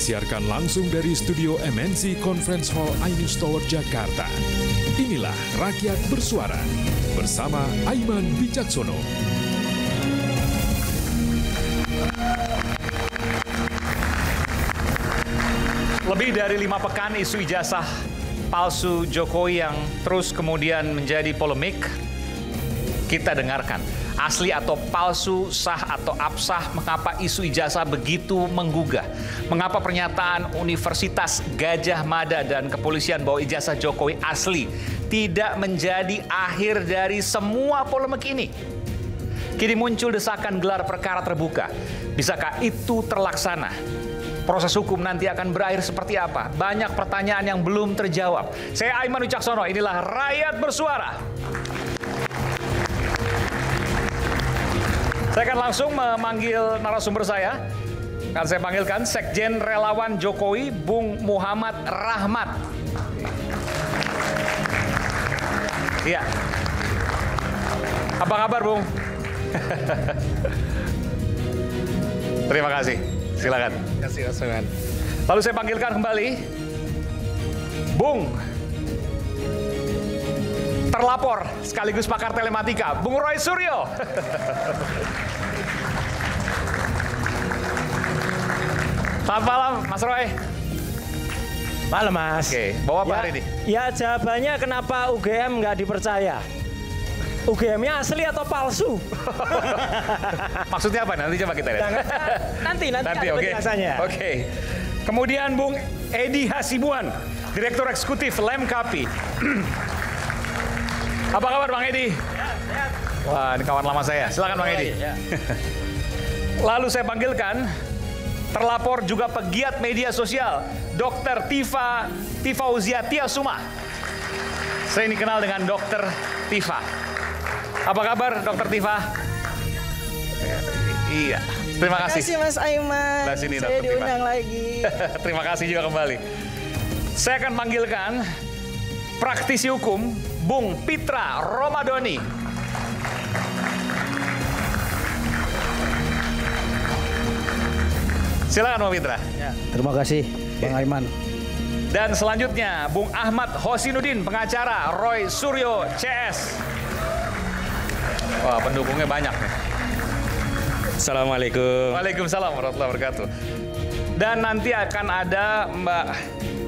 disiarkan langsung dari studio MNC Conference Hall Ainus Tower, Jakarta. Inilah Rakyat Bersuara bersama Aiman Wicaksono. Lebih dari 5 pekan isu ijazah palsu Jokowi yang terus kemudian menjadi polemik, kita dengarkan. Asli atau palsu, sah atau absah, mengapa isu ijazah begitu menggugah? Mengapa pernyataan Universitas Gadjah Mada dan kepolisian bahwa ijazah Jokowi asli tidak menjadi akhir dari semua polemik ini? Kini muncul desakan gelar perkara terbuka. Bisakah itu terlaksana? Proses hukum nanti akan berakhir seperti apa? Banyak pertanyaan yang belum terjawab. Saya Aiman Wicaksono, inilah Rakyat Bersuara. Saya akan langsung memanggil narasumber saya. Akan saya panggilkan Sekjen Relawan Jokowi, Bung Muhammad Rahmat. Iya. Apa kabar, Bung? Terima kasih. Silakan. Terima kasih, Mas Aiman. Lalu saya panggilkan kembali Bung terlapor sekaligus pakar telematika, Bung Roy Suryo. Selamat malam, Mas Roy. Malam, Mas. Oke, bawa apa hari ini? Ya, jawabannya kenapa UGM nggak dipercaya? UGM-nya asli atau palsu? Maksudnya apa? Nanti coba kita lihat. Nanti ada Oke. penjelasannya. Oke. Kemudian Bung Edi Hasibuan, Direktur Eksekutif Lemkapi. Apa kabar Bang Edi? Wah, ini kawan lama saya. Silakan Bang Edi. Lalu saya panggilkan terlapor juga pegiat media sosial, Dr. Tifa Uziatia Suma. Saya ini kenal dengan Dr. Tifa. Apa kabar, Dr. Tifa? Iya, terima kasih. Terima kasih, Mas Aiman. Nah, sini, saya Dr. diundang Tifa. lagi. Terima kasih juga kembali. Saya akan panggilkan praktisi hukum, Bung Pitra Romadoni. Silakan, Bung Pitra. Ya, terima kasih, Bang Aiman. Dan selanjutnya, Bung Ahmad Hosinuddin, pengacara Roy Suryo, CS. Wah, pendukungnya banyak nih. Assalamualaikum. Waalaikumsalam warahmatullahi wabarakatuh. Dan nanti akan ada Mbak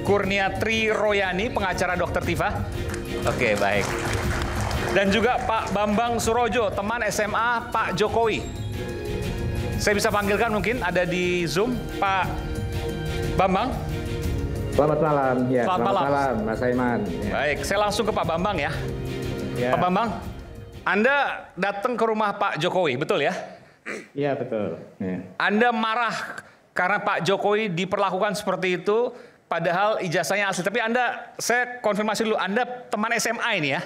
Kurniatri Royani, pengacara Dr. Tifa. Oke, baik. Dan juga Pak Bambang Surojo, teman SMA Pak Jokowi. Saya bisa panggilkan mungkin, ada di Zoom, Pak Bambang. Selamat malam, ya. Selamat malam, Mas Aiman. Ya. Baik, saya langsung ke Pak Bambang ya. Ya. Pak Bambang, Anda datang ke rumah Pak Jokowi, betul ya? Iya, betul. Ya. Anda marah karena Pak Jokowi diperlakukan seperti itu, padahal ijazahnya asli. Tapi saya konfirmasi dulu, Anda teman SMA ini ya?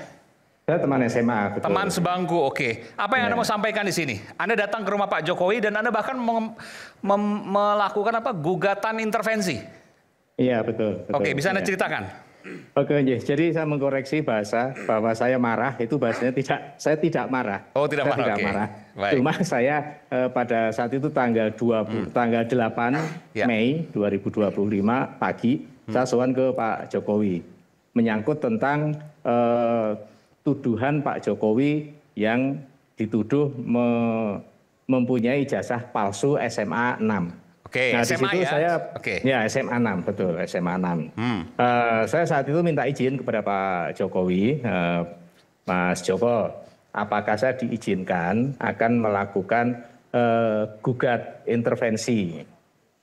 Saya teman SMA, betul. Teman sebangku, oke. Apa yang Anda mau sampaikan di sini? Anda datang ke rumah Pak Jokowi dan Anda bahkan melakukan gugatan intervensi. Iya, betul. Oke, bisa Anda Ya. ceritakan? Oke, jadi saya mengkoreksi bahasa bahwa saya marah, itu bahasanya saya tidak marah. Oh, tidak saya marah, tidak oke. marah. Baik. Cuma saya pada saat itu tanggal 8 Ya. Mei 2025 pagi, saya sowan ke Pak Jokowi. Menyangkut tentang tuduhan Pak Jokowi yang dituduh mempunyai ijazah palsu SMA 6. Oke, Nah, SMA di situ ya? saya, Oke. ya SMA 6, betul, SMA 6. Saya saat itu minta izin kepada Pak Jokowi, Mas Joko, apakah saya diizinkan akan melakukan gugat intervensi.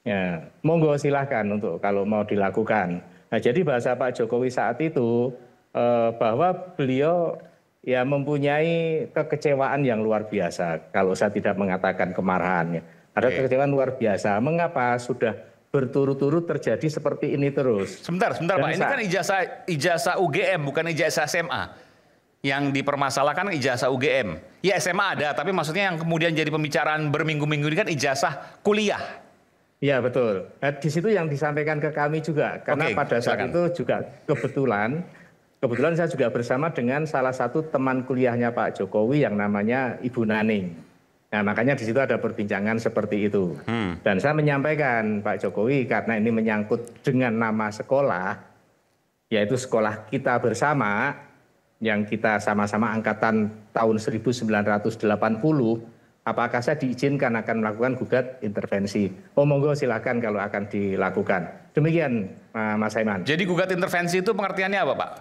Ya, monggo silahkan untuk kalau mau dilakukan. Nah, jadi bahasa Pak Jokowi saat itu bahwa beliau ya mempunyai kekecewaan yang luar biasa kalau saya tidak mengatakan kemarahannya. Ada kekecewaan luar biasa. Mengapa sudah berturut-turut terjadi seperti ini terus? Sebentar Pak. Ini kan ijazah UGM, bukan ijazah SMA. Yang dipermasalahkan ijazah UGM. Ya SMA ada, tapi maksudnya yang kemudian jadi pembicaraan berminggu-minggu ini kan ijazah kuliah. Ya betul. Nah, di situ yang disampaikan ke kami juga. Karena pada saat itu juga kebetulan saya juga bersama dengan salah satu teman kuliahnya Pak Jokowi yang namanya Ibu Naning. Nah, makanya di situ ada perbincangan seperti itu. Dan saya menyampaikan Pak Jokowi karena ini menyangkut dengan nama sekolah, yaitu sekolah kita bersama, yang kita sama-sama angkatan tahun 1980, apakah saya diizinkan akan melakukan gugat intervensi? Oh monggo silakan kalau akan dilakukan. Demikian Mas Aiman. Jadi gugat intervensi itu pengertiannya apa Pak?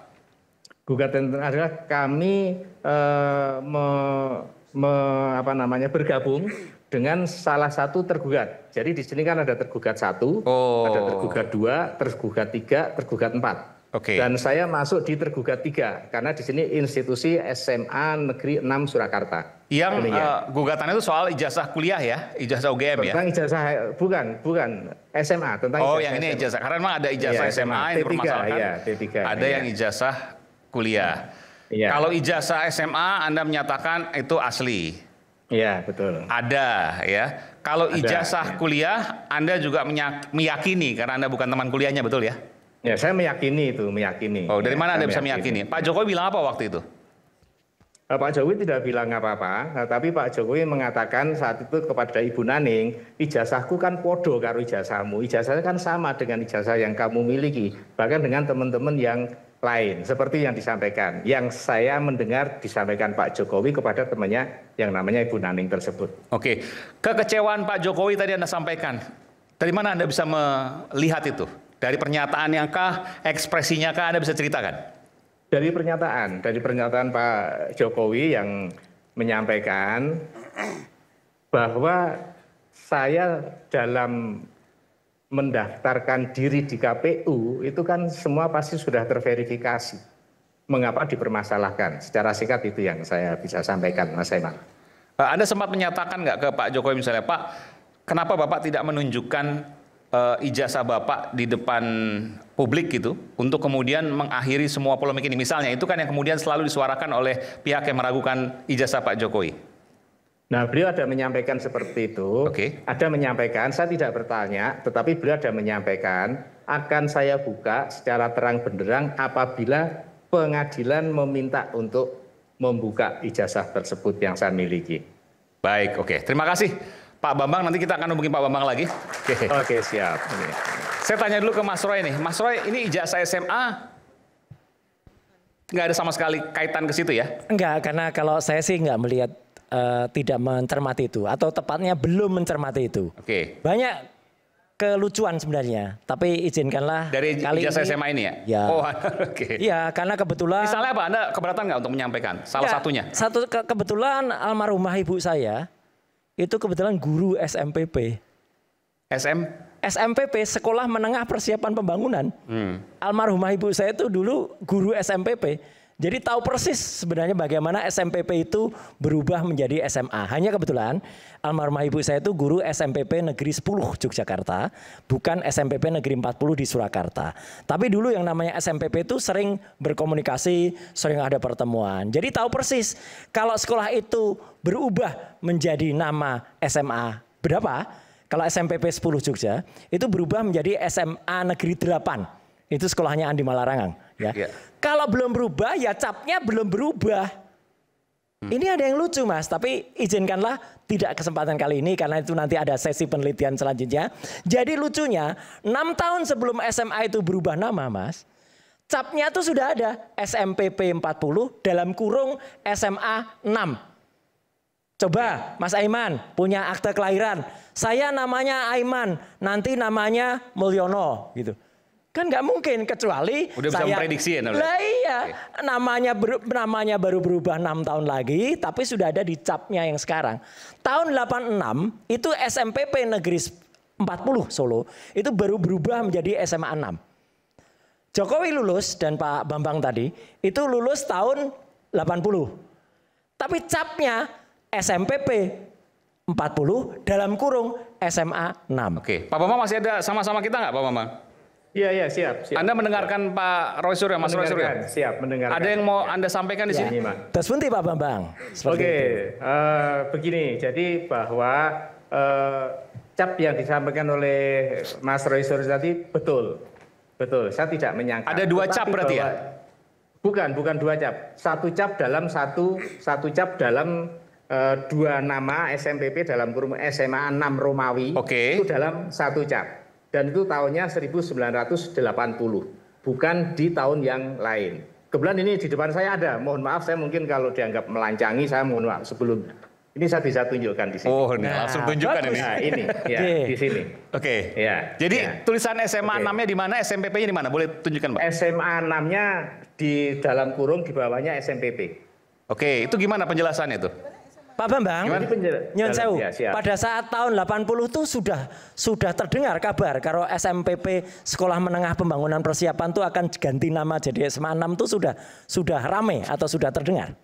Gugatan adalah kami bergabung dengan salah satu tergugat. Jadi di sini kan ada tergugat 1, ada tergugat 2, tergugat 3, tergugat 4. Dan saya masuk di tergugat 3 karena di sini institusi SMA Negeri 6 Surakarta. Yang gugatannya itu soal ijazah kuliah ya, ijazah UGM ya? Tentang ijazah bukan SMA, tentang ijazah yang ini ijazah. Karena memang ada ijazah SMA yang dipermasalahkan. T3, ada yang ijazah kuliah. Kalau ijazah SMA Anda menyatakan itu asli. Iya, betul. Ada ya. Kalau ijazah kuliah Anda juga meyakini karena Anda bukan teman kuliahnya, betul ya? Ya, saya meyakini itu, meyakini. Oh, dari mana Anda bisa meyakini? Pak Jokowi bilang apa waktu itu? Pak Jokowi tidak bilang apa-apa, tapi Pak Jokowi mengatakan saat itu kepada Ibu Naning, ijazahku kan podo karo ijazahmu. Ijazahnya kan sama dengan ijazah yang kamu miliki, bahkan dengan teman-teman yang lain. Seperti yang disampaikan, yang saya mendengar disampaikan Pak Jokowi kepada temannya yang namanya Ibu Naning tersebut. Oke, kekecewaan Pak Jokowi tadi Anda sampaikan. Dari mana Anda bisa melihat itu? Dari pernyataannya kah, ekspresinya kah, Anda bisa ceritakan? Dari pernyataan Pak Jokowi yang menyampaikan bahwa saya dalam mendaftarkan diri di KPU itu kan semua pasti sudah terverifikasi. Mengapa dipermasalahkan? Secara singkat itu yang saya bisa sampaikan, Mas Aiman. Anda sempat menyatakan nggak ke Pak Jokowi misalnya, Pak, kenapa Bapak tidak menunjukkan ijazah Bapak di depan publik gitu untuk kemudian mengakhiri semua polemik ini? Misalnya itu kan yang kemudian selalu disuarakan oleh pihak yang meragukan ijazah Pak Jokowi. Nah, beliau ada menyampaikan seperti itu. Ada menyampaikan, saya tidak bertanya, tetapi beliau ada menyampaikan akan saya buka secara terang benderang apabila pengadilan meminta untuk membuka ijazah tersebut yang saya miliki. Baik, terima kasih. Pak Bambang, nanti kita akan hubungi Pak Bambang lagi. Oke, siap. Saya tanya dulu ke Mas Roy nih. Mas Roy, ini ijazah SMA nggak ada sama sekali kaitan ke situ ya? Enggak, karena kalau saya sih nggak melihat tidak mencermati itu. Atau tepatnya belum mencermati itu. Banyak kelucuan sebenarnya. Tapi izinkanlah dari kali ijazah ini, SMA ini ya? Ya. Iya, karena kebetulan... Misalnya apa? Anda keberatan nggak untuk menyampaikan? Salah satunya? Kebetulan almarhumah ibu saya, itu kebetulan guru SMPP. SMPP, Sekolah Menengah Persiapan Pembangunan. Almarhumah ibu saya itu dulu guru SMPP. Jadi tahu persis sebenarnya bagaimana SMPP itu berubah menjadi SMA. Hanya kebetulan almarhumah ibu saya itu guru SMPP Negeri 10 Yogyakarta, bukan SMPP Negeri 40 di Surakarta. Tapi dulu yang namanya SMPP itu sering berkomunikasi, sering ada pertemuan. Jadi tahu persis kalau sekolah itu berubah menjadi nama SMA berapa? Kalau SMPP 10 Jogja itu berubah menjadi SMA Negeri 8. Itu sekolahnya Andi Malarangang. Ya. Kalau belum berubah, ya capnya belum berubah. Ini ada yang lucu, Mas. Tapi izinkanlah tidak kesempatan kali ini karena itu nanti ada sesi penelitian selanjutnya. Jadi lucunya 6 tahun sebelum SMA itu berubah nama, Mas, capnya tuh sudah ada SMPP 40 dalam kurung SMA 6. Coba Mas Aiman punya akte kelahiran. Saya namanya Aiman, nanti namanya Mulyono gitu. Kan nggak mungkin kecuali udah bisa memprediksi ya. Lah iya, namanya baru berubah 6 tahun lagi, tapi sudah ada di capnya yang sekarang. Tahun 86 itu SMPP Negeri 40 Solo itu baru berubah menjadi SMA 6. Jokowi lulus dan Pak Bambang tadi itu lulus tahun 80. Tapi capnya SMPP 40 dalam kurung SMA 6. Pak Bambang masih ada sama-sama kita nggak, Pak Bambang? Iya, siap. Anda mendengarkan Pak Roy Suryo, Mas Roy Suryo? Siap, mendengarkan. Ada yang mau Anda sampaikan di sini? Terus bunti Pak Bambang. Begini, jadi bahwa cap yang disampaikan oleh Mas Roy Suryo tadi betul. Saya tidak menyangka. Ada 2 cap berarti ya? Bukan 2 cap. 1 cap dalam satu cap dalam dua nama SMPP dalam kurung SMA 6 Romawi itu dalam satu cap. Dan itu tahunnya 1980, bukan di tahun yang lain. Kebetulan ini di depan saya ada, mohon maaf saya mungkin kalau dianggap melancangi, saya mohon maaf sebelumnya. Ini saya bisa tunjukkan di sini. Oh, ini langsung tunjukkan ini. Nah, ini ya di sini. Oke. Ya. Jadi ya. tulisan SMA 6-nya di mana, SMPP-nya di mana? Boleh tunjukkan, Pak? SMA 6-nya di dalam kurung, di bawahnya SMPP. Oke, itu gimana penjelasannya itu? Pak Bambang, Nyon Sewu, pada saat tahun 80 itu sudah terdengar kabar kalau SMPP Sekolah Menengah Pembangunan Persiapan itu akan ganti nama jadi SMA 6 itu sudah rame atau sudah terdengar?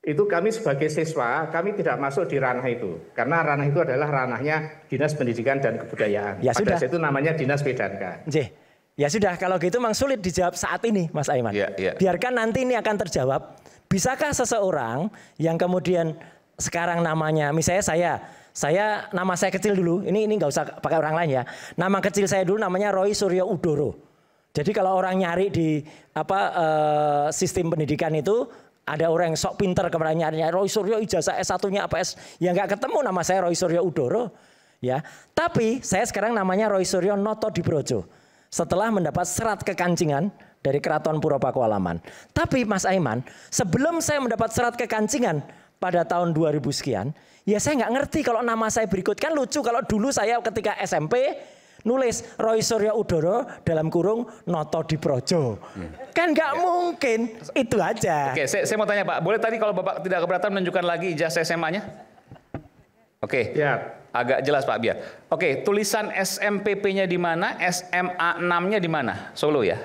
Itu kami sebagai siswa, kami tidak masuk di ranah itu. Karena ranah itu adalah ranahnya Dinas Pendidikan dan Kebudayaan. Ya pada sudah. saat itu namanya Dinas Pedanka. Ya sudah, kalau gitu memang sulit dijawab saat ini, Mas Aiman. Biarkan nanti ini akan terjawab. Bisakah seseorang yang kemudian sekarang namanya, misalnya saya nama saya kecil dulu, ini nggak usah pakai orang lain ya. Nama kecil saya dulu namanya Roy Suryo Udoro. Jadi kalau orang nyari di sistem pendidikan itu, ada orang yang sok pinter kemudian nyari Roy Suryo ijazah S1-nya apa ya nggak ketemu nama saya Roy Suryo Udoro. Ya, tapi saya sekarang namanya Roy Suryo Noto Dibrojo. Setelah mendapat serat kekancingan dari Keraton Puro Pakualaman. Tapi Mas Aiman, sebelum saya mendapat serat kekancingan pada tahun 2000 sekian, ya saya nggak ngerti kalau nama saya berikut. Kan lucu kalau dulu saya ketika SMP nulis Roy Suryo Udoro dalam kurung Noto Dibrojo. Kan nggak mungkin, itu aja. Oke, saya mau tanya Pak, boleh tadi kalau Bapak tidak keberatan menunjukkan lagi ijazah SMA-nya? Oke, agak jelas Pak biar. Oke, tulisan SMPP-nya di mana, SMA 6-nya di mana? Solo ya?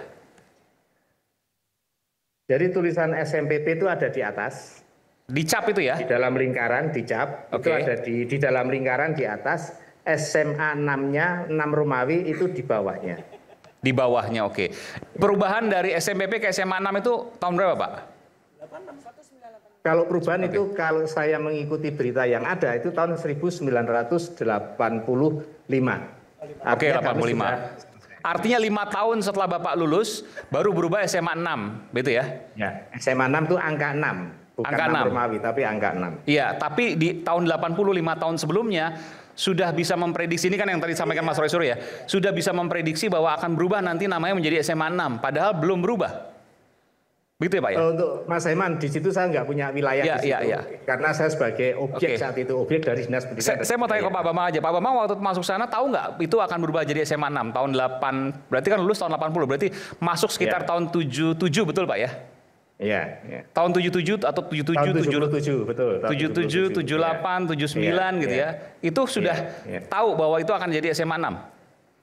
Jadi tulisan SMPP itu ada di atas. Dicap itu ya? Di dalam lingkaran dicap. Itu ada di dalam lingkaran di atas. SMA 6-nya 6 Romawi itu di bawahnya. Di bawahnya, oke. Perubahan dari SMPP ke SMA 6 itu tahun berapa Pak? Kalau perubahan itu kalau saya mengikuti berita yang ada itu tahun 1985. Oke, 85. Artinya 5 tahun setelah Bapak lulus baru berubah SMA 6, begitu ya? Ya, SMA 6 itu angka 6, bukan angka 6 Romawi tapi angka 6. Iya, tapi di tahun 85 tahun sebelumnya sudah bisa memprediksi, ini kan yang tadi disampaikan Mas Roy Suryo ya, sudah bisa memprediksi bahwa akan berubah nanti namanya menjadi SMA 6, padahal belum berubah. Begitu ya Pak ya? Untuk Mas Aiman, di situ saya nggak punya wilayah di situ. Karena saya sebagai objek saat itu, objek dari Dinas Pendidikan. Saya mau tanya ke Pak Bambang aja. Pak Bambang waktu masuk sana tahu nggak itu akan berubah jadi SMA 6 tahun 8, berarti kan lulus tahun 80, berarti masuk sekitar tahun 77 betul Pak ya? Iya. Tahun 77 atau 77, 77 betul. 77, 78, 79 gitu ya. Itu sudah tahu bahwa itu akan jadi SMA 6?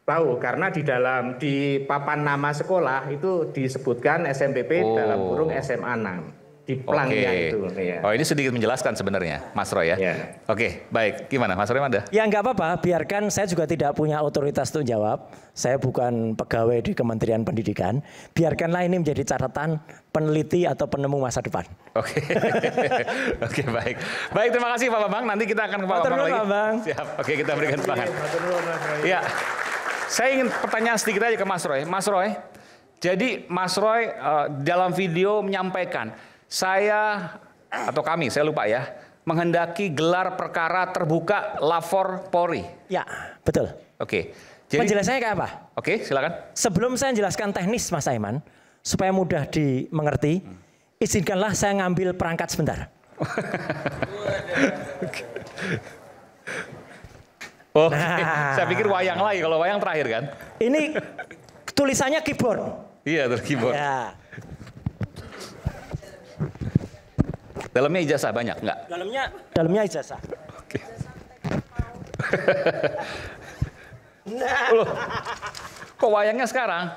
Tahu, karena di papan nama sekolah itu disebutkan SMPP dalam kurung SMA 6. Di pelangnya itu. Ya. Oh, ini sedikit menjelaskan sebenarnya, Mas Roy ya. Oke, baik. Gimana, Mas Roy ada? Ya nggak apa-apa, biarkan, saya juga tidak punya otoritas untuk jawab. Saya bukan pegawai di Kementerian Pendidikan. Biarkanlah ini menjadi catatan peneliti atau penemu masa depan. Oke. Oke, baik. Baik, terima kasih Pak Bambang. Nanti kita akan ke Pak Bambang lagi. Bang. Siap. Oke, kita berikan semangat. Ya. Saya ingin pertanyaan sedikit aja ke Mas Roy. Mas Roy, jadi Mas Roy dalam video menyampaikan, saya atau kami, saya lupa ya, menghendaki gelar perkara terbuka lapor Polri. Ya, betul. Oke. Jadi, penjelasannya kayak apa? Oke, silakan. Sebelum saya jelaskan teknis Mas Aiman, supaya mudah dimengerti, izinkanlah saya ngambil perangkat sebentar. Oh, saya pikir wayang lagi, kalau wayang terakhir kan? Ini tulisannya keyboard. Iya, keyboard. Ya. Dalamnya ijazah banyak, enggak? Dalamnya ijazah. Oke. Loh, kok wayangnya sekarang?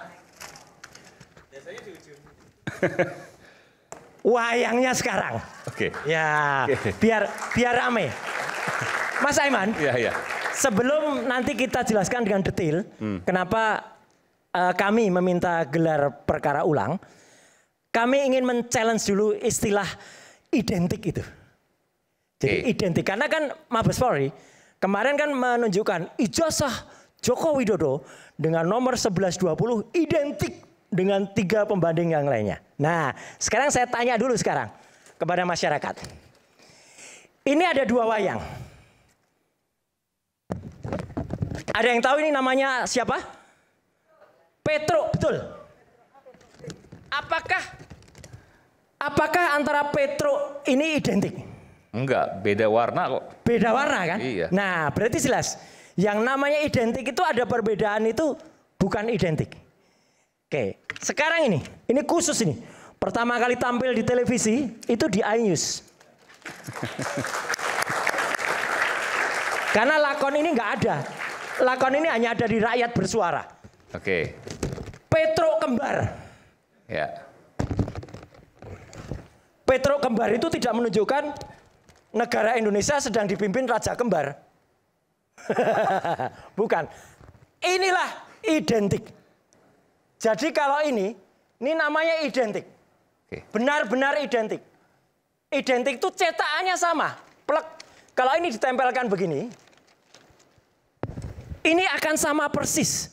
Wayangnya sekarang. Oke. Ya, biar rame. Mas Aiman. Iya. Sebelum nanti kita jelaskan dengan detail kenapa kami meminta gelar perkara ulang, kami ingin men-challenge dulu istilah identik itu. Jadi identik, karena kan Mabes Polri kemarin kan menunjukkan ijazah Joko Widodo dengan nomor 1120 identik dengan 3 pembanding yang lainnya. Nah, sekarang saya tanya dulu kepada masyarakat. Ini ada dua wayang. Ada yang tahu ini namanya siapa? Petruk, betul. Apakah antara Petruk ini identik? Enggak, beda warna kok. Beda warna kan? Iya. Nah, berarti jelas. Yang namanya identik itu ada perbedaan itu bukan identik. Oke, sekarang ini khusus ini. Pertama kali tampil di televisi itu di iNews. Karena lakon ini nggak ada. Lakon ini hanya ada di Rakyat Bersuara. Oke. Petruk kembar. Ya. Petruk kembar itu tidak menunjukkan negara Indonesia sedang dipimpin Raja Kembar. Bukan. Inilah identik. Jadi kalau ini namanya identik. Benar-benar identik. Identik itu cetakannya sama. Plek. Kalau ini ditempelkan begini, ini akan sama persis.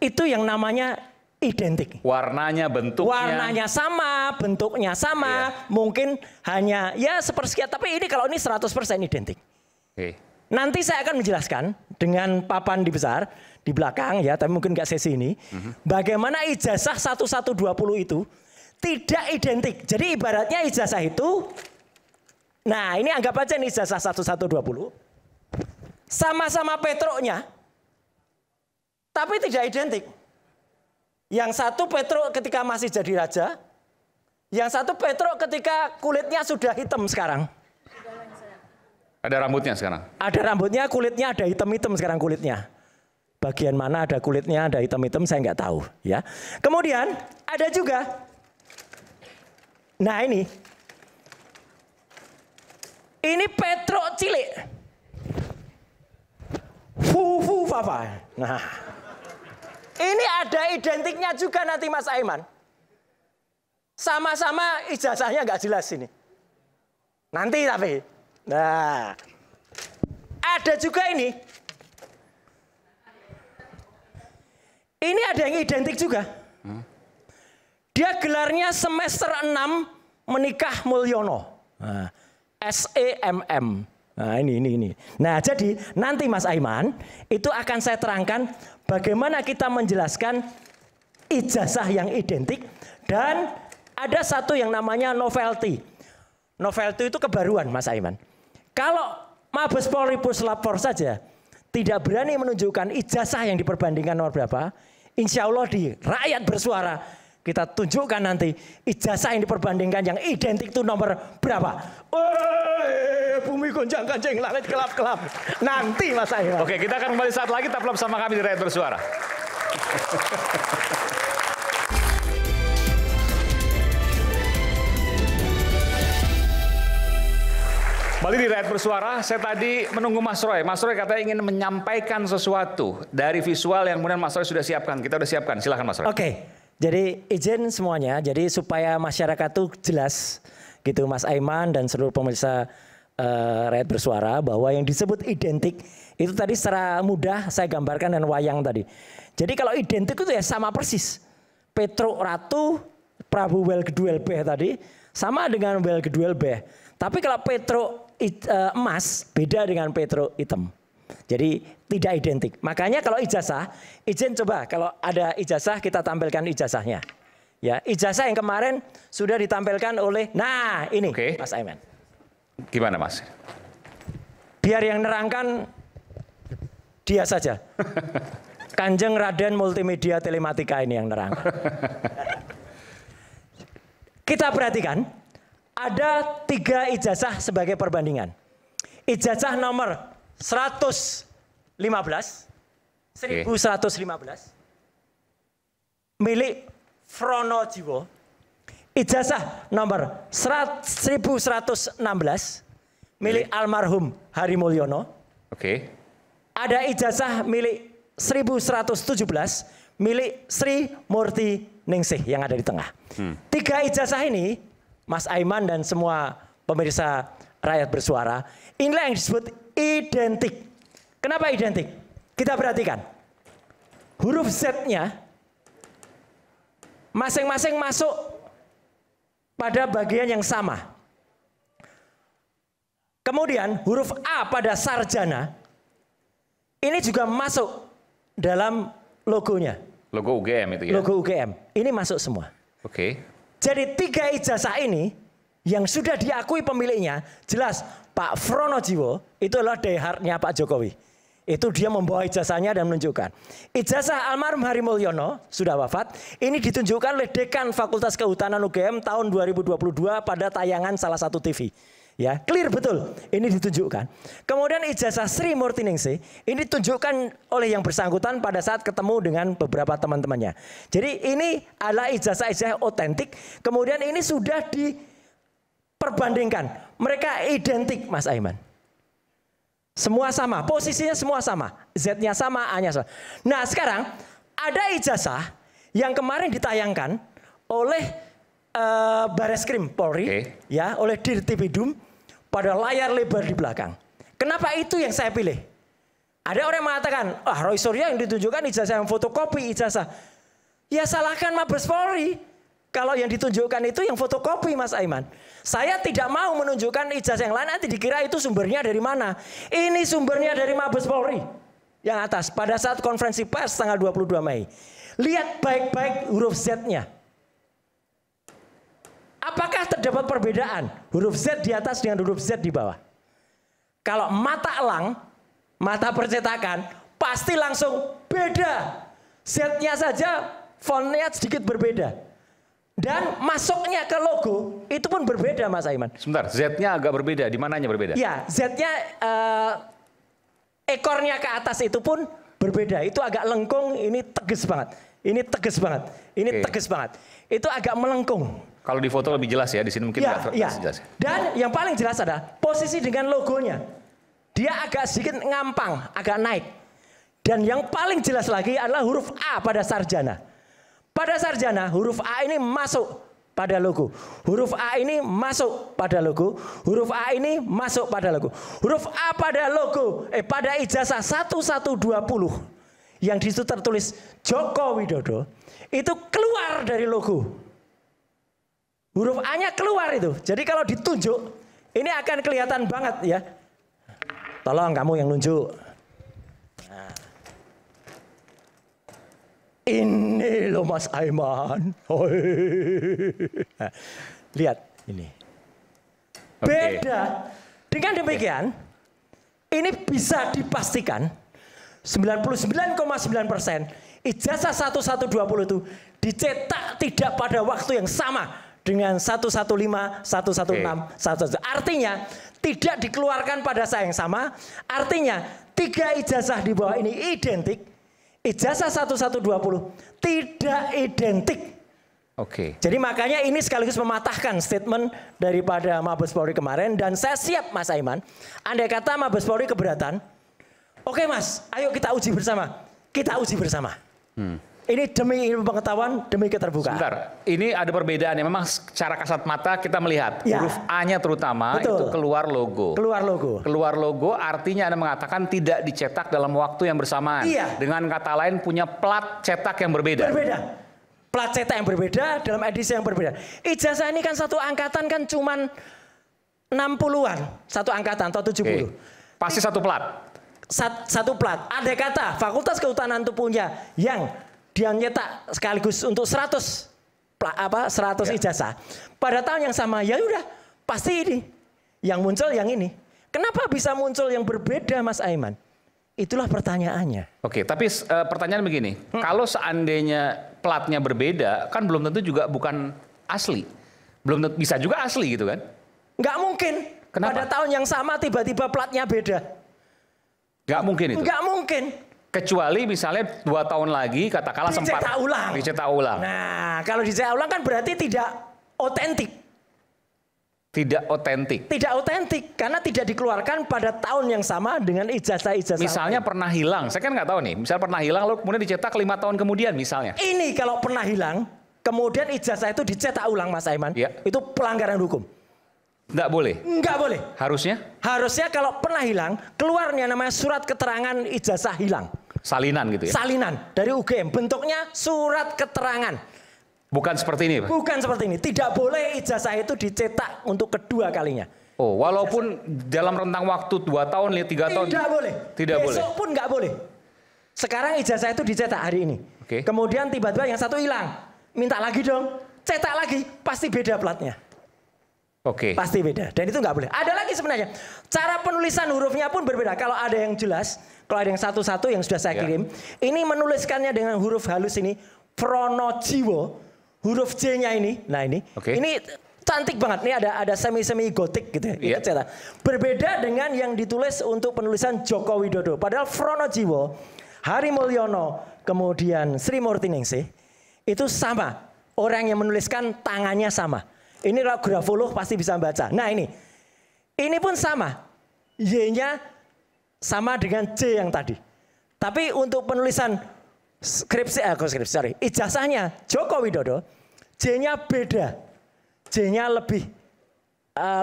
Itu yang namanya identik. Warnanya, bentuknya. Warnanya sama, bentuknya sama. Mungkin hanya ya sepersekian. Tapi ini kalau ini 100% identik. Oke. Nanti saya akan menjelaskan dengan papan di besar di belakang ya, tapi mungkin nggak sesi ini. Bagaimana ijazah 1120 itu tidak identik. Jadi ibaratnya ijazah itu, nah ini anggap aja nih ijazah 1120. Sama-sama Petruknya, tapi tidak identik. Yang satu Petruk ketika masih jadi raja, yang satu Petruk ketika kulitnya sudah hitam sekarang. Ada rambutnya sekarang? Ada rambutnya, kulitnya ada hitam-hitam sekarang kulitnya. Bagian mana ada kulitnya, ada hitam-hitam saya nggak tahu ya. Kemudian ada juga, nah ini Petruk cilik. Fufu Fafa. Nah, ini ada identiknya juga nanti Mas Aiman. Sama-sama ijazahnya nggak jelas ini. Nanti tapi. Nah, ada juga ini. Ini ada yang identik juga. Dia gelarnya semester 6 menikah Mulyono. Nah, SEMM. Nah, ini. Nah, jadi nanti Mas Aiman itu akan saya terangkan bagaimana kita menjelaskan ijazah yang identik dan ada satu yang namanya novelty. Novelty itu kebaruan Mas Aiman. Kalau Mabes Polri Puslap 4 saja tidak berani menunjukkan ijazah yang diperbandingkan nomor berapa, insya Allah di Rakyat Bersuara kita tunjukkan nanti ijazah yang diperbandingkan yang identik itu nomor berapa. Bumi gonjang-ganjing, langit kelap-kelap. Nanti Mas Aiman. Oke, kita akan kembali saat lagi, tetaplah bersama kami di Rakyat Bersuara. Kembali di Rakyat Bersuara, saya tadi menunggu Mas Roy. Mas Roy katanya ingin menyampaikan sesuatu dari visual yang kemudian Mas Roy sudah siapkan. Kita sudah siapkan, silakan Mas Roy. Oke, jadi izin semuanya, jadi supaya masyarakat tuh jelas gitu Mas Aiman dan seluruh pemirsa Rakyat Bersuara bahwa yang disebut identik itu tadi secara mudah saya gambarkan dengan wayang tadi. Jadi kalau identik itu ya sama persis. Petruk Ratu, Prabu Welgeduel Beh tadi sama dengan Welgeduel Beh. Tapi kalau Petruk emas beda dengan Petruk hitam. Jadi tidak identik. Makanya kalau ijazah, izin coba kalau ada ijazah kita tampilkan ijazahnya. Ya, ijazah yang kemarin sudah ditampilkan oleh, nah ini Mas Aiman. Gimana Mas? Biar yang nerangkan dia saja. Kanjeng Raden Multimedia Telematika ini yang nerangkan. Kita perhatikan, ada 3 ijazah sebagai perbandingan. Ijazah nomor 1115 milik Fronojiwo. Ijazah nomor 1116 milik almarhum Hari Mulyono. Ada ijazah milik 1117 milik Sri Murti Ningsih yang ada di tengah. 3 ijazah ini Mas Aiman dan semua pemirsa Rakyat Bersuara, inilah yang disebut identik. Kenapa identik? Kita perhatikan. Huruf Z-nya masing-masing masuk pada bagian yang sama. Kemudian huruf A pada sarjana ini juga masuk dalam logonya. Logo UGM itu ya? Logo UGM. Ini masuk semua. Oke. Jadi 3 ijazah ini yang sudah diakui pemiliknya, jelas Pak Fronojiwo itu adalah diehardnya Pak Jokowi. Itu dia membawa ijazahnya dan menunjukkan. Ijazah almarhum Hari Mulyono sudah wafat. Ini ditunjukkan oleh Dekan Fakultas Kehutanan UGM tahun 2022 pada tayangan salah satu TV. Ya, clear betul. Ini ditunjukkan. Kemudian ijazah Sri Murtiningsih ini ditunjukkan oleh yang bersangkutan pada saat ketemu dengan beberapa teman-temannya. Jadi ini adalah ijazah-ijazah otentik. Kemudian ini sudah diperbandingkan. Mereka identik, Mas Aiman. Semua sama, posisinya semua sama. Z-nya sama, A-nya sama. Nah, sekarang ada ijazah yang kemarin ditayangkan oleh Bareskrim Polri, ya, oleh Dirtipidum pada layar lebar di belakang. Kenapa itu yang saya pilih? Ada orang yang mengatakan, Roy Suryo yang ditunjukkan ijazah yang fotokopi ijazah. Ya salahkan Mabes Polri. Kalau yang ditunjukkan itu yang fotokopi, Mas Aiman. Saya tidak mau menunjukkan ijazah yang lain, nanti dikira itu sumbernya dari mana. Ini sumbernya dari Mabes Polri. Yang atas, pada saat konferensi pers tanggal 22 Mei. Lihat baik-baik huruf Z-nya. Apakah terdapat perbedaan huruf Z di atas dengan huruf Z di bawah? Kalau mata elang, mata percetakan, pasti langsung beda. Z-nya saja fontnya sedikit berbeda. Dan masuknya ke logo itu pun berbeda, Mas Aiman. Sebentar, Z-nya agak berbeda. Di mananya berbeda? Ya, Z-nya ekornya ke atas itu pun berbeda. Itu agak lengkung, ini tegas banget. Ini tegas banget. Ini tegas banget. Itu agak melengkung. Kalau di foto lebih jelas ya, di sini mungkin nggak jelas. Dan yang paling jelas adalah posisi dengan logonya. Dia agak sedikit ngampang, agak naik. Dan yang paling jelas lagi adalah huruf A pada sarjana. Pada sarjana huruf A ini masuk pada logo. Huruf A ini masuk pada logo. Huruf A ini masuk pada logo. Huruf A pada logo, pada ijazah 1120 yang di situ tertulis Joko Widodo itu keluar dari logo. Huruf A-nya keluar itu. Jadi kalau ditunjuk, ini akan kelihatan banget ya. Tolong kamu yang nunjuk. Nah. Ini loh Mas Aiman. Nah, lihat ini. Beda. Dengan demikian, ini bisa dipastikan 99,9% ijazah 1120 itu dicetak tidak pada waktu yang sama dengan 115, 116, 117. Artinya tidak dikeluarkan pada saat yang sama. Artinya 3 ijazah di bawah ini identik. Ijazah 1120 tidak identik. Jadi makanya ini sekaligus mematahkan statement daripada Mabes Polri kemarin. Dan saya siap, Mas Aiman. Andai kata Mabes Polri keberatan, oke Mas, ayo kita uji bersama. Kita uji bersama. Ini demi ilmu pengetahuan, demi keterbukaan. Sebentar, ini ada perbedaan ya. Memang secara kasat mata kita melihat huruf A-nya terutama itu keluar logo. Keluar logo. Keluar logo artinya Anda mengatakan tidak dicetak dalam waktu yang bersamaan. Iya. Dengan kata lain punya plat cetak yang berbeda. Berbeda. Plat cetak yang berbeda dalam edisi yang berbeda. Ijazah ini kan satu angkatan kan cuman 60-an. Satu angkatan atau 70. Pasti satu plat. Satu plat. Andai kata Fakultas Kehutanan itu punya yang dia nyetak sekaligus untuk 100 ijazah. Pada tahun yang sama ya udah pasti ini yang muncul yang ini. Kenapa bisa muncul yang berbeda, Mas Aiman? Itulah pertanyaannya. Oke, tapi pertanyaan begini, kalau seandainya platnya berbeda, kan belum tentu juga bukan asli. Belum tentu, bisa juga asli gitu kan? Nggak mungkin. Kenapa? Pada tahun yang sama tiba-tiba platnya beda. Nggak mungkin itu? Nggak mungkin. Kecuali misalnya 2 tahun lagi katakanlah sempat dicetak ulang. Nah, kalau dicetak ulang kan berarti tidak otentik. Tidak otentik. Tidak otentik karena tidak dikeluarkan pada tahun yang sama dengan ijazah-ijazah. Misalnya pernah hilang, saya kan nggak tahu nih. Misalnya pernah hilang lalu kemudian dicetak 5 tahun kemudian misalnya. Ini kalau pernah hilang, kemudian ijazah itu dicetak ulang, Mas Aiman. Itu pelanggaran hukum. Nggak boleh? Nggak boleh. Harusnya? Harusnya kalau pernah hilang, keluarnya namanya surat keterangan ijazah hilang. Salinan gitu ya? Salinan dari UGM. Bentuknya surat keterangan. Bukan seperti ini, Pak? Bukan seperti ini. Tidak boleh ijazah itu dicetak untuk kedua kalinya. Oh, walaupun dalam rentang waktu 2 tahun, 3 tahun. Tidak boleh. Tidak boleh. Besok pun nggak boleh. Sekarang ijazah itu dicetak hari ini. Oke. Kemudian tiba-tiba yang satu hilang. Minta lagi dong. Cetak lagi. Pasti beda platnya. Oke. Pasti beda. Dan itu nggak boleh. Ada lagi sebenarnya. Cara penulisan hurufnya pun berbeda. Kalau ada yang jelas, kalau ada yang satu-satu yang sudah saya kirim. Ini menuliskannya dengan huruf halus ini. Pronojiwo. Huruf J-nya ini. Nah ini. Oke. Ini cantik banget. Ini ada semi-semi gotik gitu ya. Itu cetak. Berbeda dengan yang ditulis untuk penulisan Joko Widodo. Padahal Pronojiwo, Hari Mulyono, kemudian Sri Murtiningsih. Itu sama. Orang yang menuliskan tangannya sama. Ini kalau grafolog pasti bisa baca. Nah ini pun sama. Y-nya sama dengan J yang tadi. Tapi untuk penulisan ijazahnya Joko Widodo, J-nya beda. J-nya lebih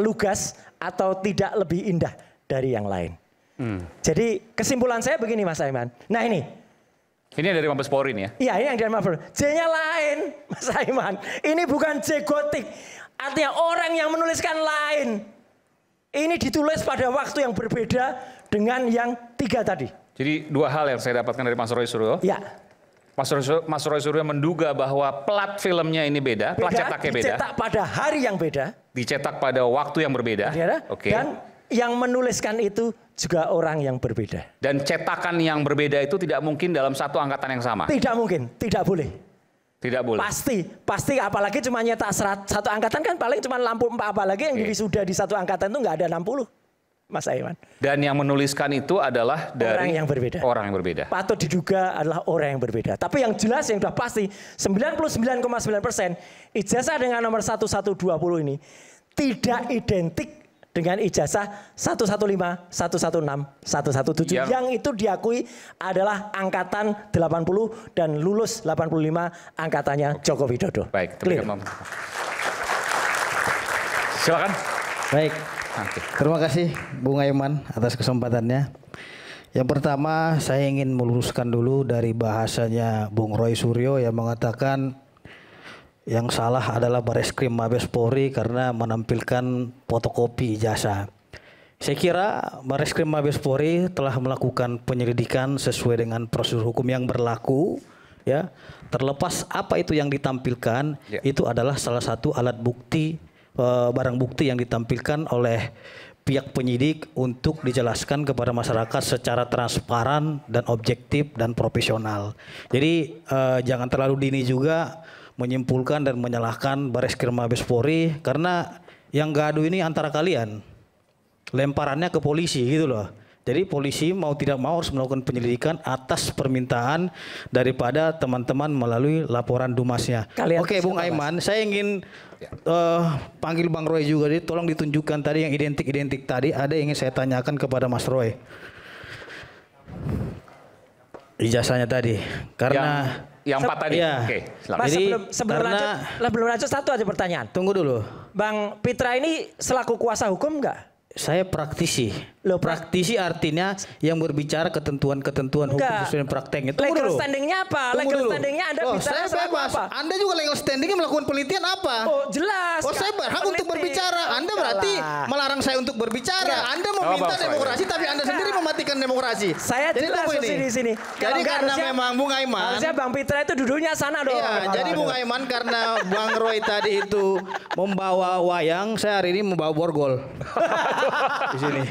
lugas atau tidak lebih indah dari yang lain. Jadi kesimpulan saya begini Mas Aiman. Nah ini. Ini dari Mabes Polri nih ya? Iya ini yang dari Mabes Polri. J-nya lain Mas Aiman. Ini bukan J gotik. Artinya orang yang menuliskan lain. Ini ditulis pada waktu yang berbeda dengan yang 3 tadi. Jadi 2 hal yang saya dapatkan dari Mas Roy Suryo. Ya. Mas Roy Suryo menduga bahwa plat filmnya ini beda, plat cetaknya beda. Dicetak pada hari yang beda. Dicetak pada waktu yang berbeda. Oke. Dan yang menuliskan itu juga orang yang berbeda. Dan cetakan yang berbeda itu tidak mungkin dalam satu angkatan yang sama. Tidak mungkin, tidak boleh. Tidak boleh. Pasti apalagi cuma nyetak satu angkatan kan paling cuma lampu 4, apalagi yang sudah di satu angkatan itu nggak ada 60. Mas Aiman. Dan yang menuliskan itu adalah dari orang yang berbeda. Orang yang berbeda. Patut diduga adalah orang yang berbeda. Tapi yang jelas yang sudah pasti 99,9% ijazah dengan nomor 1120 ini tidak identik dengan ijazah 115, 116, 117 yang itu diakui adalah angkatan 80 dan lulus 85 angkatannya Joko Widodo. Baik, silakan. Baik. Terima kasih Bung Aiman atas kesempatannya. Yang pertama saya ingin meluruskan dulu dari bahasanya Bung Roy Suryo yang mengatakan yang salah adalah Bareskrim Mabes Polri karena menampilkan fotokopi ijazah. Saya kira Bareskrim Mabes Polri telah melakukan penyelidikan sesuai dengan prosedur hukum yang berlaku, ya. Terlepas apa itu yang ditampilkan, itu adalah salah satu alat bukti, barang bukti yang ditampilkan oleh pihak penyidik untuk dijelaskan kepada masyarakat secara transparan dan objektif dan profesional. Jadi jangan terlalu dini juga menyimpulkan dan menyalahkan Bareskrim Mabes Polri karena yang gaduh ini antara kalian. Lemparannya ke polisi gitu loh. Jadi polisi mau tidak mau harus melakukan penyelidikan atas permintaan daripada teman-teman melalui laporan Dumasnya. Oke Bung Aiman, saya ingin panggil Bang Roy juga. Jadi tolong ditunjukkan tadi yang identik-identik tadi. Ada yang ingin saya tanyakan kepada Mas Roy. Ijazahnya tadi. Karena yang 4 tadi. Ya. Oke, Mas, sebelum lanjut satu aja pertanyaan. Tunggu dulu. Bang Pitra ini selaku kuasa hukum enggak? Saya praktisi. Praktisi artinya yang berbicara ketentuan-ketentuan hukum sesuai dengan prakteknya. Legal standingnya apa? Legal standingnya Anda bicara saya bebas. apa? Anda juga legal standingnya melakukan penelitian apa? Oh jelas. Oh saya berhak untuk berbicara. Anda berarti melarang saya untuk berbicara. Anda meminta demokrasi tapi Anda sendiri mematikan demokrasi. Saya jelas di sini. Jadi karena memang Bung Aiman. Harusnya Bang Pitra itu duduknya sana dong. Iya, jadi Bung Aiman karena Bang Roy tadi itu membawa wayang, saya hari ini membawa borgol. Di sini.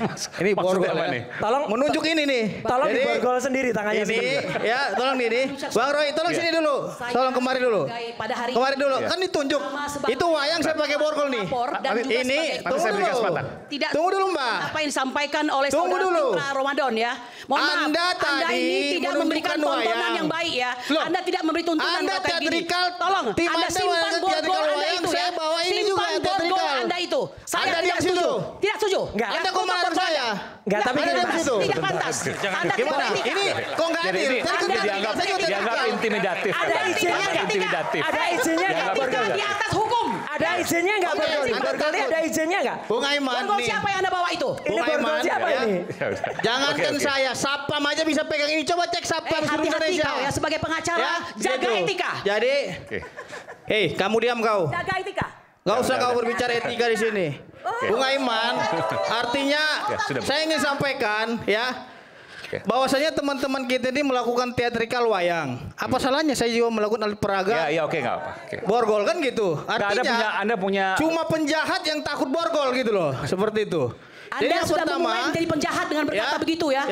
Ini borgol ya. Tolong menunjuk ini nih. Tolong diborgol sendiri tangannya ini. Ya, tolong ini. Bang Roy, tolong sini dulu. Tolong kemari dulu. Kemari dulu. Kan ditunjuk. Itu wayang saya pakai borgol nih. Ini tunggu dulu. Tunggu dulu, Mbak. Apa yang disampaikan oleh Saudara Pitra Ramadan ya. Mohon maaf, Anda ini tidak memberikan tontonan yang baik ya. Anda tidak memberi tuntunan kayak gini. Tolong, Anda simpan borgol Anda itu ya. Simpan borgol Anda itu. Saya tidak setuju. Tidak setuju. Anda kok marah saya? Enggak, tapi tidak pantas. Anda gimana? Ini kok enggak adil? Dianggap intimidatif. Ada izinnya enggak? Ada izinnya enggak? Di atas hukum. Ada izinnya enggak? Borgolnya ada izinnya enggak? Bung Aiman borgol nih. siapa yang Anda bawa itu? Ini borgol siapa ini? Jangankan saya, Sapam aja bisa pegang ini. Coba cek Sapam seluruh Hati-hati Indonesia. kau ya sebagai pengacara, jaga etika. Jadi, hei kamu diam kau. Jaga etika. Gak usah kau berbicara etika di sini. Bung Aiman, artinya saya ingin sampaikan ya. Bahwasanya teman-teman kita ini melakukan teatrikal wayang. Apa salahnya saya juga melakukan alat peraga? Ya, oke, nggak apa. Borgol kan gitu. Artinya Anda punya cuma penjahat yang takut borgol gitu loh. Seperti itu. Anda sudah memulai menjadi penjahat dengan berkata begitu ya.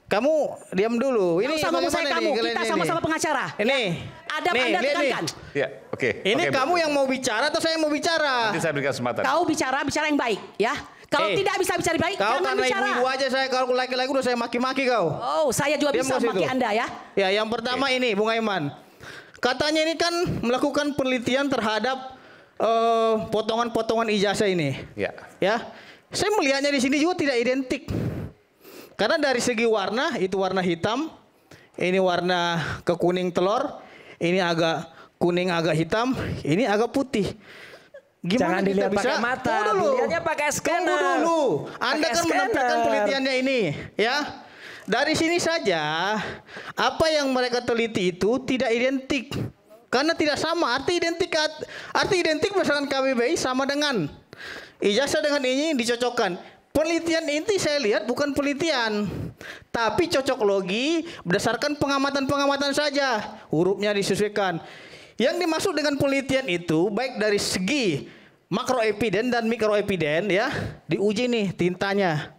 Kamu diam dulu. Ini sama saya kamu. Kita sama-sama pengacara. Ini. Ada Anda tekankan. Ya, oke. Ini kamu yang mau bicara atau saya yang mau bicara? Nanti saya berikan kesempatan. Kau bicara yang baik ya. Kalau tidak bisa bicara baik, jangan bicara. Kau ibu-ibu aja saya, kalau laki-laki udah saya maki-maki kau. Oh, saya juga bisa maki Anda ya. Ya, yang pertama ini Bung Aiman. Katanya ini kan melakukan penelitian terhadap potongan-potongan ijazah ini. Ya. Saya melihatnya di sini juga tidak identik. Karena dari segi warna, itu warna hitam, ini warna kekuning telur, ini agak kuning agak hitam, ini agak putih. Gimana jangan dilihat pakai mata, dilihatnya pakai scanner. Tunggu dulu. Anda kan menampilkan penelitiannya ini, ya. Dari sini saja, apa yang mereka teliti itu tidak identik. Karena tidak sama, arti identik berdasarkan KBBI sama dengan ijazah dengan ini dicocokkan. Penelitian ini saya lihat bukan penelitian, tapi cocok logi berdasarkan pengamatan-pengamatan saja. Hurufnya disesuaikan. Yang dimaksud dengan penelitian itu baik dari segi makroepiden dan mikroepiden ya, diuji nih tintanya.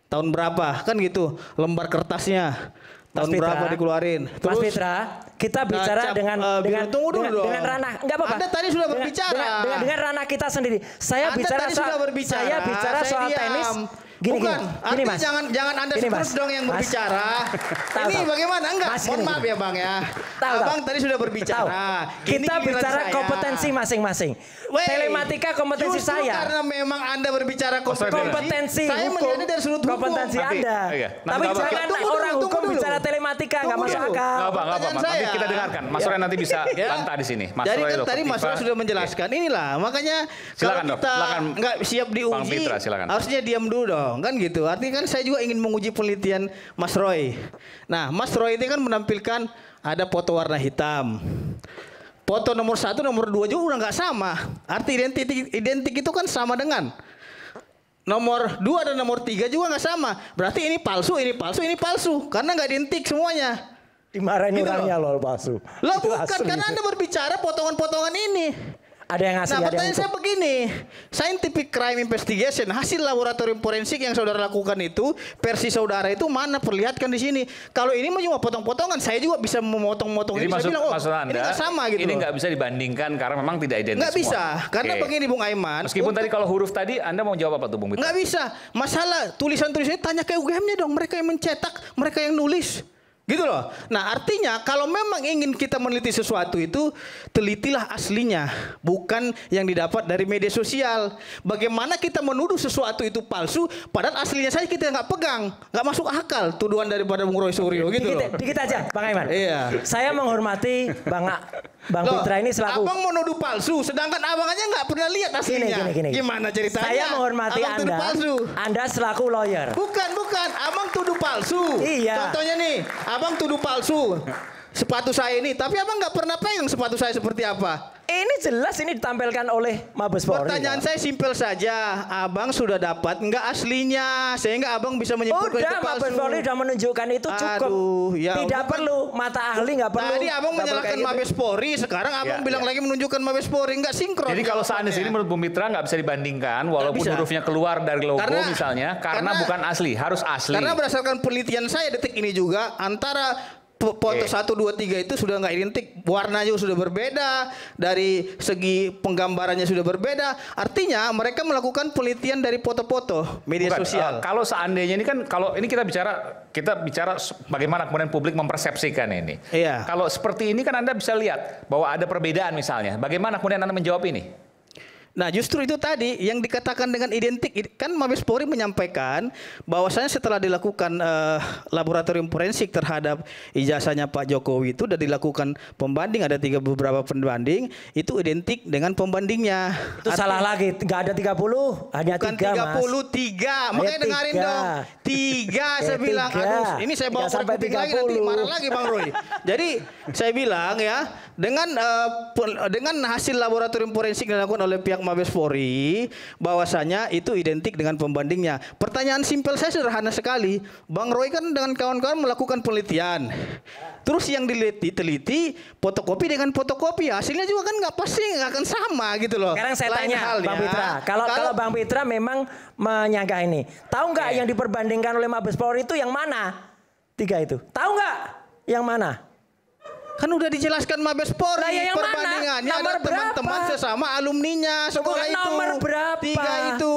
Tahun berapa kan gitu, lembar kertasnya. Tahun berapa dikeluarin. Terus, Mas Fitra, kita bicara dengan ranah. Enggak apa-apa. Anda tadi sudah berbicara. Dengan ranah kita sendiri. Saya bicara soal teknis. Gini, Mas. Jangan Anda terus dong yang berbicara. Ini bagaimana? Enggak, mohon maaf ya Bang ya. Abang tadi sudah berbicara. Kita bicara kompetensi masing-masing. Telematika kompetensi saya. Karena memang Anda berbicara kompetensi saya melihatnya dari sudut hukum. Kompetensi Anda. Tapi jangan orang hukum bicara telematika, nggak masuk akal. Nggak apa. Nanti kita dengarkan. Mas Roy nanti bisa bantah di sini. Jadi kan tadi Mas Roy sudah menjelaskan. Inilah makanya kalau kita nggak siap diuji, harusnya diam dulu dong. Kan gitu. Artinya kan saya juga ingin menguji penelitian Mas Roy. Nah, Mas Roy ini kan menampilkan ada foto warna hitam. Foto nomor 1, nomor 2 juga udah nggak sama. Arti identik itu kan sama dengan nomor 2 dan nomor 3 juga nggak sama. Berarti ini palsu, ini palsu, ini palsu. Karena nggak identik semuanya. Dimarahin gitu orangnya loh palsu. Lah bukan, karena Anda berbicara potongan-potongan ini. Ada yang ngasih. Nah, pertanyaan saya begini, scientific crime investigation, hasil laboratorium forensik yang saudara lakukan itu, versi saudara itu mana? Perlihatkan di sini. Kalau ini cuma potong-potongan, saya juga bisa memotong-motong ini. Saya bilang, Anda, ini sama gitu. Ini nggak bisa dibandingkan karena memang tidak identik. Nggak bisa, karena begini Bung Aiman. Meskipun tadi kalau huruf tadi, Anda mau jawab apa tuh Bung Fitra? Nggak bisa. Masalah tulisan-tulisannya tanya ke UGM-nya dong. Mereka yang mencetak, mereka yang nulis. Gitu loh. Nah artinya kalau memang ingin kita meneliti sesuatu itu, telitilah aslinya, bukan yang didapat dari media sosial. Bagaimana kita menuduh sesuatu itu palsu, padahal aslinya saja kita nggak pegang, nggak masuk akal tuduhan daripada Bung Roy Suryo gitu loh. Dikit aja, Bang Aiman. Iya. Saya menghormati Bang Fitra ini selaku. Abang menuduh palsu, sedangkan abang aja nggak pernah lihat aslinya. Gini. Gimana ceritanya? Saya menghormati Anda selaku lawyer. Bukan. Abang tuduh palsu. Iya. Contohnya nih, abang tuduh palsu sepatu saya ini, tapi abang nggak pernah pegang sepatu saya seperti apa. Ini jelas ini ditampilkan oleh Mabes Polri. Pertanyaan saya simpel saja, abang sudah dapat nggak aslinya sehingga abang bisa menyimpulkan itu palsu. Mabes Polri sudah menunjukkan itu cukup. Tidak perlu mata ahli, nggak perlu. Tadi abang menyalahkan Mabes Polri, sekarang abang bilang lagi menunjukkan Mabes Polri, nggak sinkron. Jadi kalau seandainya ini menurut Bung Mitra nggak bisa dibandingkan, walaupun hurufnya keluar dari logo misalnya, karena bukan asli, harus asli. Karena berdasarkan penelitian saya detik ini juga antara foto 1, 2, 3 itu sudah nggak identik, warnanya sudah berbeda, dari segi penggambarannya sudah berbeda. Artinya mereka melakukan penelitian dari foto-foto media sosial. Kalau seandainya ini kan, kalau ini kita bicara bagaimana kemudian publik mempersepsikan ini. Iya. Kalau seperti ini kan Anda bisa lihat bahwa ada perbedaan misalnya. Bagaimana kemudian Anda menjawab ini? Nah justru itu tadi yang dikatakan dengan identik, kan Mabes Polri menyampaikan bahwasanya setelah dilakukan laboratorium forensik terhadap ijazahnya Pak Jokowi itu sudah dilakukan pembanding, ada beberapa pembanding, itu identik dengan pembandingnya. Itu salah lagi, nggak ada 30, hanya 3 Mas. 33, makanya dengarin dong. 3 saya bilang, aduh ini saya bawa ke lagi nanti marah lagi Bang Roy. Jadi saya bilang ya, dengan hasil laboratorium forensik yang dilakukan oleh pihak Mabes Polri, bahwasanya itu identik dengan pembandingnya. Pertanyaan simpel saya sederhana sekali. Bang Roy kan dengan kawan-kawan melakukan penelitian. Terus yang teliti fotokopi dengan fotokopi, hasilnya juga kan nggak akan sama gitu loh. Sekarang saya tanya Bang Pitra, kalau Bang Pitra memang menyangka ini, tahu nggak yang diperbandingkan oleh Mabes Polri itu yang mana? 3 itu, tahu nggak yang mana? Kan udah dijelaskan Mabes Polri, yang perbandingannya ada teman-teman sesama alumninya sekolah itu. Nomor berapa? 3 itu.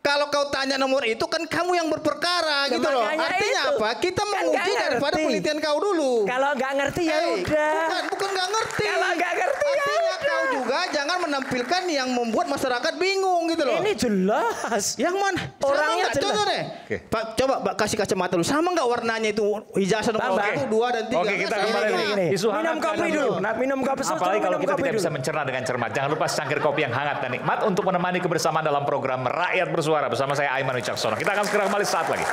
Kalau kau tanya nomor itu kan kamu yang berperkara gitu loh. Artinya apa? Kita menguji daripada penelitian kau dulu. Kalau nggak ngerti ya udah. Bukan nggak ngerti. Kalau nggak ngerti ya artinya kau juga jangan menampilkan yang membuat masyarakat bingung gitu loh. Ini jelas. Yang mana? Orangnya jelas. Contoh deh. Pak, coba kasih kacamata dulu. Sama nggak warnanya itu ijazah nomor 1, 2 dan 3? Oke, kita kembali gini. Minum kopi dulu. Minum kopi. Apalagi kalau kita tidak bisa mencerna dengan cermat. Jangan lupa secangkir kopi yang hangat dan nikmat untuk menemani kebersamaan dalam program Rakyat Bersuara bersama saya Aiman Wicaksono. Kita akan segera kembali saat lagi.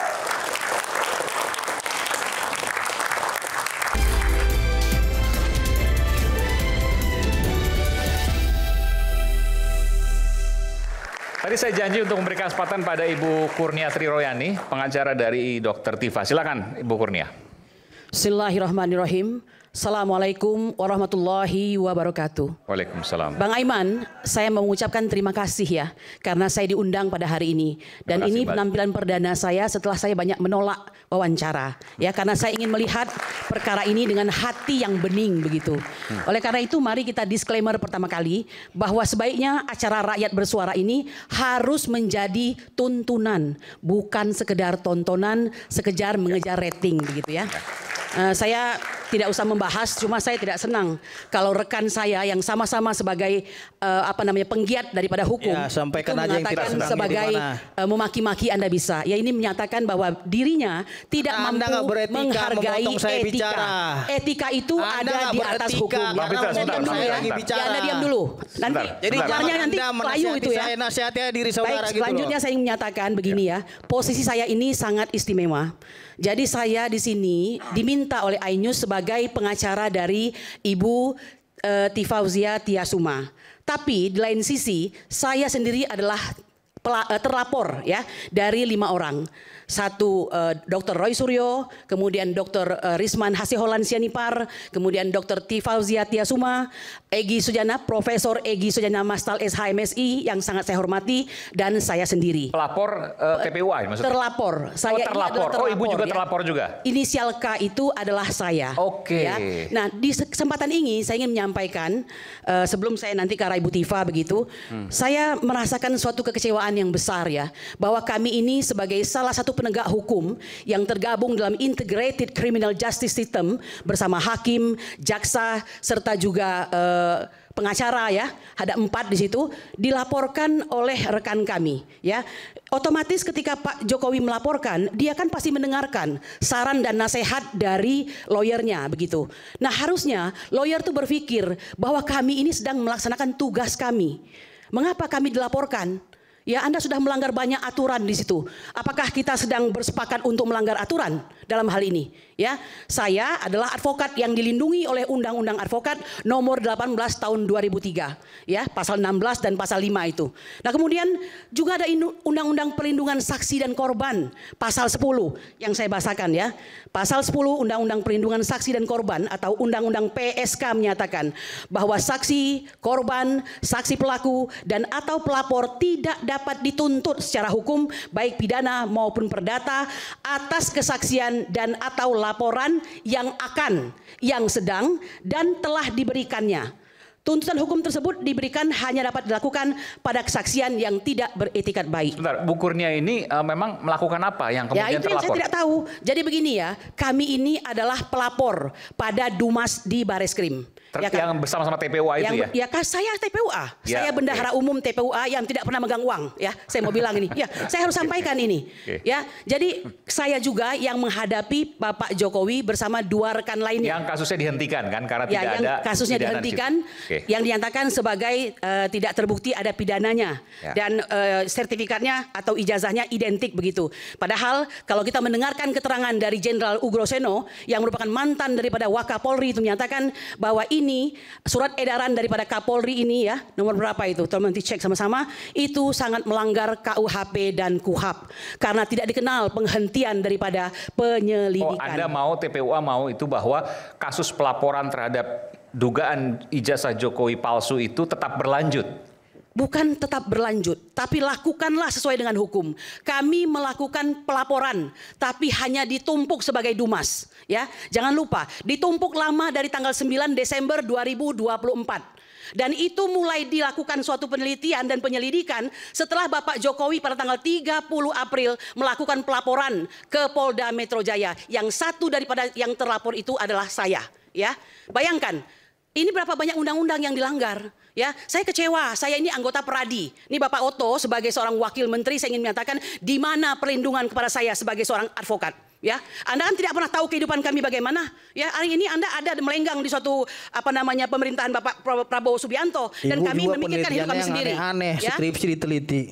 Tadi saya janji untuk memberikan kesempatan pada Ibu Kurnia Triroyani, pengacara dari Dr. Tifa. Silakan Ibu Kurnia. Bismillahirrahmanirrahim. Assalamualaikum warahmatullahi wabarakatuh. Waalaikumsalam. Bang Aiman, saya mau mengucapkan terima kasih ya karena saya diundang pada hari ini. Dan ini penampilan perdana saya setelah saya banyak menolak wawancara. Ya, karena saya ingin melihat perkara ini dengan hati yang bening begitu. Oleh karena itu mari kita disclaimer pertama kali bahwa sebaiknya acara Rakyat Bersuara ini harus menjadi tuntunan, bukan sekedar tontonan, sekejar mengejar rating begitu ya. Saya tidak usah membahas, cuma saya tidak senang kalau rekan saya yang sama-sama sebagai penggiat daripada hukum ya, sampaikan aja yang tidak senang sebagai memaki-maki Anda bisa. Ya ini menyatakan bahwa dirinya tidak mampu menghargai etika. Etika itu ada di atas hukum. Anda diam dulu. Nanti dengarnya nanti layu itu ya. Baik, selanjutnya saya ingin menyatakan begini ya. Posisi saya ini sangat istimewa. Jadi saya di sini diminta oleh iNews sebagai pengacara dari Ibu Tifauzia Tiasuma. Tapi di lain sisi saya sendiri adalah terlapor ya dari 5 orang. 1 Dr. Roy Suryo, kemudian Dr. Risman Hasiholan Sianipar, kemudian Dr. Tifauzia Tiasuma, Egy Sujana, Profesor Egy Sujana Mastal SHMSI yang sangat saya hormati, dan saya sendiri. Pelapor TPUA maksudnya? Terlapor. Saya terlapor. Oh, Ibu juga terlapor juga? Inisial K itu adalah saya. Oke. Ya. Nah, di kesempatan ini saya ingin menyampaikan, sebelum saya nanti ke arah Ibu Tifa begitu, saya merasakan suatu kekecewaan yang besar ya, bahwa kami ini sebagai salah satu penegak hukum yang tergabung dalam Integrated Criminal Justice System bersama hakim, jaksa, serta juga pengacara ya, ada 4 di situ, dilaporkan oleh rekan kami ya. Otomatis ketika Pak Jokowi melaporkan, dia kan pasti mendengarkan saran dan nasihat dari lawyernya begitu. Nah, harusnya lawyer itu berpikir bahwa kami ini sedang melaksanakan tugas kami. Mengapa kami dilaporkan? Ya, Anda sudah melanggar banyak aturan di situ. Apakah kita sedang bersepakat untuk melanggar aturan dalam hal ini? Ya, saya adalah advokat yang dilindungi oleh Undang-Undang Advokat nomor 18 tahun 2003. Ya, pasal 16 dan pasal 5 itu. Nah, kemudian juga ada Undang-Undang Perlindungan Saksi dan Korban pasal 10 yang saya bahasakan ya. Pasal 10 Undang-Undang Perlindungan Saksi dan Korban atau Undang-Undang PSK menyatakan bahwa saksi, korban, saksi pelaku dan atau pelapor tidak dapat dituntut secara hukum baik pidana maupun perdata atas kesaksian dan atau laporan yang akan, yang sedang dan telah diberikannya. Tuntutan hukum tersebut diberikan hanya dapat dilakukan pada kesaksian yang tidak beretikat baik. Sebentar, Bu Kurnia ini memang melakukan apa yang kemudian terlapor? Ya, itu yang saya tidak tahu. Jadi begini ya, kami ini adalah pelapor pada Dumas di Bareskrim. Ya kan? Yang bersama-sama TPUA itu ya? Ya, saya TPUA. Ya, saya bendahara umum TPUA yang tidak pernah megang uang. Ya, saya mau bilang ini. Ya, saya harus sampaikan ini. Ya, jadi saya juga yang menghadapi Bapak Jokowi bersama 2 rekan lainnya. Yang kasusnya dihentikan kan karena tidak ada. Yang kasusnya dihentikan, yang dinyatakan sebagai tidak terbukti ada pidananya dan sertifikatnya atau ijazahnya identik begitu. Padahal kalau kita mendengarkan keterangan dari Jenderal Ugroseno yang merupakan mantan daripada Wakapolri itu menyatakan bahwa ini surat edaran daripada Kapolri ini ya, nomor berapa itu? Tolong nanti cek sama-sama. Itu sangat melanggar KUHP dan KUHAP karena tidak dikenal penghentian daripada penyelidikan. Anda mau, TPUA mau itu bahwa kasus pelaporan terhadap dugaan ijazah Jokowi palsu itu tetap berlanjut? Bukan tetap berlanjut, tapi lakukanlah sesuai dengan hukum. Kami melakukan pelaporan, tapi hanya ditumpuk sebagai Dumas. Ya, jangan lupa, ditumpuk lama dari tanggal 9 Desember 2024. Dan itu mulai dilakukan suatu penelitian dan penyelidikan setelah Bapak Jokowi pada tanggal 30 April melakukan pelaporan ke Polda Metro Jaya. Yang satu daripada yang terlapor itu adalah saya. Ya, bayangkan, ini berapa banyak undang-undang yang dilanggar. Ya, saya kecewa. Saya ini anggota Peradi. Ini Bapak Oto sebagai seorang wakil menteri, saya ingin menyatakan di mana perlindungan kepada saya sebagai seorang advokat. Ya, Anda kan tidak pernah tahu kehidupan kami bagaimana. Ya, hari ini Anda ada melenggang di suatu pemerintahan Bapak Prabowo Subianto dan kami memikirkan hidup kami sendiri. Aneh-aneh, ya? Skripsi diteliti.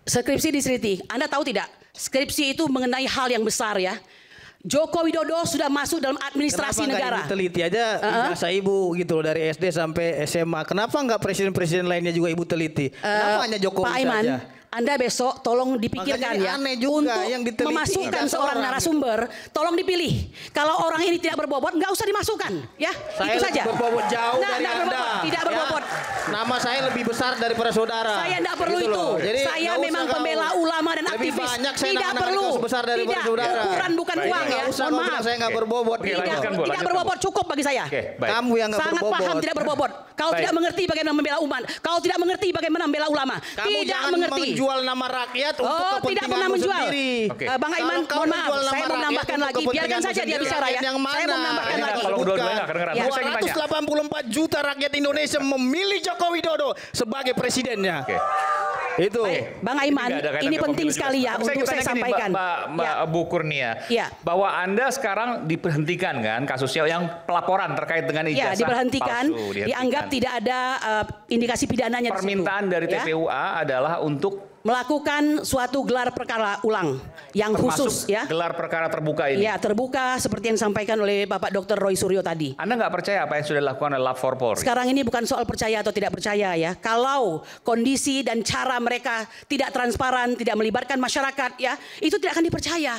Skripsi diteliti. Anda tahu tidak? Skripsi itu mengenai hal yang besar ya. Joko Widodo sudah masuk dalam administrasi negara. Kenapa nggak teliti aja ijazah ibu gitu loh dari SD sampai SMA. Kenapa nggak presiden-presiden lainnya juga ibu teliti? Kenapa hanya Jokowi Pak Aiman, saja? Anda besok tolong dipikirkan ya untuk yang memasukkan seorang narasumber, tolong dipilih. Kalau orang ini tidak berbobot, nggak usah dimasukkan, ya. Saya itu saja. Berbobot jauh dari Anda. Berbobot, tidak berbobot. Ya, nama saya lebih besar daripada saudara. Saya tidak perlu gitu itu. Jadi, saya memang pembela ulama dan lebih aktivis. Banyak saya tidak perlu. Besar daripada tidak. saudara. Ukuran bukan uang ya. Mohon maaf. Saya nggak berbobot. Tidak berbobot cukup bagi saya. Kamu yang nggak sangat berbobot. paham tidak berbobot. Kau tidak mengerti bagaimana membela umat. Kau tidak mengerti bagaimana membela ulama. Kamu tidak jangan mengerti. menjual nama rakyat untuk tidak pernah menjual. Bang Aiman, mohon maaf, saya mau menambahkan lagi. Biarkan saja dia bicara ya. Yang mana? Saya mau menambahkan lagi. Kalau dua-duanya nggak kedengeran. 284 juta rakyat Indonesia memilih Joko Widodo sebagai presidennya. Itu. Bang Aiman, ini penting sekali ya untuk saya sampaikan. Mbak Bu Kurnia, bahwa Anda sekarang diberhentikan kan kasusnya yang pelaporan terkait dengan ijazah diberhentikan, palsu. Dianggap tidak ada indikasi pidananya. Permintaan dari TPUA adalah untuk melakukan suatu gelar perkara ulang yang khusus ya. Gelar perkara terbuka ini. Ya, terbuka seperti yang disampaikan oleh Bapak Dr. Roy Suryo tadi. Anda nggak percaya apa yang sudah dilakukan oleh Lab4 Polri? Sekarang ini bukan soal percaya atau tidak percaya ya. Kalau kondisi dan cara mereka tidak transparan, tidak melibatkan masyarakat ya, itu tidak akan dipercaya.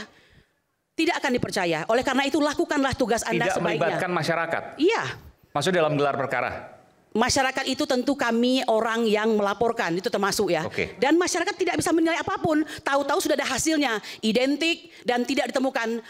Tidak akan dipercaya. Oleh karena itu lakukanlah tugas Anda tidak sebaiknya. Melibatkan masyarakat? Iya. Maksudnya dalam gelar perkara? Masyarakat itu tentu kami orang yang melaporkan, itu termasuk ya. Dan masyarakat tidak bisa menilai apapun, tahu-tahu sudah ada hasilnya, identik dan tidak ditemukan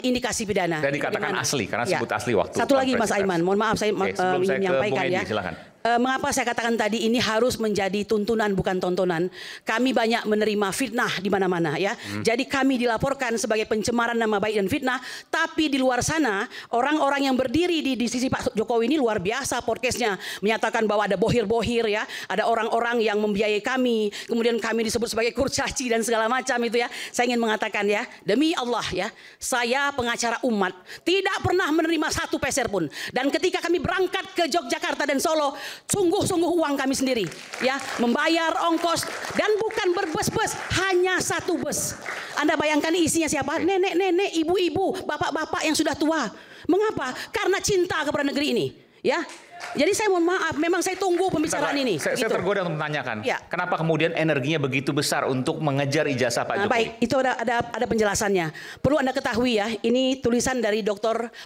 indikasi pidana. Dan dikatakan asli, karena sebut asli waktu. Satu lagi Mas Aiman, mohon maaf saya ingin menyampaikan ya. Silakan. Mengapa saya katakan tadi ini harus menjadi tuntunan bukan tontonan. Kami banyak menerima fitnah di mana-mana ya. Jadi kami dilaporkan sebagai pencemaran nama baik dan fitnah. Tapi di luar sana orang-orang yang berdiri di sisi Pak Jokowi ini luar biasa podcastnya. Menyatakan bahwa ada bohir-bohir ya. Ada orang-orang yang membiayai kami. Kemudian kami disebut sebagai kurcaci dan segala macam itu ya. Saya ingin mengatakan ya. Demi Allah ya. Saya pengacara umat. Tidak pernah menerima satu peser pun. Dan ketika kami berangkat ke Yogyakarta dan Solo. Sungguh-sungguh uang kami sendiri ya, membayar ongkos dan bukan berbus-bus, hanya satu bus. Anda bayangkan isinya siapa? Nenek-nenek, ibu-ibu, bapak-bapak yang sudah tua. Mengapa? Karena cinta kepada negeri ini ya. Jadi saya mohon maaf, memang saya tunggu pembicaraan ini. Saya tergoda untuk menanyakan, kenapa kemudian energinya begitu besar untuk mengejar ijazah Pak Jokowi? Baik, itu ada penjelasannya. Perlu Anda ketahui ya, ini tulisan dari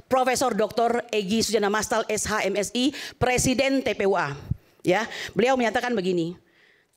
Profesor Dr. Egy Sujana Mastal, SH.MSI, Presiden TPUA. Ya, beliau menyatakan begini.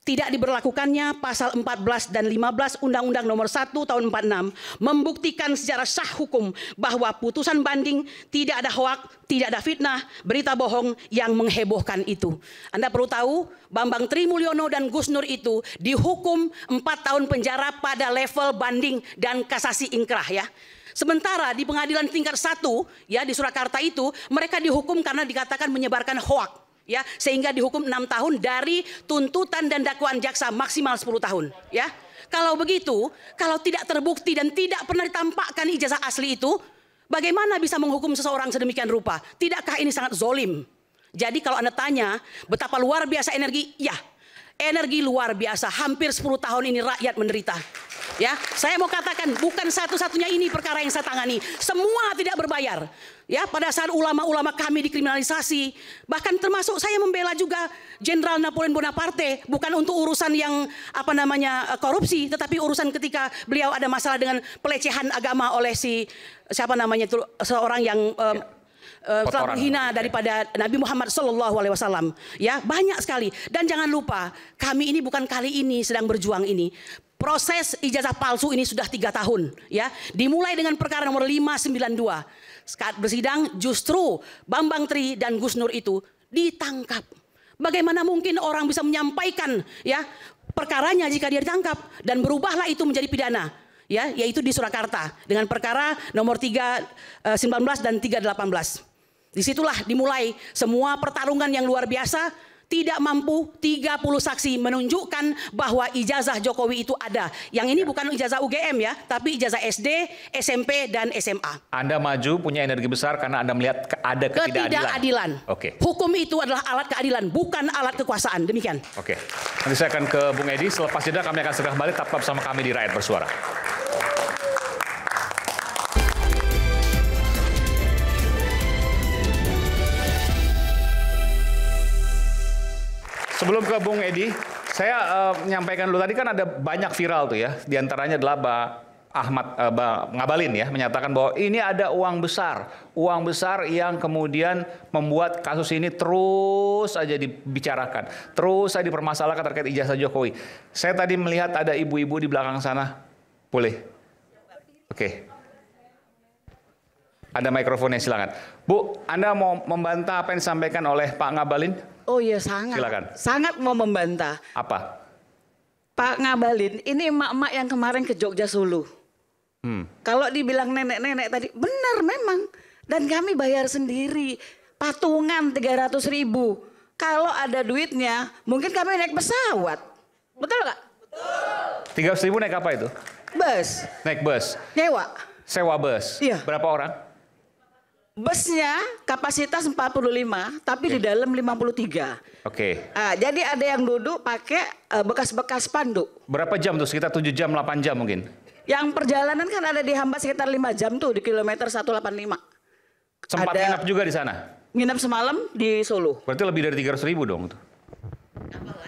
Tidak diberlakukannya pasal 14 dan 15 Undang-Undang Nomor 1 Tahun 46 membuktikan secara sah hukum bahwa putusan banding tidak ada hoak, tidak ada fitnah, berita bohong yang menghebohkan itu. Anda perlu tahu Bambang Trimulyono dan Gus Nur itu dihukum 4 tahun penjara pada level banding dan kasasi ingkrah ya. Sementara di pengadilan tingkat 1 ya di Surakarta itu mereka dihukum karena dikatakan menyebarkan hoak. Ya, sehingga dihukum 6 tahun dari tuntutan dan dakwaan jaksa maksimal 10 tahun. Ya, kalau begitu, kalau tidak terbukti dan tidak pernah ditampakkan ijazah asli itu, bagaimana bisa menghukum seseorang sedemikian rupa? Tidakkah ini sangat zolim? Jadi kalau Anda tanya betapa luar biasa energi, ya, energi luar biasa. Hampir 10 tahun ini rakyat menderita. Ya, saya mau katakan bukan satu-satunya ini perkara yang saya tangani. Semua tidak berbayar. Ya, pada saat ulama-ulama kami dikriminalisasi, bahkan termasuk saya membela juga Jenderal Napoleon Bonaparte, bukan untuk urusan yang korupsi, tetapi urusan ketika beliau ada masalah dengan pelecehan agama oleh seorang yang telah menghina daripada Nabi Muhammad SAW. Ya, banyak sekali. Dan jangan lupa, kami ini bukan kali ini sedang berjuang ini. Proses ijazah palsu ini sudah 3 tahun, ya. Dimulai dengan perkara nomor 592. Saat bersidang justru Bambang Tri dan Gus Nur itu ditangkap. Bagaimana mungkin orang bisa menyampaikan ya perkaranya jika dia ditangkap, dan berubahlah itu menjadi pidana, ya, yaitu di Surakarta dengan perkara nomor 319 dan 318. Disitulah dimulai semua pertarungan yang luar biasa. Tidak mampu 30 saksi menunjukkan bahwa ijazah Jokowi itu ada. Yang ini bukan ijazah UGM ya, tapi ijazah SD, SMP, dan SMA. Anda maju punya energi besar karena Anda melihat ada ketidakadilan. Oke. Hukum itu adalah alat keadilan, bukan alat kekuasaan. Demikian. Oke. Nanti saya akan ke Bung Edi. Selepas jeda kami akan segera kembali. Tetap bersama kami di Rakyat Bersuara. Sebelum ke Bung Edi, saya menyampaikan dulu tadi kan ada banyak viral tuh ya. Di antaranya adalah Ngabalin ya menyatakan bahwa ini ada uang besar yang kemudian membuat kasus ini terus aja dibicarakan, terus saja dipermasalahkan terkait ijazah Jokowi. Saya tadi melihat ada ibu-ibu di belakang sana, boleh? Oke. Ada mikrofonnya, silakan. Bu, Anda mau membantah apa yang disampaikan oleh Pak Ngabalin? Oh iya, sangat. Silakan. Sangat mau membantah. Apa? Pak Ngabalin, ini emak-emak yang kemarin ke Jogja Solo. Kalau dibilang nenek-nenek tadi, benar memang. Dan kami bayar sendiri. Patungan 300.000. Kalau ada duitnya, mungkin kami naik pesawat. Betul nggak? Betul. 300.000 naik apa itu? Bus. Naik bus? Nyewa. Sewa bus? Iya. Berapa orang? Busnya kapasitas 45, tapi di dalam 53. Oke. Jadi ada yang duduk pakai bekas-bekas spanduk. Berapa jam tuh? Sekitar 7 jam, 8 jam mungkin? Yang perjalanan kan ada di Hamba sekitar 5 jam tuh di kilometer 185. Sempat nginap juga di sana? Nginap semalam di Solo. Berarti lebih dari 300.000 dong tuh.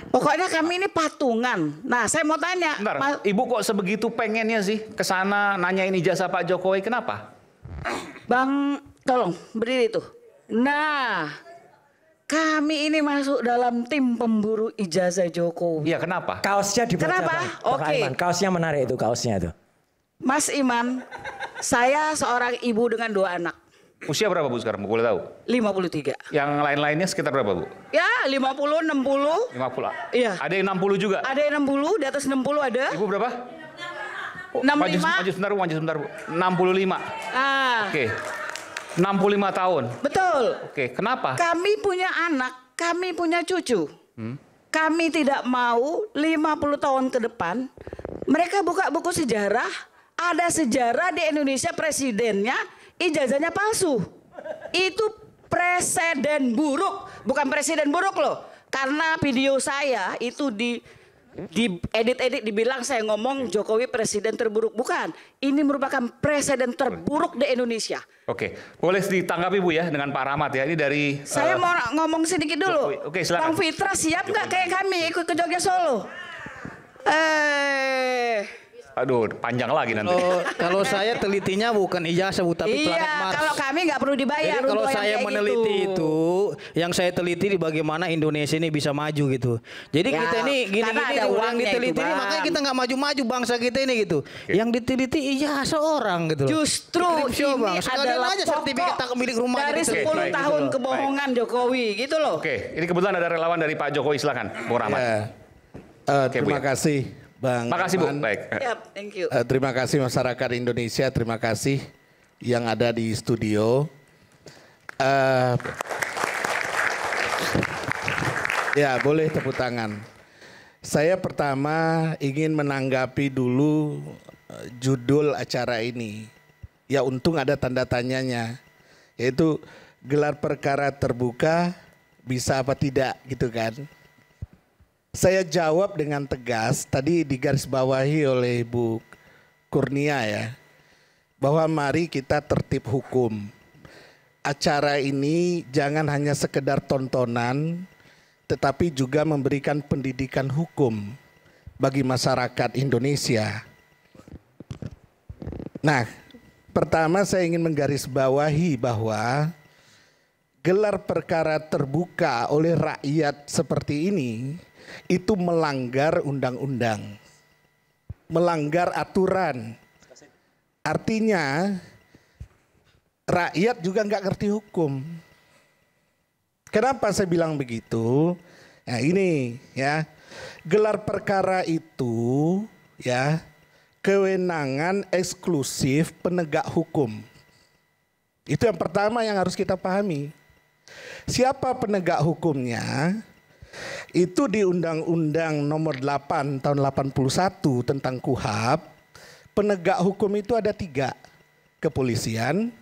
Pokoknya kami ini patungan. Nah, saya mau tanya. Bentar, Ibu kok sebegitu pengennya sih ke sana nanyain ijazah Pak Jokowi, kenapa? Bang, tolong berdiri tuh. Nah, kami ini masuk dalam tim pemburu ijazah Jokowi. Iya, kenapa? Kaosnya dibaca. Kenapa? Oke. Kaosnya menarik itu, kaosnya itu. Mas Iman, saya seorang ibu dengan 2 anak. Usia berapa Bu sekarang? Boleh tahu? 53. Yang lain-lainnya sekitar berapa Bu? Ya, 50, 60. 50. Iya. Ada yang 60 juga? Ada yang 60, di atas 60 ada. Ibu berapa? 65. Maju sebentar Bu. 65. Oke. 65 tahun. Betul. Oke, kenapa? Kami punya anak, kami punya cucu. Kami tidak mau 50 tahun ke depan mereka buka buku sejarah, ada sejarah di Indonesia presidennya ijazahnya palsu. Itu presiden buruk, bukan presiden buruk loh. Karena video saya itu di edit dibilang saya ngomong Jokowi presiden terburuk. Bukan, ini merupakan presiden terburuk di Indonesia. Oke, boleh ditanggapi Bu ya dengan Pak Rahmat ya. Ini dari saya mau ngomong sedikit dulu. Jokowi. Oke, silakan. Bang Fitra siap nggak kayak kami ikut ke Jogja Solo? Aduh, panjang lagi nanti. Kalau saya telitinya bukan ijazah Bu, tapi planet Mars. Kalau kami nggak perlu dibayar. Jadi kalau saya meneliti itu, yang saya teliti di bagaimana Indonesia ini bisa maju gitu. Jadi Ya, kita ini gini-gini karena ada yang uangnya diteliti itu, ini, Bang. makanya kita nggak maju-maju bangsa kita ini gitu. Yang diteliti ijazah orang gitu loh. Justru Skripsio, ini Bang. Sekalian adalah aja sertifikat tak milik rumah dari gitu. 10 Baik. tahun Gitu loh. kebohongan Jokowi gitu loh. Oke, ini kebetulan ada relawan dari Pak Jokowi, silakan Bung Rahmat. Terima kasih Bang. Makasih Bu. Iman. Baik. Yap, thank you. Terima kasih masyarakat Indonesia, terima kasih yang ada di studio. Ya, boleh tepuk tangan. Saya pertama ingin menanggapi dulu judul acara ini. Ya, untung ada tanda tanyanya. Yaitu gelar perkara terbuka bisa apa tidak gitu kan. Saya jawab dengan tegas, tadi digarisbawahi oleh Bu Kurnia ya, bahwa mari kita tertib hukum. Acara ini jangan hanya sekedar tontonan, tetapi juga memberikan pendidikan hukum bagi masyarakat Indonesia. Nah, pertama saya ingin menggarisbawahi bahwa gelar perkara terbuka oleh rakyat seperti ini itu melanggar undang-undang, melanggar aturan. Artinya rakyat juga nggak ngerti hukum. Kenapa saya bilang begitu? Nah ini ya, gelar perkara itu ya kewenangan eksklusif penegak hukum. Itu yang pertama yang harus kita pahami. Siapa penegak hukumnya? Itu di Undang-Undang Nomor 8 tahun 81 tentang KUHP, penegak hukum itu ada 3. Kepolisian,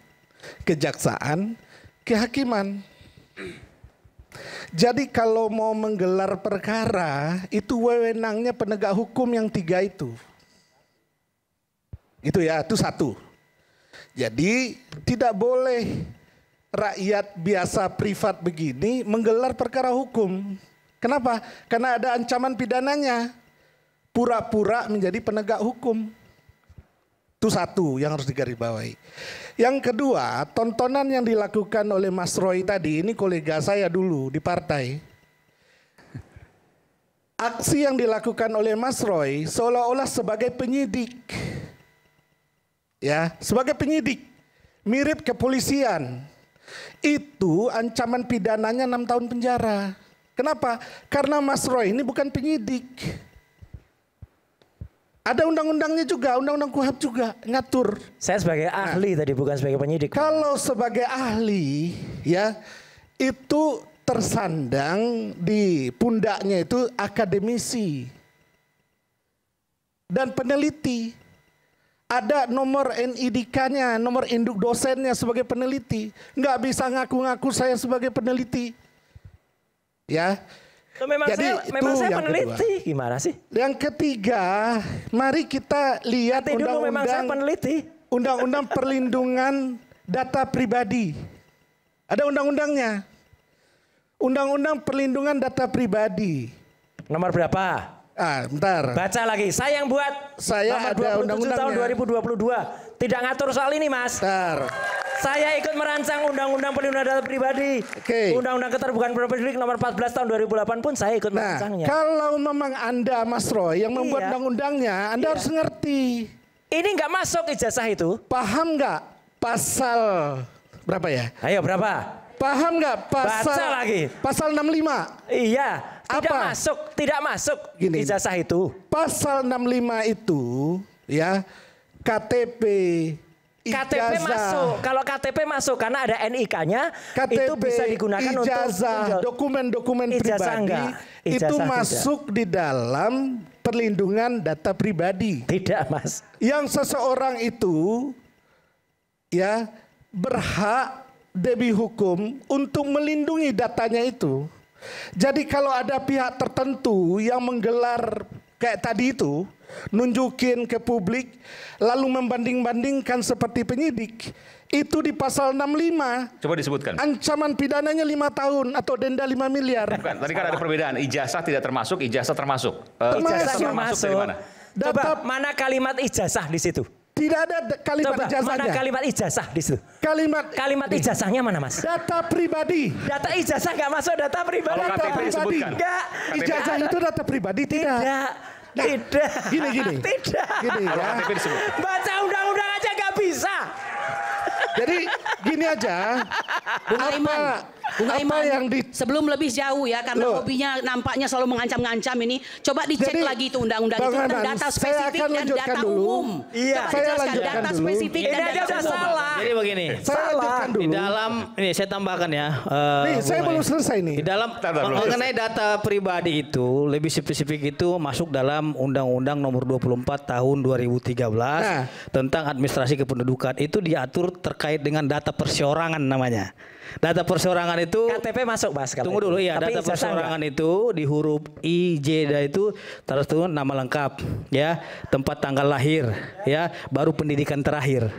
kejaksaan, kehakiman. Jadi kalau mau menggelar perkara, itu wewenangnya penegak hukum yang 3 itu. Itu ya, itu 1. Jadi tidak boleh rakyat biasa privat begini menggelar perkara hukum. Kenapa? Karena ada ancaman pidananya. Pura-pura menjadi penegak hukum. Itu 1 yang harus digarisbawahi. Yang kedua, tontonan yang dilakukan oleh Mas Roy tadi, ini kolega saya dulu di partai. Aksi yang dilakukan oleh Mas Roy seolah-olah sebagai penyidik. Ya, sebagai penyidik. Mirip kepolisian. Itu ancaman pidananya 6 tahun penjara. Kenapa? Karena Mas Roy ini bukan penyidik. Ada undang-undangnya juga, undang-undang KUHP juga ngatur. Saya sebagai ahli tadi, bukan sebagai penyidik. Kalau sebagai ahli ya itu tersandang di pundaknya itu akademisi dan peneliti. Ada nomor NIDK-nya, nomor induk dosennya sebagai peneliti. Nggak bisa ngaku-ngaku saya sebagai peneliti. Ya. Memang saya peneliti. Kedua. Gimana sih? Yang ketiga, mari kita lihat undang-undang perlindungan data pribadi. Ada undang-undangnya. Undang-undang perlindungan data pribadi. Nomor berapa? Bentar. Baca lagi. Saya yang buat. Saya nomor ada 27 undang-undangnya. tahun 2022. Tidak ngatur soal ini, Mas. Bentar. Saya ikut merancang Undang-Undang Perlindungan Data Pribadi. Undang-Undang Keterbukaan Publik nomor 14 tahun 2008 pun saya ikut merancangnya. Kalau memang Anda, Mas Roy, yang membuat undang-undangnya, Anda harus ngerti. Ini nggak masuk ijazah itu. Paham nggak pasal berapa ya? Ayo berapa? Paham nggak pasal? Baca lagi. Pasal 65. Iya. Tidak masuk Gini, ijazah itu. Pasal 65 itu ya KTP masuk. Kalau KTP masuk karena ada NIK-nya, itu bisa digunakan ijazah, untuk dokumen-dokumen pribadi itu masuk di dalam perlindungan data pribadi. Tidak, Mas. Yang seseorang itu ya berhak demi hukum untuk melindungi datanya itu. Jadi kalau ada pihak tertentu yang menggelar kayak tadi itu, nunjukin ke publik, lalu membanding-bandingkan seperti penyidik, itu di pasal 65. Coba disebutkan. Ancaman pidananya 5 tahun atau denda 5 miliar. Bukan, tadi kan ada perbedaan. Ijazah tidak termasuk, ijazah termasuk. Ijazah termasuk dari mana? Coba mana kalimat ijazah di situ? Tidak ada kalimat ijazahnya. Mana kalimat ijazah di situ? Kalimat ijazahnya mana, Mas? Data pribadi. Data ijazah nggak masuk data pribadi. Kalau KTP disebutkan. Enggak. Ijazah itu data pribadi tidak. Tidak. Gini. Tidak. Gini ya. Baca undang-undang aja nggak bisa. Jadi gini aja. Bung Aiman, yang sebelum lebih jauh ya, karena hobinya nampaknya selalu mengancam-ngancam ini. Coba dicek lagi itu undang-undang itu tentang data spesifik dan data umum. Iya. Saya lanjutkan data spesifik dan data umum. Salah. Jadi begini. Saya lanjutkan dulu. Di dalam ini saya tambahkan ya. Nih, saya belum selesai nih. Di dalam mengenai data pribadi itu lebih spesifik itu masuk dalam Undang-Undang Nomor 24 Tahun 2013 tentang administrasi kependudukan. Itu diatur terkait dengan data perseorangan namanya. Data perseorangan itu KTP masuk Mas. Tunggu dulu ya, data perseorangan itu di huruf I, J itu tertulis nama lengkap, ya, tempat tanggal lahir, ya, baru pendidikan terakhir.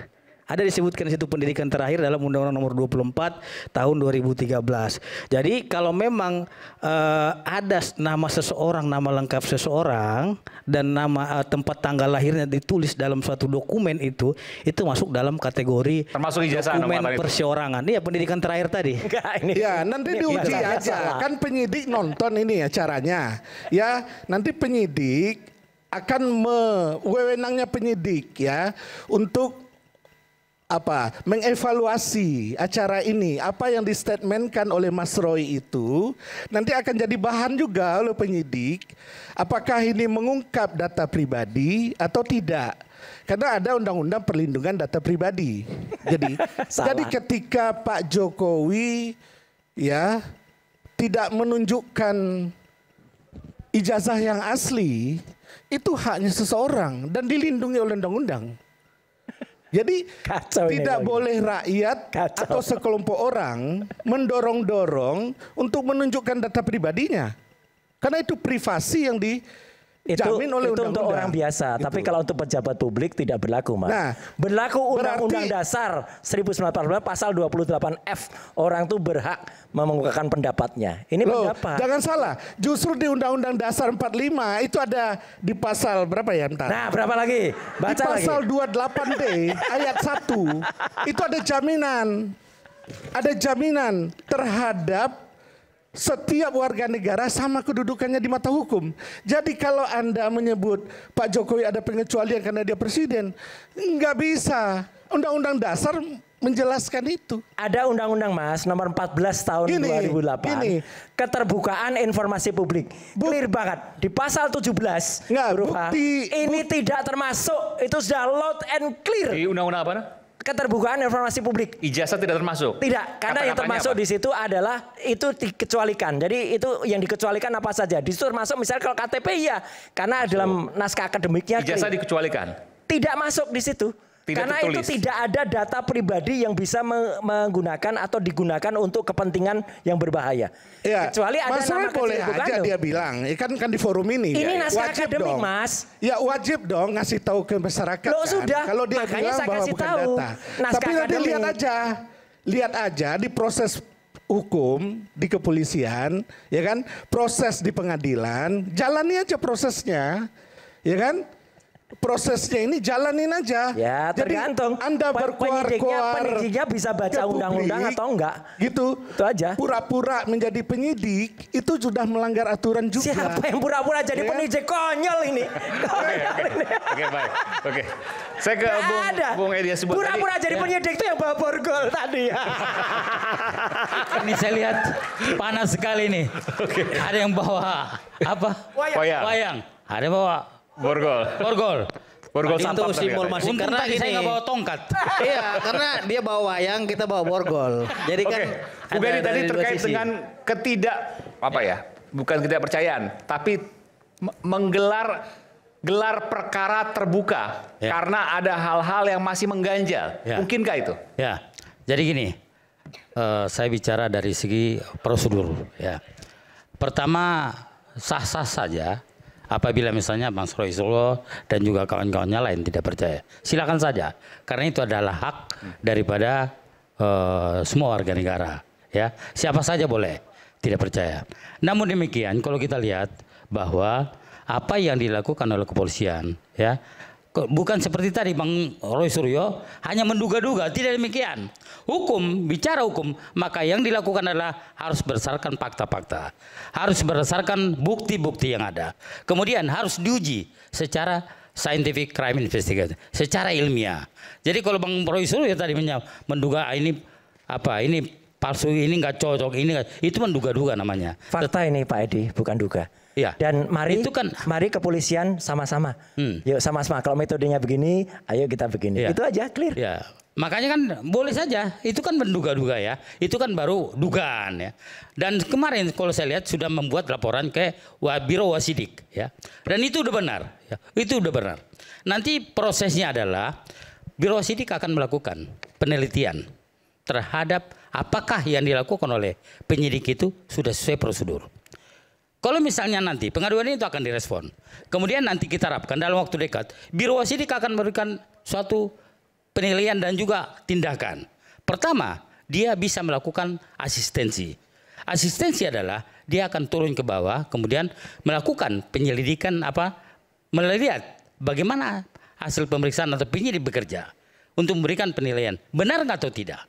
Ada disebutkan di situ pendidikan terakhir dalam Undang-Undang Nomor 24 tahun 2013. Jadi kalau memang ada nama seseorang, nama lengkap seseorang dan nama tempat tanggal lahirnya ditulis dalam suatu dokumen itu masuk dalam kategori termasuk ijazah dokumen perseorangan. Iya, pendidikan terakhir tadi. Ya, nanti diuji aja. Kan penyidik nonton ini ya caranya. Ya, nanti penyidik akan wewenangnya penyidik ya untuk mengevaluasi acara ini, apa yang distatementkan oleh Mas Roy itu nanti akan jadi bahan juga oleh penyidik, apakah ini mengungkap data pribadi atau tidak, karena ada undang-undang perlindungan data pribadi. Jadi ketika Pak Jokowi ya tidak menunjukkan ijazah yang asli, itu haknya seseorang dan dilindungi oleh undang-undang. Jadi tidak boleh rakyat atau sekelompok orang mendorong-dorong untuk menunjukkan data pribadinya. Karena itu privasi yang dijamin oleh undang-undang. Itu untuk orang biasa, tapi kalau untuk pejabat publik tidak berlaku, Mas. Nah, berlaku Undang-Undang Dasar 1945 pasal 28F. Orang itu berhak mengemukakan pendapatnya. Ini pendapat. Jangan salah, justru di Undang-Undang Dasar 45 itu ada di pasal berapa ya? Bentar. Nah, berapa lagi? Baca di pasal 28D ayat 1 itu ada jaminan. Ada jaminan terhadap setiap warga negara sama kedudukannya di mata hukum. Jadi kalau Anda menyebut Pak Jokowi ada pengecualian karena dia presiden, nggak bisa. Undang-Undang Dasar menjelaskan itu. Ada undang-undang Mas nomor 14 tahun 2008. Keterbukaan informasi publik. Clear banget. Di pasal 17 ini tidak termasuk. Itu sudah loud and clear. Di undang-undang apa? Keterbukaan informasi publik. Ijazah tidak termasuk? Tidak, karena yang termasuk di situ adalah itu dikecualikan. Jadi itu yang dikecualikan apa saja. Di situ termasuk misalnya kalau KTP ya, karena dalam naskah akademiknya. Ijazah dikecualikan? Tidak masuk di situ. Karena itu tidak ada data pribadi yang bisa menggunakan atau digunakan untuk kepentingan yang berbahaya. Ya, kecuali ada nama boleh aja dia bilang, kan di forum ini. Ini naskah wajib akademik dong. Mas. Ya wajib dong ngasih tahu ke masyarakat. Loh, kan. sudah. Kalau dia Makanya bilang saya bahwa kasih bukan tahu. data. Naskah Tapi nanti akademik. lihat aja di proses hukum di kepolisian, ya kan? Proses di pengadilan, jalani aja prosesnya, ya kan? Prosesnya ini jalanin aja. Ya, tergantung. Jadi Anda penyidiknya bisa baca undang-undang atau enggak. Gitu. Itu aja. Pura-pura menjadi penyidik itu sudah melanggar aturan juga. Siapa yang pura-pura jadi penyidik? Konyol ini. Oke, baik. Oke. Saya ke Bung Edi sebut pura-pura jadi penyidik itu yang bawa borgol tadi. Ini saya lihat panas sekali nih. Ada yang bawa apa? Wayang. Ada yang bawa borgol. Itu simbol masih karena tadi saya nggak bawa tongkat. Iya, karena dia bawa wayang, kita bawa borgol. Jadi kan Bung Edi tadi terkait dengan bukan ketidakpercayaan, tapi gelar perkara terbuka karena ada hal-hal yang masih mengganjal. Mungkinkah itu? Ya. Jadi gini, saya bicara dari segi prosedur. Ya. Pertama, sah-sah saja. Apabila misalnya Bang Roy Suryo dan juga kawan-kawannya lain tidak percaya, silakan saja, karena itu adalah hak daripada semua warga negara. Ya, siapa saja boleh tidak percaya. Namun demikian, kalau kita lihat bahwa apa yang dilakukan oleh kepolisian, ya, bukan seperti tadi Bang Roy Suryo hanya menduga-duga, tidak demikian. Bicara hukum, maka yang dilakukan adalah harus berdasarkan fakta-fakta. Harus berdasarkan bukti-bukti yang ada. Kemudian harus diuji secara scientific crime investigation, secara ilmiah. Jadi kalau Bang Roy Suryo tadi menduga ini palsu, ini nggak cocok, itu menduga-duga namanya. Fakta ini Pak Edi, bukan duga. Ya. Dan mari kepolisian sama-sama. Yuk sama-sama. Kalau metodenya begini, ayo kita begini. Itu aja clear. Ya. Makanya kan boleh saja. Itu kan menduga-duga ya. Itu kan baru dugaan ya. Dan kemarin kalau saya lihat sudah membuat laporan ke Biro Wasidik ya. Dan itu udah benar. Ya. Itu udah benar. Nanti prosesnya adalah Biro Wasidik akan melakukan penelitian terhadap apakah yang dilakukan oleh penyidik itu sudah sesuai prosedur. Kalau misalnya nanti pengaduan itu akan direspon, kemudian nanti kita harapkan dalam waktu dekat, Biro Wasidik akan memberikan suatu penilaian dan juga tindakan. Pertama, dia bisa melakukan asistensi. Asistensi adalah dia akan turun ke bawah, kemudian melakukan penyelidikan melihat bagaimana hasil pemeriksaan atau penyidik bekerja untuk memberikan penilaian benar atau tidak.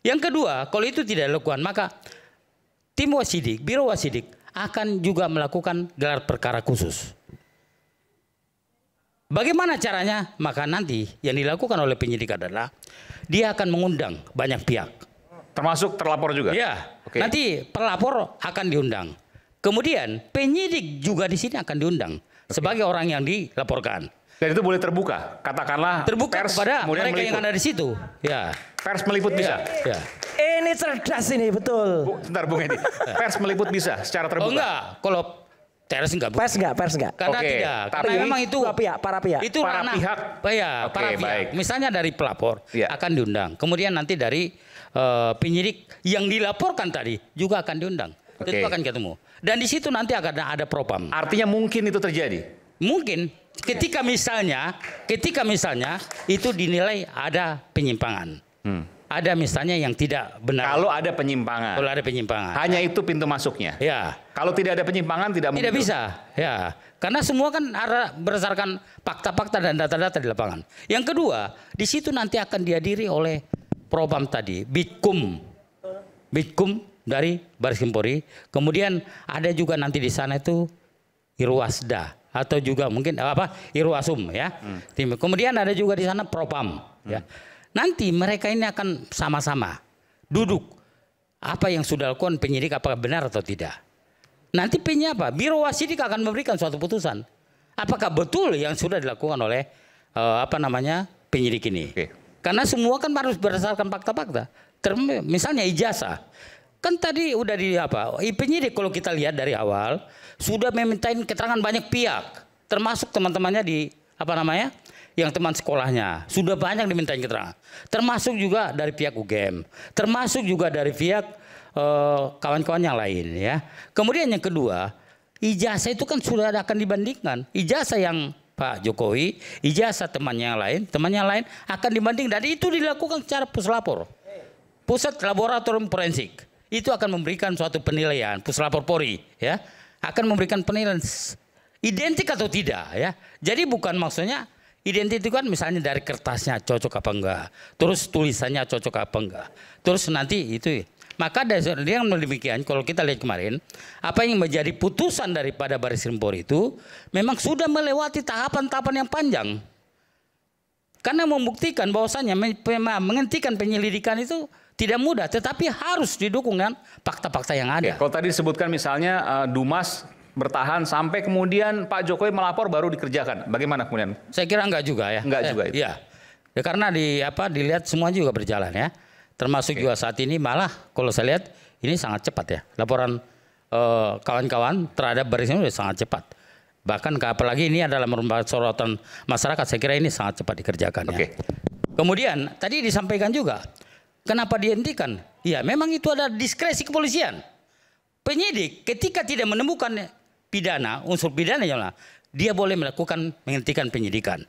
Yang kedua, kalau itu tidak dilakukan, maka tim Wasidik, Biro Wasidik akan juga melakukan gelar perkara khusus. Bagaimana caranya? Maka nanti yang dilakukan oleh penyidik adalah dia akan mengundang banyak pihak. Termasuk terlapor juga? Ya, Oke. nanti pelapor akan diundang. Kemudian penyidik juga di sini akan diundang sebagai orang yang dilaporkan. Dan itu boleh terbuka, katakanlah terbuka pers kepada mereka meliput. yang ada di situ. Ya. Pers meliput bisa. Ya. Ini cerdas ini, betul. Sebentar Bung Edi, pers meliput bisa secara terbuka? Oh enggak, kalau teres enggak. Pers enggak. Karena Oke, tidak. tapi Karena memang itu para pihak. Itu para ranah. pihak. Ya, Oke, para pihak. baik. Misalnya dari pelapor Ya. akan diundang. Kemudian nanti dari penyidik yang dilaporkan tadi juga akan diundang. Oke. Tentu akan ketemu. Dan di situ nanti akan ada propam. Artinya mungkin itu terjadi? Mungkin ketika misalnya itu dinilai ada penyimpangan. Ada misalnya yang tidak benar. Kalau ada penyimpangan. Kalau ada penyimpangan. Hanya itu pintu masuknya. Ya. Kalau tidak ada penyimpangan tidak mungkin. Tidak bisa. Ya. Karena semua kan ada berdasarkan fakta-fakta dan data-data di lapangan. Yang kedua, di situ nanti akan dihadiri oleh Propam tadi, Bitkum dari Baris Krim Polri. Kemudian ada juga nanti di sana itu Irwasda atau juga mungkin Irwasum ya. Kemudian ada juga di sana Propam ya. Nanti mereka ini akan sama-sama duduk apa yang sudah lakukan penyidik apakah benar atau tidak. Nanti Biro Wasidik akan memberikan suatu putusan. Apakah betul yang sudah dilakukan oleh penyidik ini. Oke. Karena semua kan harus berdasarkan fakta-fakta. Misalnya ijazah. Kan tadi udah penyidik kalau kita lihat dari awal sudah memintain keterangan banyak pihak, termasuk teman-temannya yang teman sekolahnya sudah banyak dimintain keterangan, termasuk juga dari pihak UGM, termasuk juga dari pihak kawan-kawan yang lain ya. Kemudian yang kedua, ijazah itu kan sudah akan dibandingkan. Ijazah yang Pak Jokowi, ijazah temannya lain akan dibanding dan itu dilakukan secara puslapor. Pusat Laboratorium Forensik itu akan memberikan suatu penilaian, Puslapor Polri ya, akan memberikan penilaian identik atau tidak ya. Jadi bukan maksudnya identik itu kan misalnya dari kertasnya cocok apa enggak, terus tulisannya cocok apa enggak, terus nanti itu. Maka dengan demikian kalau kita lihat kemarin apa yang menjadi putusan daripada Baris Krim Polri itu memang sudah melewati tahapan-tahapan yang panjang. Karena membuktikan bahwasannya menghentikan penyelidikan itu tidak mudah, tetapi harus didukung dengan fakta-fakta yang ada. Kalau tadi disebutkan misalnya Dumas bertahan sampai kemudian Pak Jokowi melapor baru dikerjakan. Bagaimana kemudian? Saya kira enggak juga ya. Enggak juga itu. Iya. Ya, karena dilihat semua juga berjalan ya. Termasuk juga saat ini malah kalau saya lihat ini sangat cepat ya. Laporan kawan-kawan terhadap Baris Krim sudah sangat cepat. Bahkan apalagi ini adalah merupakan sorotan masyarakat, saya kira ini sangat cepat dikerjakan ya. Kemudian tadi disampaikan juga kenapa dihentikan? Ya memang itu ada diskresi kepolisian. Penyidik ketika tidak menemukan pidana, unsur pidana dia boleh melakukan menghentikan penyidikan.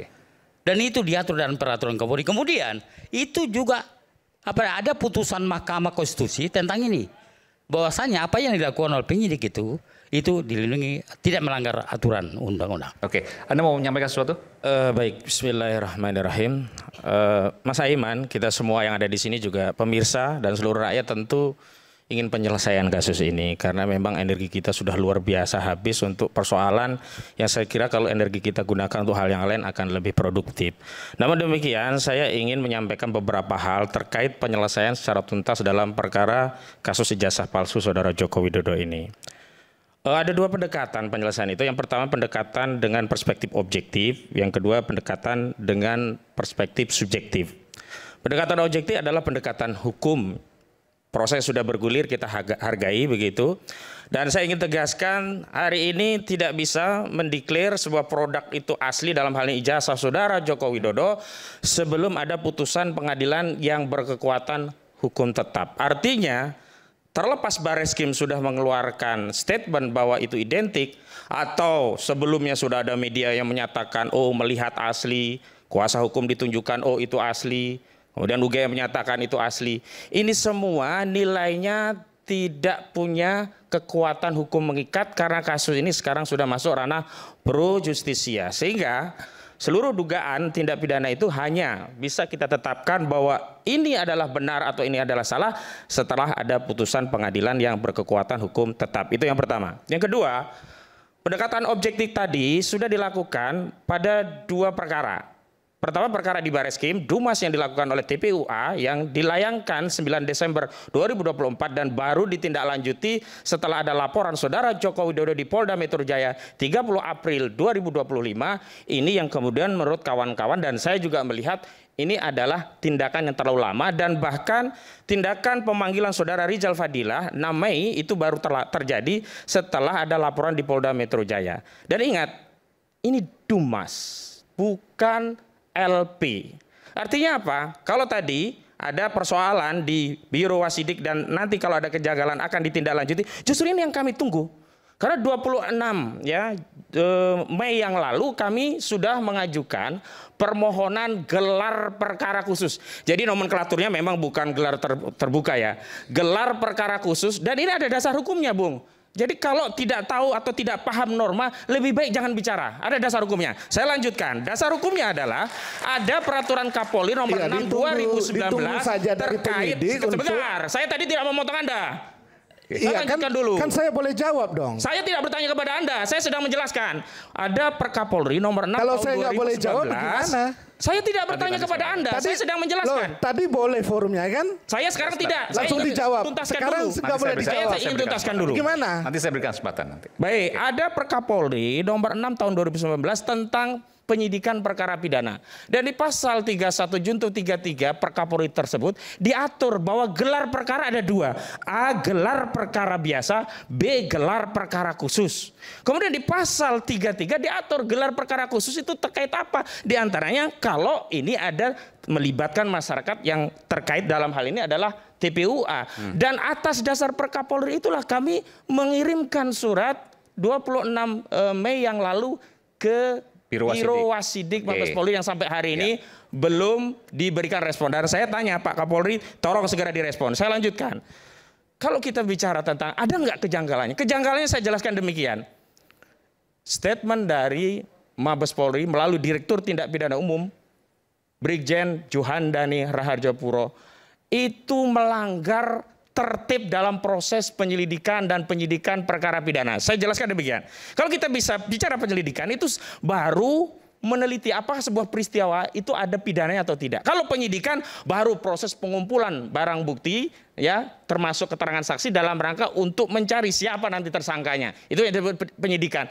Dan itu diatur dalam peraturan Kapolri. Kemudian itu juga ada putusan Mahkamah Konstitusi tentang ini. Bahwasanya apa yang dilakukan oleh penyidik itu dilindungi, tidak melanggar aturan undang-undang. Oke, Anda mau menyampaikan sesuatu? Baik, Bismillahirrahmanirrahim. Mas Aiman, kita semua yang ada di sini juga pemirsa dan seluruh rakyat tentu ingin penyelesaian kasus ini karena memang energi kita sudah luar biasa habis untuk persoalan yang saya kira kalau energi kita gunakan untuk hal yang lain akan lebih produktif. Namun demikian saya ingin menyampaikan beberapa hal terkait penyelesaian secara tuntas dalam perkara kasus ijazah palsu Saudara Joko Widodo ini. Ada dua pendekatan penyelesaian itu. Yang pertama pendekatan dengan perspektif objektif, yang kedua pendekatan dengan perspektif subjektif. Pendekatan objektif adalah pendekatan hukum. Proses sudah bergulir, kita hargai begitu. Dan saya ingin tegaskan hari ini tidak bisa mendeklar sebuah produk itu asli dalam hal ini ijazah Saudara Joko Widodo sebelum ada putusan pengadilan yang berkekuatan hukum tetap. Artinya terlepas Bareskrim sudah mengeluarkan statement bahwa itu identik, atau sebelumnya sudah ada media yang menyatakan oh melihat asli, kuasa hukum ditunjukkan oh itu asli, kemudian UGM menyatakan itu asli. Ini semua nilainya tidak punya kekuatan hukum mengikat karena kasus ini sekarang sudah masuk ranah pro justisia. Sehingga seluruh dugaan tindak pidana itu hanya bisa kita tetapkan bahwa ini adalah benar atau ini adalah salah setelah ada putusan pengadilan yang berkekuatan hukum tetap. Itu yang pertama. Yang kedua, pendekatan objektif tadi sudah dilakukan pada 2 perkara. Pertama, perkara di Bareskrim, Dumas yang dilakukan oleh TPUA yang dilayangkan 9 Desember 2024 dan baru ditindaklanjuti setelah ada laporan Saudara Joko Widodo di Polda Metro Jaya 30 April 2025. Ini yang kemudian menurut kawan-kawan dan saya juga melihat ini adalah tindakan yang terlalu lama, dan bahkan tindakan pemanggilan Saudara Rizal Fadilah 6 Mei itu baru terjadi setelah ada laporan di Polda Metro Jaya. Dan ingat, ini Dumas, bukan LP. Artinya apa? Kalau tadi ada persoalan di Biro Wasidik dan nanti kalau ada kejanggalan akan ditindaklanjuti, justru ini yang kami tunggu. Karena 26 Mei yang lalu kami sudah mengajukan permohonan gelar perkara khusus. Jadi nomenklaturnya memang bukan gelar terbuka ya. Gelar perkara khusus, dan ini ada dasar hukumnya, Bung. Jadi kalau tidak tahu atau tidak paham norma, lebih baik jangan bicara. Ada dasar hukumnya. Saya lanjutkan. Dasar hukumnya adalah ada peraturan Kapolri nomor 6 2019 terkait. Sebentar, saya tadi tidak memotong Anda. Saya lanjutkan dulu. Kan saya boleh jawab dong. Saya tidak bertanya kepada Anda, saya sedang menjelaskan. Ada Perkapolri nomor 6 Kalau tahun saya nggak boleh jawab, gimana? Saya tidak bertanya kepada Anda, saya sedang menjelaskan. Tadi boleh forumnya kan? Saya sekarang tidak. Langsung saya dijawab. Sekarang nggak boleh dijawab. Saya ingin tuntaskan dulu. Gimana? Nanti saya berikan kesempatan nanti. Baik, ada Perkapolri nomor 6 tahun 2019 tentang penyidikan perkara pidana. Dan di pasal 31 junto 33 Perkapolri tersebut diatur bahwa gelar perkara ada 2. A. Gelar perkara biasa, B. Gelar perkara khusus. Kemudian di pasal 33 diatur gelar perkara khusus itu terkait apa? Di antaranya kalau ini ada melibatkan masyarakat yang terkait dalam hal ini adalah TPUA. Dan atas dasar Perkapolri itulah kami mengirimkan surat 26 Mei yang lalu ke Biro Wasidik Mabes Polri yang sampai hari ini belum diberikan respon. Dan saya tanya Pak Kapolri, tolong segera direspon. Saya lanjutkan. Kalau kita bicara tentang ada nggak kejanggalannya? Kejanggalannya saya jelaskan demikian. Statement dari Mabes Polri melalui Direktur Tindak Pidana Umum Brigjen Juhandani Rahardjapuro itu melanggar tertib dalam proses penyelidikan dan penyidikan perkara pidana. Saya jelaskan demikian. Kalau kita bisa bicara penyelidikan itu baru meneliti apakah sebuah peristiwa itu ada pidananya atau tidak. Kalau penyidikan baru proses pengumpulan barang bukti ya, termasuk keterangan saksi dalam rangka untuk mencari siapa nanti tersangkanya. Itu yang disebut penyidikan.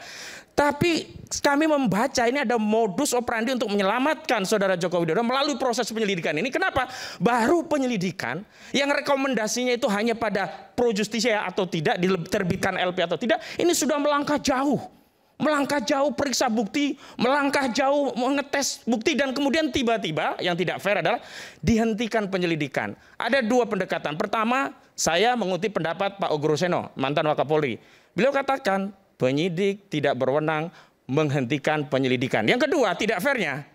Tapi kami membaca ini ada modus operandi untuk menyelamatkan Saudara Joko Widodo melalui proses penyelidikan ini. Kenapa? Baru penyelidikan yang rekomendasinya itu hanya pada pro justisia atau tidak, diterbitkan LP atau tidak, ini sudah melangkah jauh. Melangkah jauh periksa bukti, melangkah jauh mengetes bukti, dan kemudian tiba-tiba yang tidak fair adalah dihentikan penyelidikan. Ada 2 pendekatan. Pertama, saya mengutip pendapat Pak Ogo Roseno, mantan Wakapolri. Beliau katakan penyidik tidak berwenang menghentikan penyelidikan. Yang kedua, tidak fairnya,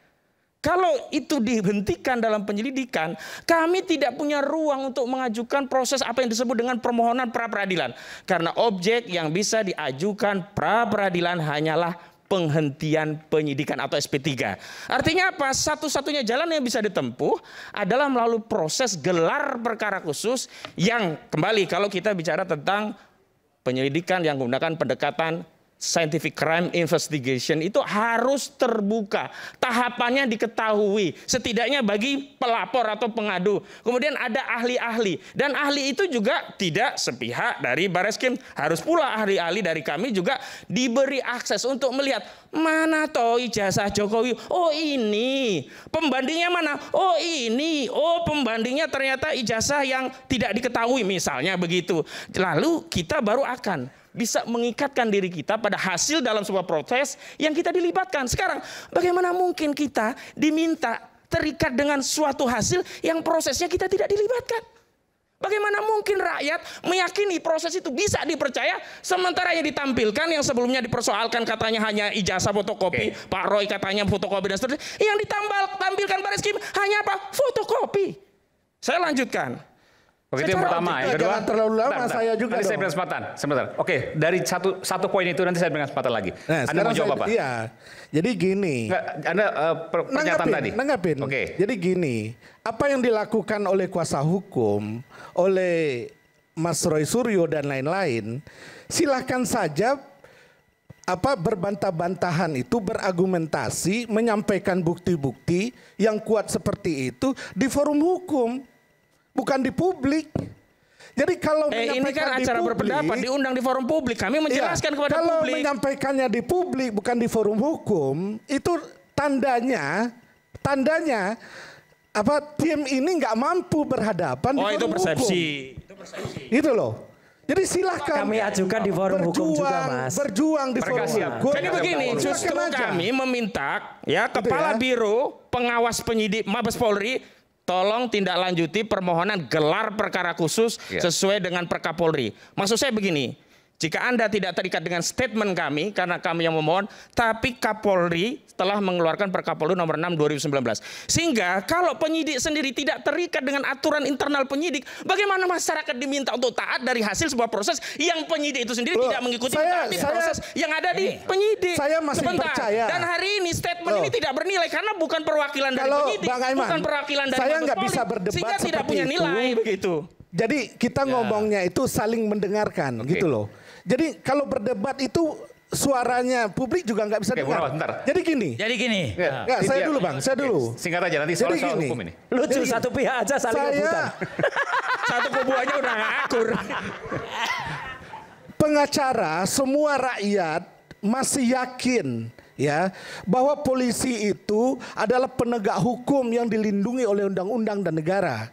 kalau itu dihentikan dalam penyelidikan, kami tidak punya ruang untuk mengajukan proses apa yang disebut dengan permohonan pra-peradilan. Karena objek yang bisa diajukan pra-peradilan hanyalah penghentian penyidikan atau SP3. Artinya apa? Satu-satunya jalan yang bisa ditempuh adalah melalui proses gelar perkara khusus yang kembali kalau kita bicara tentang penyelidikan yang menggunakan pendekatan scientific crime investigation itu harus terbuka. Tahapannya diketahui. Setidaknya bagi pelapor atau pengadu. Kemudian ada ahli-ahli. Dan ahli itu juga tidak sepihak dari Bareskrim. Harus pula ahli-ahli dari kami juga diberi akses untuk melihat mana toh ijazah Jokowi. Oh ini. Pembandingnya mana? Oh ini. Oh pembandingnya ternyata ijazah yang tidak diketahui misalnya begitu. Lalu kita baru akan bisa mengikatkan diri kita pada hasil dalam sebuah proses yang kita dilibatkan. Sekarang bagaimana mungkin kita diminta terikat dengan suatu hasil yang prosesnya kita tidak dilibatkan? Bagaimana mungkin rakyat meyakini proses itu bisa dipercaya sementara yang ditampilkan yang sebelumnya dipersoalkan katanya hanya ijazah fotokopi, Pak Roy katanya fotokopi dan seterusnya. Yang ditampilkan Baris Krim hanya apa? Fotokopi. Saya lanjutkan. Oke, itu yang pertama. Yang kedua, jangan terlalu lama, saya juga nanti saya beri kesempatan. Sebentar. Oke, dari satu poin itu nanti saya beri kesempatan lagi. Nah, Anda mau jawab apa? Iya. Jadi gini. Anda pernyataan tadi. Nanggapin. Oke. Jadi gini, apa yang dilakukan oleh kuasa hukum, oleh Mas Roy Suryo dan lain-lain, silakan saja berbantah-bantahan itu, berargumentasi, menyampaikan bukti-bukti yang kuat seperti itu di forum hukum. Bukan di publik. Jadi kalau ini kan acara berpendapat diundang di forum publik, kami menjelaskan kepada kalau publik. Kalau menyampaikannya di publik bukan di forum hukum, itu tandanya tim ini nggak mampu berhadapan di forum itu persepsi. hukum. Itu persepsi. Gitu loh. Jadi silahkan kami ajukan di forum hukum juga, Mas. Berjuang di forum hukum. Jadi begini, justru kami meminta Kepala Biro Pengawas Penyidik Mabes Polri tolong tindak lanjuti permohonan gelar perkara khusus sesuai dengan Perkapolri. Maksud saya begini, jika Anda tidak terikat dengan statement kami, karena kami yang memohon, tapi Kapolri telah mengeluarkan Perkapolri nomor 6 2019. Sehingga kalau penyidik sendiri tidak terikat dengan aturan internal penyidik, bagaimana masyarakat diminta untuk taat dari hasil sebuah proses yang penyidik itu sendiri tidak mengikuti proses yang ada di penyidik. Saya masih percaya. Dan hari ini statement ini tidak bernilai karena bukan perwakilan dari penyidik, bukan perwakilan dari saya nggak bisa berdebat sehingga tidak punya nilai begitu. Jadi kita ngomongnya itu saling mendengarkan gitu loh. Jadi kalau berdebat itu suaranya publik juga nggak bisa dengar. Jadi gini. Nggak, saya dulu Bang, saya dulu. Singkat aja nanti soal hukum ini. Lucu satu pihak aja saling rebutan. Satu kubu aja udah ngakur. Pengacara semua rakyat masih yakin bahwa polisi itu adalah penegak hukum yang dilindungi oleh undang-undang dan negara.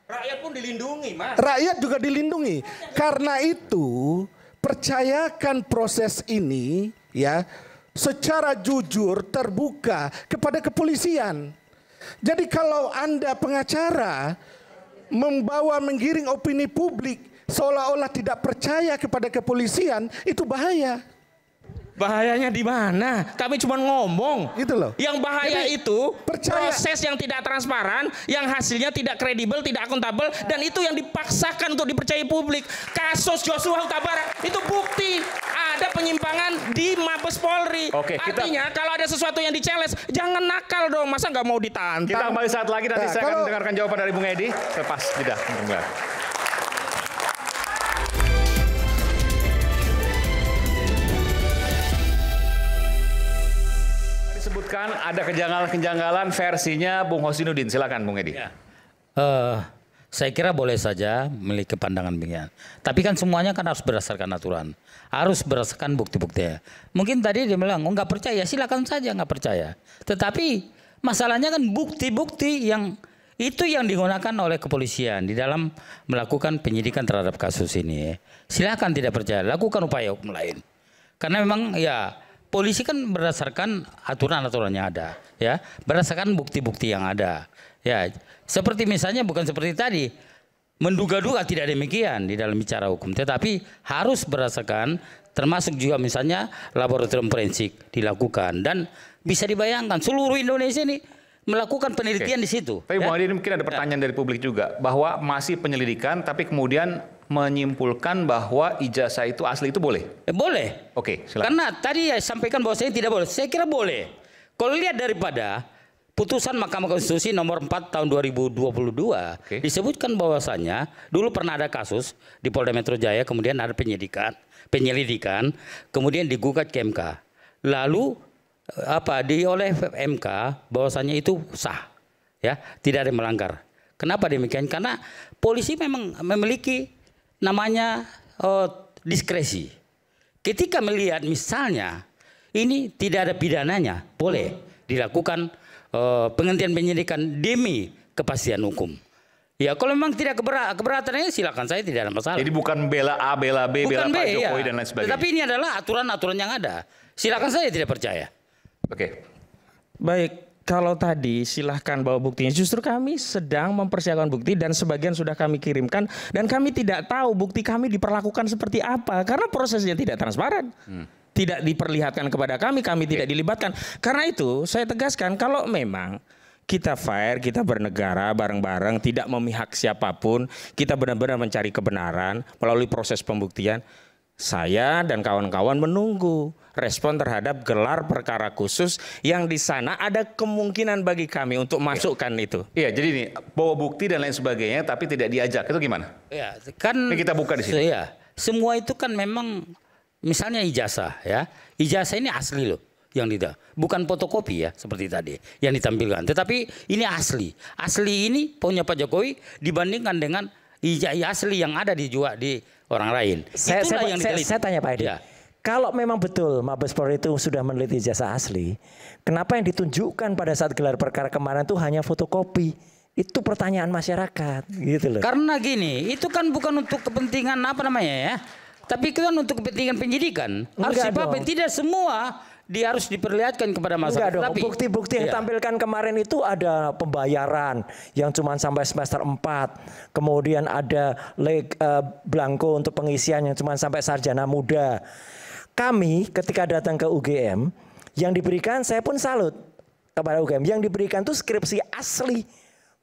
Rakyat pun dilindungi, Mas. Rakyat juga dilindungi. Karena itu percayakan proses ini secara jujur, terbuka kepada kepolisian. Jadi kalau Anda pengacara menggiring opini publik seolah-olah tidak percaya kepada kepolisian, itu bahaya. Bahayanya di mana? Kami cuma ngomong. Gitu loh. Yang bahaya itu proses yang tidak transparan, yang hasilnya tidak kredibel, tidak akuntabel, dan itu yang dipaksakan untuk dipercayai publik. Kasus Joshua Huta Barat itu bukti ada penyimpangan di Mabes Polri. Artinya kalau ada sesuatu yang di-challenge, jangan nakal dong. Masa nggak mau ditantang? Kita kembali saat lagi, nanti saya akan dengarkan jawaban dari Bung Edi. Lepas jeda. Disebutkan ada kejanggalan versinya Bung Hosinuddin. Silakan Bung Edi. Saya kira boleh saja memiliki pandangan demikian. Tapi kan semuanya kan harus berdasarkan aturan. Harus berdasarkan bukti-buktinya. Mungkin tadi dia bilang, nggak percaya, silakan saja nggak percaya. Tetapi masalahnya kan bukti-bukti yang itu yang digunakan oleh kepolisian di dalam melakukan penyidikan terhadap kasus ini. Silakan tidak percaya, lakukan upaya hukum lain. Karena memang polisi kan berdasarkan aturan-aturan yang ada, berdasarkan bukti-bukti yang ada, seperti misalnya bukan seperti tadi menduga-duga, tidak demikian di dalam bicara hukum, tetapi harus berdasarkan, termasuk juga misalnya laboratorium forensik dilakukan dan bisa dibayangkan seluruh Indonesia ini melakukan penelitian di situ. Tapi Bung Edi, mungkin ada pertanyaan dari publik juga bahwa masih penyelidikan, tapi kemudian menyimpulkan bahwa ijazah itu asli itu boleh? Boleh. Oke, silakan. Karena tadi sampaikan bahwa saya tidak boleh. Saya kira boleh. Kalau lihat daripada putusan Mahkamah Konstitusi nomor 4 tahun 2022 disebutkan bahwasannya dulu pernah ada kasus di Polda Metro Jaya, kemudian ada penyelidikan, kemudian digugat ke MK. Lalu oleh MK bahwasannya itu sah, tidak ada yang melanggar. Kenapa demikian? Karena polisi memang memiliki namanya diskresi. Ketika melihat misalnya ini tidak ada pidananya, boleh dilakukan penghentian penyidikan demi kepastian hukum. Ya kalau memang tidak keberatannya silakan, saya tidak ada masalah. Jadi bukan bela A, bela B, bela Pak Jokowi dan lain sebagainya. Tetapi ini adalah aturan-aturan yang ada. Silakan, saya tidak percaya. Oke. Baik, kalau tadi silahkan bawa buktinya, justru kami sedang mempersiapkan bukti dan sebagian sudah kami kirimkan dan kami tidak tahu bukti kami diperlakukan seperti apa karena prosesnya tidak transparan. Tidak diperlihatkan kepada kami tidak dilibatkan. Karena itu saya tegaskan kalau memang kita fair, kita bernegara bareng-bareng, tidak memihak siapapun, kita benar-benar mencari kebenaran melalui proses pembuktian. Saya dan kawan-kawan menunggu respon terhadap gelar perkara khusus yang di sana ada kemungkinan bagi kami untuk masukkan itu. Iya, jadi ini bawa bukti dan lain sebagainya, tapi tidak diajak. Itu gimana? Ya, kan ini kita buka di sini. Ya, semua itu kan memang misalnya ijazah ya. Ijazah ini asli loh yang bukan fotokopi ya seperti tadi yang ditampilkan. Tetapi ini asli. Asli ini punya Pak Jokowi dibandingkan dengan ijazah asli yang ada di orang lain. Saya tanya Pak Edi. Ya. Kalau memang betul Mabes Polri itu sudah meneliti ijazah asli, kenapa yang ditunjukkan pada saat gelar perkara kemarin itu hanya fotokopi? Itu pertanyaan masyarakat, gitu loh. Karena gini, itu kan bukan untuk kepentingan apa namanya ya, tapi itu kan untuk kepentingan penyidikan. Harus dipakai, tidak semua harus diperlihatkan kepada masyarakat. Tapi bukti-bukti yang tampilkan kemarin itu ada pembayaran yang cuma sampai semester 4. Kemudian ada blanko untuk pengisian yang cuma sampai sarjana muda. Kami ketika datang ke UGM, yang diberikan saya pun salut kepada UGM. Yang diberikan itu skripsi asli,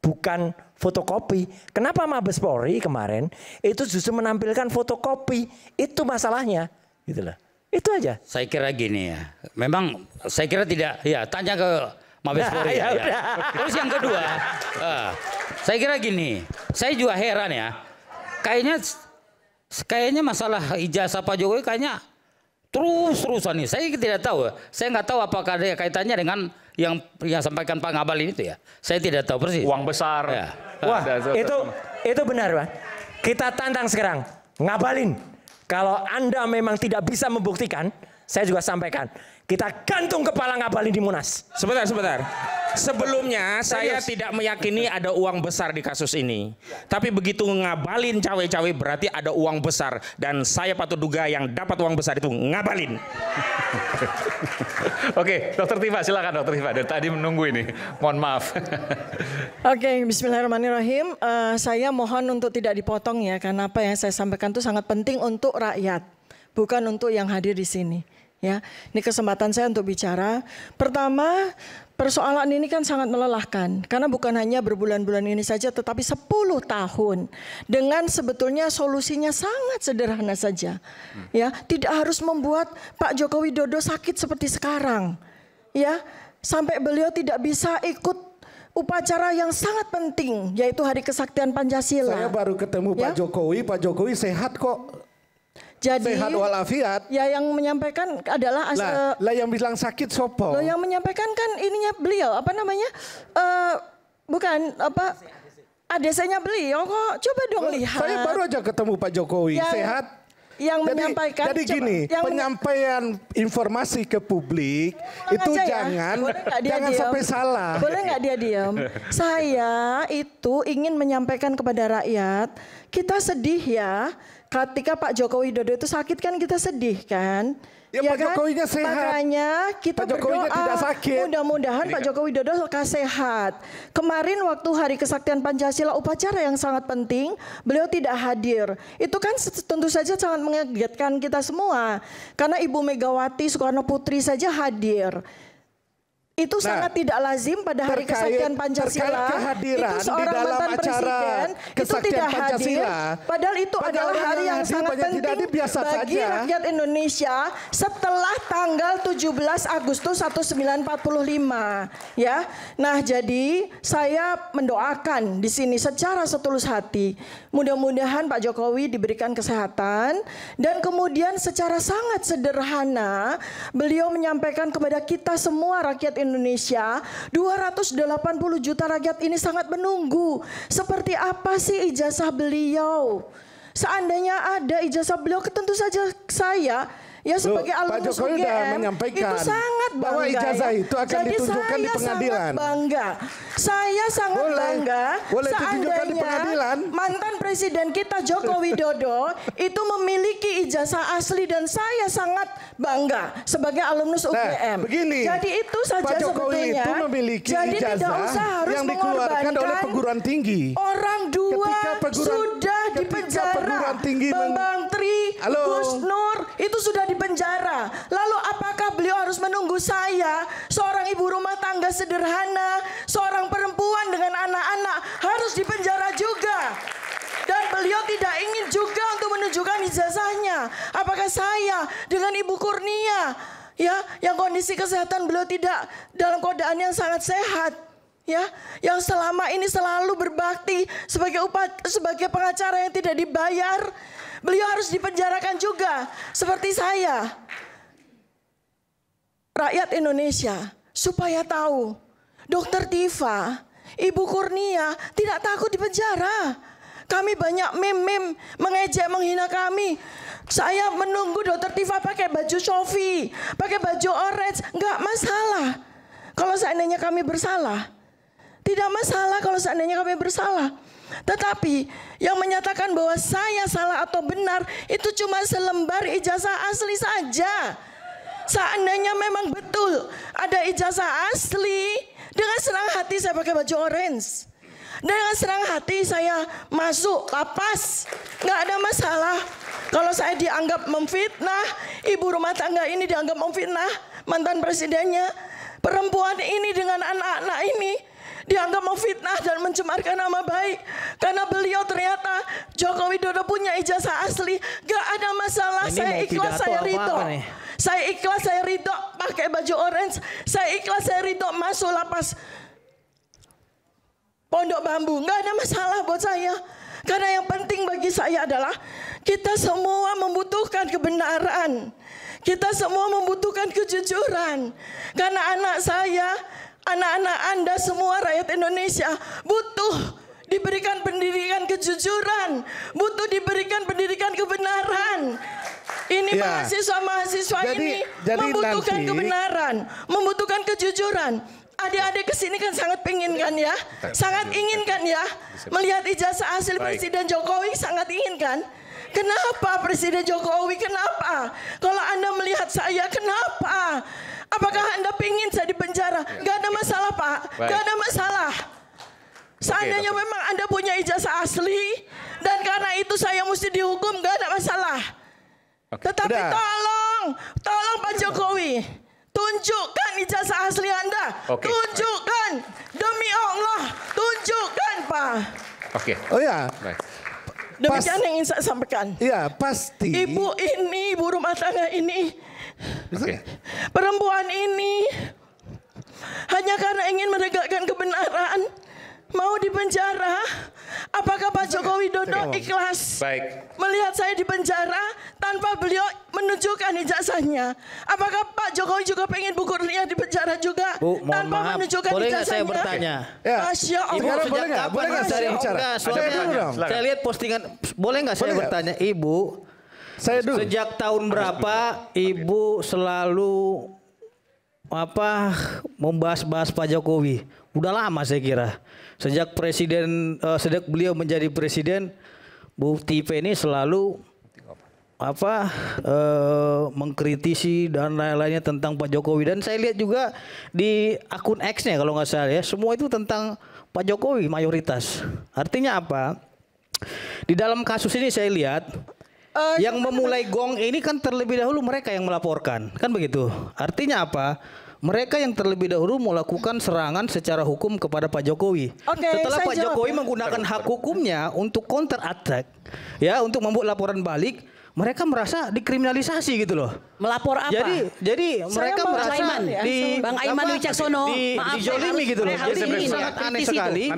bukan fotokopi. Kenapa Mabes Polri kemarin itu justru menampilkan fotokopi? Itu masalahnya, gitu loh. Itu aja. Saya kira gini ya. Memang saya kira tidak. Ya tanya ke Mabes Polri. Ya. Terus yang kedua, saya kira gini. Saya juga heran ya. Kayaknya masalah ijazah Pak Jokowi kayaknya terus-terusan nih. Saya tidak tahu. Saya nggak tahu apakah ada kaitannya dengan yang sampaikan Pak Ngabalin itu ya. Saya tidak tahu persis. Uang besar. Ya. Wah, itu benar Pak. Kita tantang sekarang. Ngabalin. Kalau Anda memang tidak bisa membuktikan, saya juga sampaikan, kita gantung kepala Ngabalin di Munas. Sebentar. Sebelumnya saya tidak meyakini ada uang besar di kasus ini. Tapi begitu Ngabalin cawe-cawe berarti ada uang besar. Dan saya patut duga yang dapat uang besar itu Ngabalin. Oke, Dokter Tifa silakan Dokter Tifa. Dari tadi menunggu ini. Mohon maaf. Oke, bismillahirrahmanirrahim. Saya mohon untuk tidak dipotong ya. Karena apa yang saya sampaikan itu sangat penting untuk rakyat. Bukan untuk yang hadir di sini. Ya, ini kesempatan saya untuk bicara. Pertama, persoalan ini kan sangat melelahkan karena bukan hanya berbulan-bulan ini saja, tetapi 10 tahun dengan sebetulnya solusinya sangat sederhana saja. Ya, tidak harus membuat Pak Joko Widodo sakit seperti sekarang. Ya, sampai beliau tidak bisa ikut upacara yang sangat penting, yaitu Hari Kesaktian Pancasila. Saya baru ketemu Pak Jokowi sehat kok. Jadi, sehat walafiat. Ya yang menyampaikan adalah lah yang bilang sakit sopo. Yang menyampaikan kan ininya beliau apa namanya? Bukan apa? ADC-nya beliau kok. Coba dong lihat. Saya baru aja ketemu Pak Jokowi sehat. Yang menyampaikan. Jadi gini, penyampaian informasi ke publik itu jangan sampai salah. Boleh nggak dia diam? Saya itu ingin menyampaikan kepada rakyat, kita sedih ya. Ketika Pak Joko Widodo itu sakit kan kita sedih kan? Ya Pak Jokowinya sehat. Makanya kita berdoa tidak sakit. Mudah-mudahan Pak Joko Widodo sehat. Kemarin waktu Hari Kesaktian Pancasila upacara yang sangat penting, beliau tidak hadir. Itu kan tentu saja sangat mengagetkan kita semua. Karena Ibu Megawati Soekarno Putri saja hadir. Itu sangat tidak lazim pada Hari Kesaktian Pancasila. Kehadiran itu seorang di dalam mantan presiden itu tidak hadir. Padahal itu adalah hari yang sangat penting bagi rakyat Indonesia setelah tanggal 17 Agustus 1945. Ya, nah jadi saya mendoakan di sini secara setulus hati. Mudah-mudahan Pak Jokowi diberikan kesehatan dan kemudian secara sangat sederhana beliau menyampaikan kepada kita semua rakyat Indonesia, 280 juta rakyat ini sangat menunggu. Seperti apa sih ijazah beliau? Seandainya ada ijazah beliau, tentu saja saya ya sebagai alumnus UGM itu sangat bangga bahwa ijazah itu akan ditunjukkan di pengadilan. Saya sangat bangga seandainya mantan Presiden kita Joko Widodo itu memiliki ijazah asli dan saya sangat bangga sebagai alumnus UGM. Begini, jadi itu saja Pak Jokowi sebetulnya. Itu memiliki jadi ijazah tidak usah harus yang dikeluarkan oleh perguruan tinggi. Orang dua sudah dipenjara. Bambang Tri, Gus Nur itu sudah dipenjara. Lalu apakah beliau harus menunggu saya, seorang ibu rumah tangga sederhana, seorang perempuan dengan anak-anak harus dipenjara juga? Dan beliau tidak ingin juga untuk menunjukkan ijazahnya. Apakah saya dengan Ibu Kurnia, ya, yang kondisi kesehatan beliau tidak dalam keadaan yang sangat sehat, ya, yang selama ini selalu berbakti sebagai pengacara yang tidak dibayar, beliau harus dipenjarakan juga seperti saya. Rakyat Indonesia supaya tahu, Dokter Tifa, Ibu Kurnia tidak takut dipenjara. Kami banyak meme mengejek, menghina kami. Saya menunggu Dokter Tifa pakai baju Shopee, pakai baju orange, nggak masalah. Kalau seandainya kami bersalah, tidak masalah kalau seandainya kami bersalah. Tetapi yang menyatakan bahwa saya salah atau benar itu cuma selembar ijazah asli saja. Seandainya memang betul ada ijazah asli, dengan senang hati saya pakai baju orange. Dengan senang hati saya masuk lapas, nggak ada masalah. Kalau saya dianggap memfitnah, ibu rumah tangga ini dianggap memfitnah mantan presidennya, perempuan ini dengan anak-anak ini dianggap memfitnah dan mencemarkan nama baik. Karena beliau ternyata Joko Widodo punya ijazah asli, gak ada masalah. Ini saya ikhlas, saya ridho. Saya ikhlas, saya ridho pakai baju orange. Saya ikhlas, saya ridho masuk lapas Pondok Bambu. Gak ada masalah buat saya. Karena yang penting bagi saya adalah kita semua membutuhkan kebenaran. Kita semua membutuhkan kejujuran. Karena anak saya, anak-anak Anda semua rakyat Indonesia butuh diberikan pendidikan kejujuran, butuh diberikan pendidikan kebenaran. Ini mahasiswa-mahasiswa ini membutuhkan kebenaran, membutuhkan kejujuran. Adik-adik kesini kan sangat pingin kan ya, sangat ingin kan ya, melihat ijazah asli Presiden Jokowi, sangat ingin kan. Kenapa Presiden Jokowi, kenapa? Kalau Anda melihat saya, kenapa? Apakah Anda pingin saya di penjara? Gak ada masalah Pak, gak ada masalah. Seandainya memang Anda punya ijazah asli, dan karena itu saya mesti dihukum, gak ada masalah. Tetapi tolong Pak Jokowi, tunjukkan ijazah asli Anda. Tunjukkan, demi Allah, tunjukkan Pak. Oh ya. Demikian yang ingin saya sampaikan. Iya, pasti. Ibu ini, ibu rumah tangga ini, perempuan ini, hanya karena ingin menegakkan kebenaran, mau dipenjara. Apakah Pak Joko Widodo ikhlas melihat saya di penjara tanpa beliau menunjukkan ijazahnya? Apakah Pak Jokowi juga pengen Bu Kurnia di penjara juga tanpa menunjukkan boleh ijazahnya? Saya bertanya? Masya Allah. Ibu sejak kapan saya bicara? Saya lihat postingan. Boleh nggak saya bertanya, Ibu? Saya dulu. Sejak tahun berapa Ibu selalu membahas-bahas Pak Jokowi? Udah lama saya kira. Sejak beliau menjadi presiden, Bu Tipe ini selalu mengkritisi dan lain-lainnya tentang Pak Jokowi. Dan saya lihat juga di akun X-nya kalau nggak salah ya, semua itu tentang Pak Jokowi mayoritas. Artinya apa? Di dalam kasus ini saya lihat yang memulai gong ini kan terlebih dahulu mereka yang melaporkan, kan begitu. Artinya apa? Mereka yang terlebih dahulu melakukan serangan secara hukum kepada Pak Jokowi. Setelah Pak Jokowi menggunakan hak hukumnya untuk counter attack, ya, untuk membuat laporan balik, mereka merasa dikriminalisasi gitu loh. Melapor apa? Jadi mereka merasa Bang Aiman Wicaksono dijolimi gitu loh. Jadi ini sangat aneh sekali.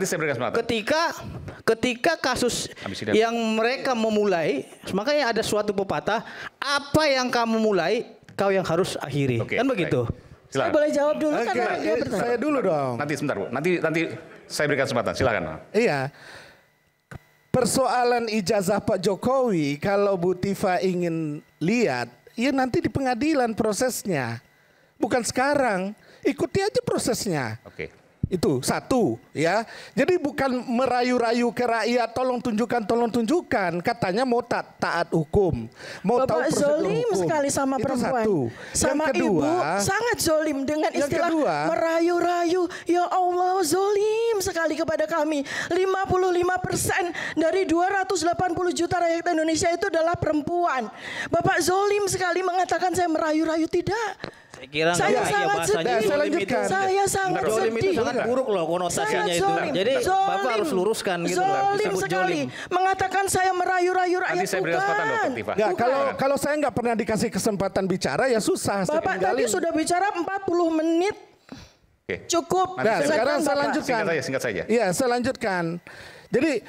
Ketika kasus yang mereka memulai, makanya ada suatu pepatah, apa yang kamu mulai, kau yang harus akhiri. Kan begitu. Saya boleh jawab dulu karena dia bertanya. Saya dulu dong. Nanti sebentar Bu. Nanti saya berikan kesempatan. Silakan. Iya. Persoalan ijazah Pak Jokowi, kalau Bu Tifa ingin lihat, ya nanti di pengadilan prosesnya. Bukan sekarang. Ikuti aja prosesnya. Oke. Itu satu ya. Jadi bukan merayu-rayu ke rakyat tolong tunjukkan. Katanya mau taat hukum. Mau tahu prosedur zolim hukum. sekali sama itu perempuan. Satu. Sama kedua, ibu sangat zolim dengan istilah kedua, merayu-rayu. Ya Allah zolim sekali kepada kami. 55% dari 280 juta rakyat Indonesia itu adalah perempuan. Bapak zolim sekali mengatakan saya merayu-rayu. Tidak. Saya sangat sedih. Saya sangat Zolim itu sedih. sangat buruk loh konotasinya itu. Jadi Bapak harus luruskan gitu loh. Zolim sekali. Mengatakan saya merayu-rayu rakyat. Nanti saya beri kesempatan Dokter Tiva. Kalau saya nggak pernah dikasih kesempatan bicara ya susah. Bapak tadi sudah bicara 40 menit. Cukup. Nah, sekarang saya lanjutkan. Singkat saja. Iya, saya lanjutkan. Jadi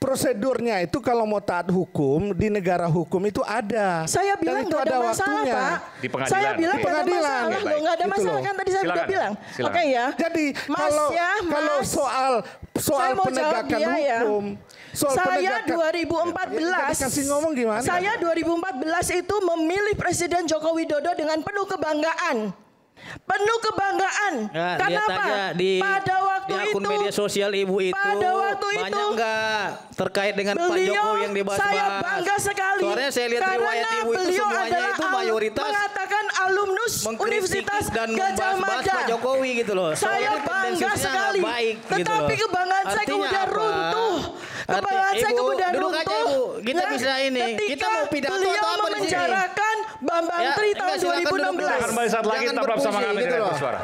prosedurnya itu kalau mau taat hukum di negara hukum itu ada. Saya bilang itu ada waktunya. Pak. Di pengadilan. Saya bilang di pengadilan. Nggak ada masalah kan tadi saya sudah bilang. Oke ya. Jadi kalau soal penegakan hukum. Saya 2014. Kasih ngomong gimana? Saya 2014 itu memilih Presiden Joko Widodo dengan penuh kebanggaan. Penuh kebanggaan. Nah, kenapa? Pada waktu di akun itu media sosial ibu itu pada waktu banyak itu enggak terkait dengan Pak beliau, Jokowi yang dibahas-bahas. Saya bangga sekali. Soalnya saya lihat riwayat ibu itu semuanya itu mayoritas mengatakan alumnus Universitas dan Gajah Mada. Pak Jokowi gitu loh. Saya bangga sekali. Baik, tetapi gitu kebanggaan saya kemudian runtuh. Kebanggaan saya kemudian duduk runtuh. aja Ibu, kita bisa ini. Kita mau pidato atau apa di sini? Beliau memenjarakan Bambang Tri tahun 2016. Akan kembali saat lagi, tetap bersama kami di Rakyat Bersuara.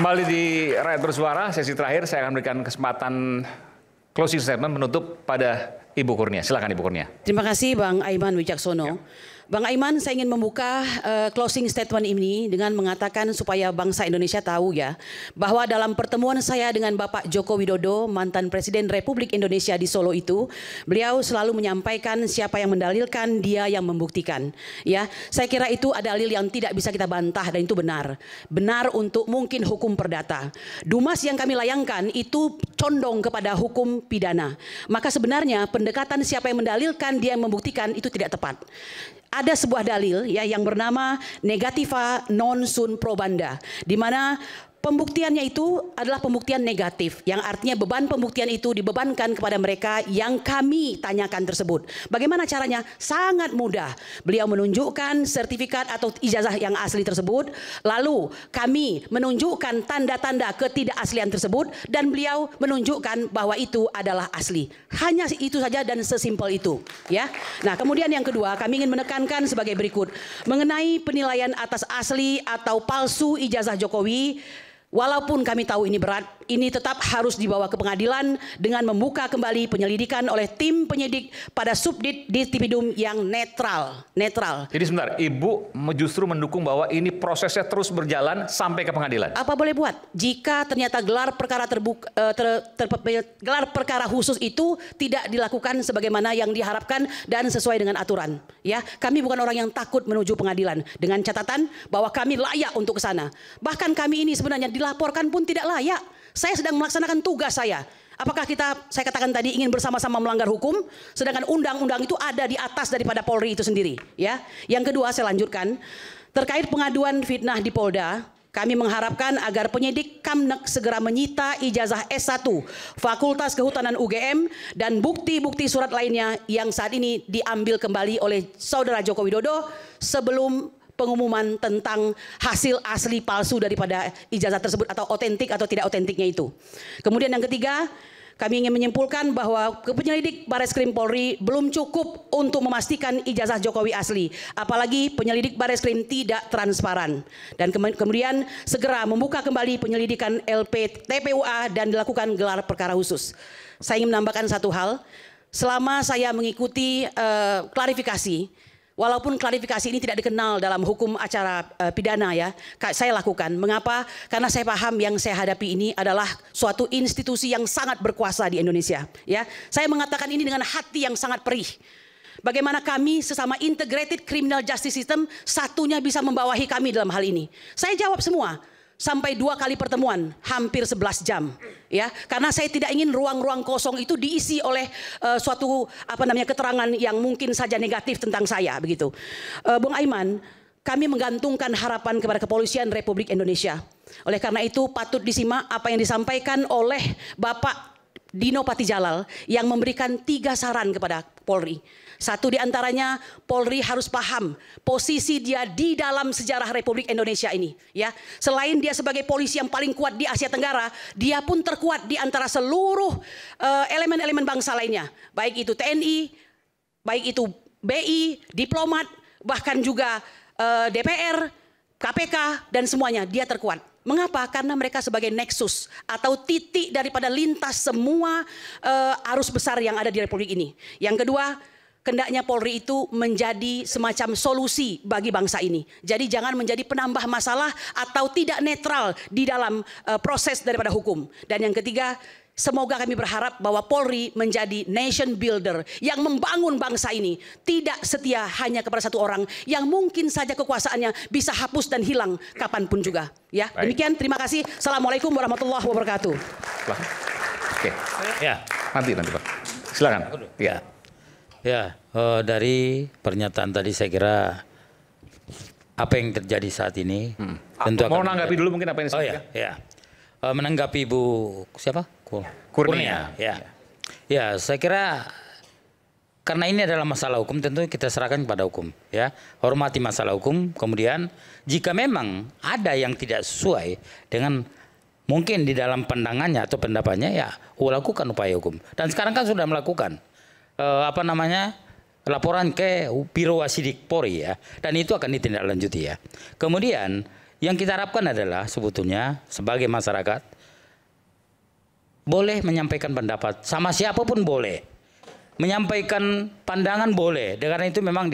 Kembali di Rakyat Bersuara, sesi terakhir saya akan berikan kesempatan closing statement menutup pada Ibu Kurnia. Silakan Ibu Kurnia. Terima kasih Bang Aiman Wicaksono. Bang Aiman, saya ingin membuka closing statement ini dengan mengatakan supaya bangsa Indonesia tahu ya, bahwa dalam pertemuan saya dengan Bapak Joko Widodo, mantan Presiden Republik Indonesia di Solo itu, beliau selalu menyampaikan siapa yang mendalilkan, dia yang membuktikan. Ya, saya kira itu ada dalil yang tidak bisa kita bantah dan itu benar. Benar untuk mungkin hukum perdata. Dumas yang kami layangkan itu condong kepada hukum pidana. Maka sebenarnya pendekatan siapa yang mendalilkan, dia yang membuktikan itu tidak tepat. Ada sebuah dalil ya yang bernama negativa non sun probanda, di mana pembuktiannya itu adalah pembuktian negatif, yang artinya beban pembuktian itu dibebankan kepada mereka yang kami tanyakan tersebut. Bagaimana caranya? Sangat mudah. Beliau menunjukkan sertifikat atau ijazah yang asli tersebut, lalu kami menunjukkan tanda-tanda ketidakaslian tersebut, dan beliau menunjukkan bahwa itu adalah asli. Hanya itu saja dan sesimpel itu. Ya. Nah, kemudian yang kedua, kami ingin menekankan sebagai berikut mengenai penilaian atas asli atau palsu ijazah Jokowi. Walaupun kami tahu ini berat, ini tetap harus dibawa ke pengadilan dengan membuka kembali penyelidikan oleh tim penyidik pada subdit Dispidum yang netral. Jadi sebentar, Ibu justru mendukung bahwa ini prosesnya terus berjalan sampai ke pengadilan. Apa boleh buat? Jika ternyata gelar perkara gelar perkara khusus itu tidak dilakukan sebagaimana yang diharapkan dan sesuai dengan aturan. Ya, kami bukan orang yang takut menuju pengadilan dengan catatan bahwa kami layak untuk ke sana. Bahkan kami ini sebenarnya dilaporkan pun tidak layak. Saya sedang melaksanakan tugas saya. Apakah saya katakan tadi ingin bersama-sama melanggar hukum, sedangkan undang-undang itu ada di atas daripada Polri itu sendiri. Ya. Yang kedua saya lanjutkan, terkait pengaduan fitnah di Polda, kami mengharapkan agar penyidik Kamnek segera menyita ijazah S1 Fakultas Kehutanan UGM dan bukti-bukti surat lainnya yang saat ini diambil kembali oleh Saudara Joko Widodo sebelum pengumuman tentang hasil asli palsu daripada ijazah tersebut atau otentik atau tidak otentiknya itu. Kemudian yang ketiga, kami ingin menyimpulkan bahwa penyelidik Bareskrim Polri belum cukup untuk memastikan ijazah Jokowi asli. Apalagi penyelidik Bareskrim tidak transparan. Dan kemudian segera membuka kembali penyelidikan TPUA dan dilakukan gelar perkara khusus. Saya ingin menambahkan satu hal. Selama saya mengikuti klarifikasi, walaupun klarifikasi ini tidak dikenal dalam hukum acara pidana ya, saya lakukan. Mengapa? Karena saya paham yang saya hadapi ini adalah suatu institusi yang sangat berkuasa di Indonesia. Ya, saya mengatakan ini dengan hati yang sangat perih. Bagaimana kami sesama integrated criminal justice system satunya bisa membawahi kami dalam hal ini. Saya jawab semua. Sampai 2 kali pertemuan, hampir 11 jam, ya. Karena saya tidak ingin ruang-ruang kosong itu diisi oleh suatu keterangan yang mungkin saja negatif tentang saya, begitu. Bung Aiman, kami menggantungkan harapan kepada Kepolisian Republik Indonesia. Oleh karena itu patut disimak apa yang disampaikan oleh Bapak Dino Patijalal yang memberikan 3 saran kepada Polri. Satu di antaranya, Polri harus paham posisi dia di dalam sejarah Republik Indonesia ini, ya. Selain dia sebagai polisi yang paling kuat di Asia Tenggara, dia pun terkuat di antara seluruh elemen-elemen bangsa lainnya, baik itu TNI, baik itu BI, diplomat, bahkan juga DPR, KPK dan semuanya, dia terkuat. Mengapa? Karena mereka sebagai nexus atau titik daripada lintas semua arus besar yang ada di Republik ini. Yang kedua, hendaknya Polri itu menjadi semacam solusi bagi bangsa ini. Jadi jangan menjadi penambah masalah atau tidak netral di dalam proses daripada hukum. Dan yang ketiga, semoga kami berharap bahwa Polri menjadi nation builder yang membangun bangsa ini. Tidak setia hanya kepada satu orang yang mungkin saja kekuasaannya bisa hapus dan hilang kapanpun juga. Ya, demikian. Terima kasih. Assalamualaikum warahmatullahi wabarakatuh. Oke, ya nanti Pak. Silakan. Ya. Ya, dari pernyataan tadi saya kira apa yang terjadi saat ini tentu mau menanggapi dulu mungkin apa yang disampaikan. Menanggapi Bu siapa? Kurnia. Ya, saya kira karena ini adalah masalah hukum tentu kita serahkan kepada hukum, ya. Hormati masalah hukum, kemudian jika memang ada yang tidak sesuai dengan mungkin di dalam pandangannya atau pendapatnya, ya lakukan upaya hukum. Dan sekarang kan sudah melakukan laporan ke Biro Wasidik Polri, ya, dan itu akan ditindaklanjuti, ya. Kemudian yang kita harapkan adalah sebetulnya sebagai masyarakat boleh menyampaikan pendapat sama siapapun, boleh menyampaikan pandangan, boleh, karena itu memang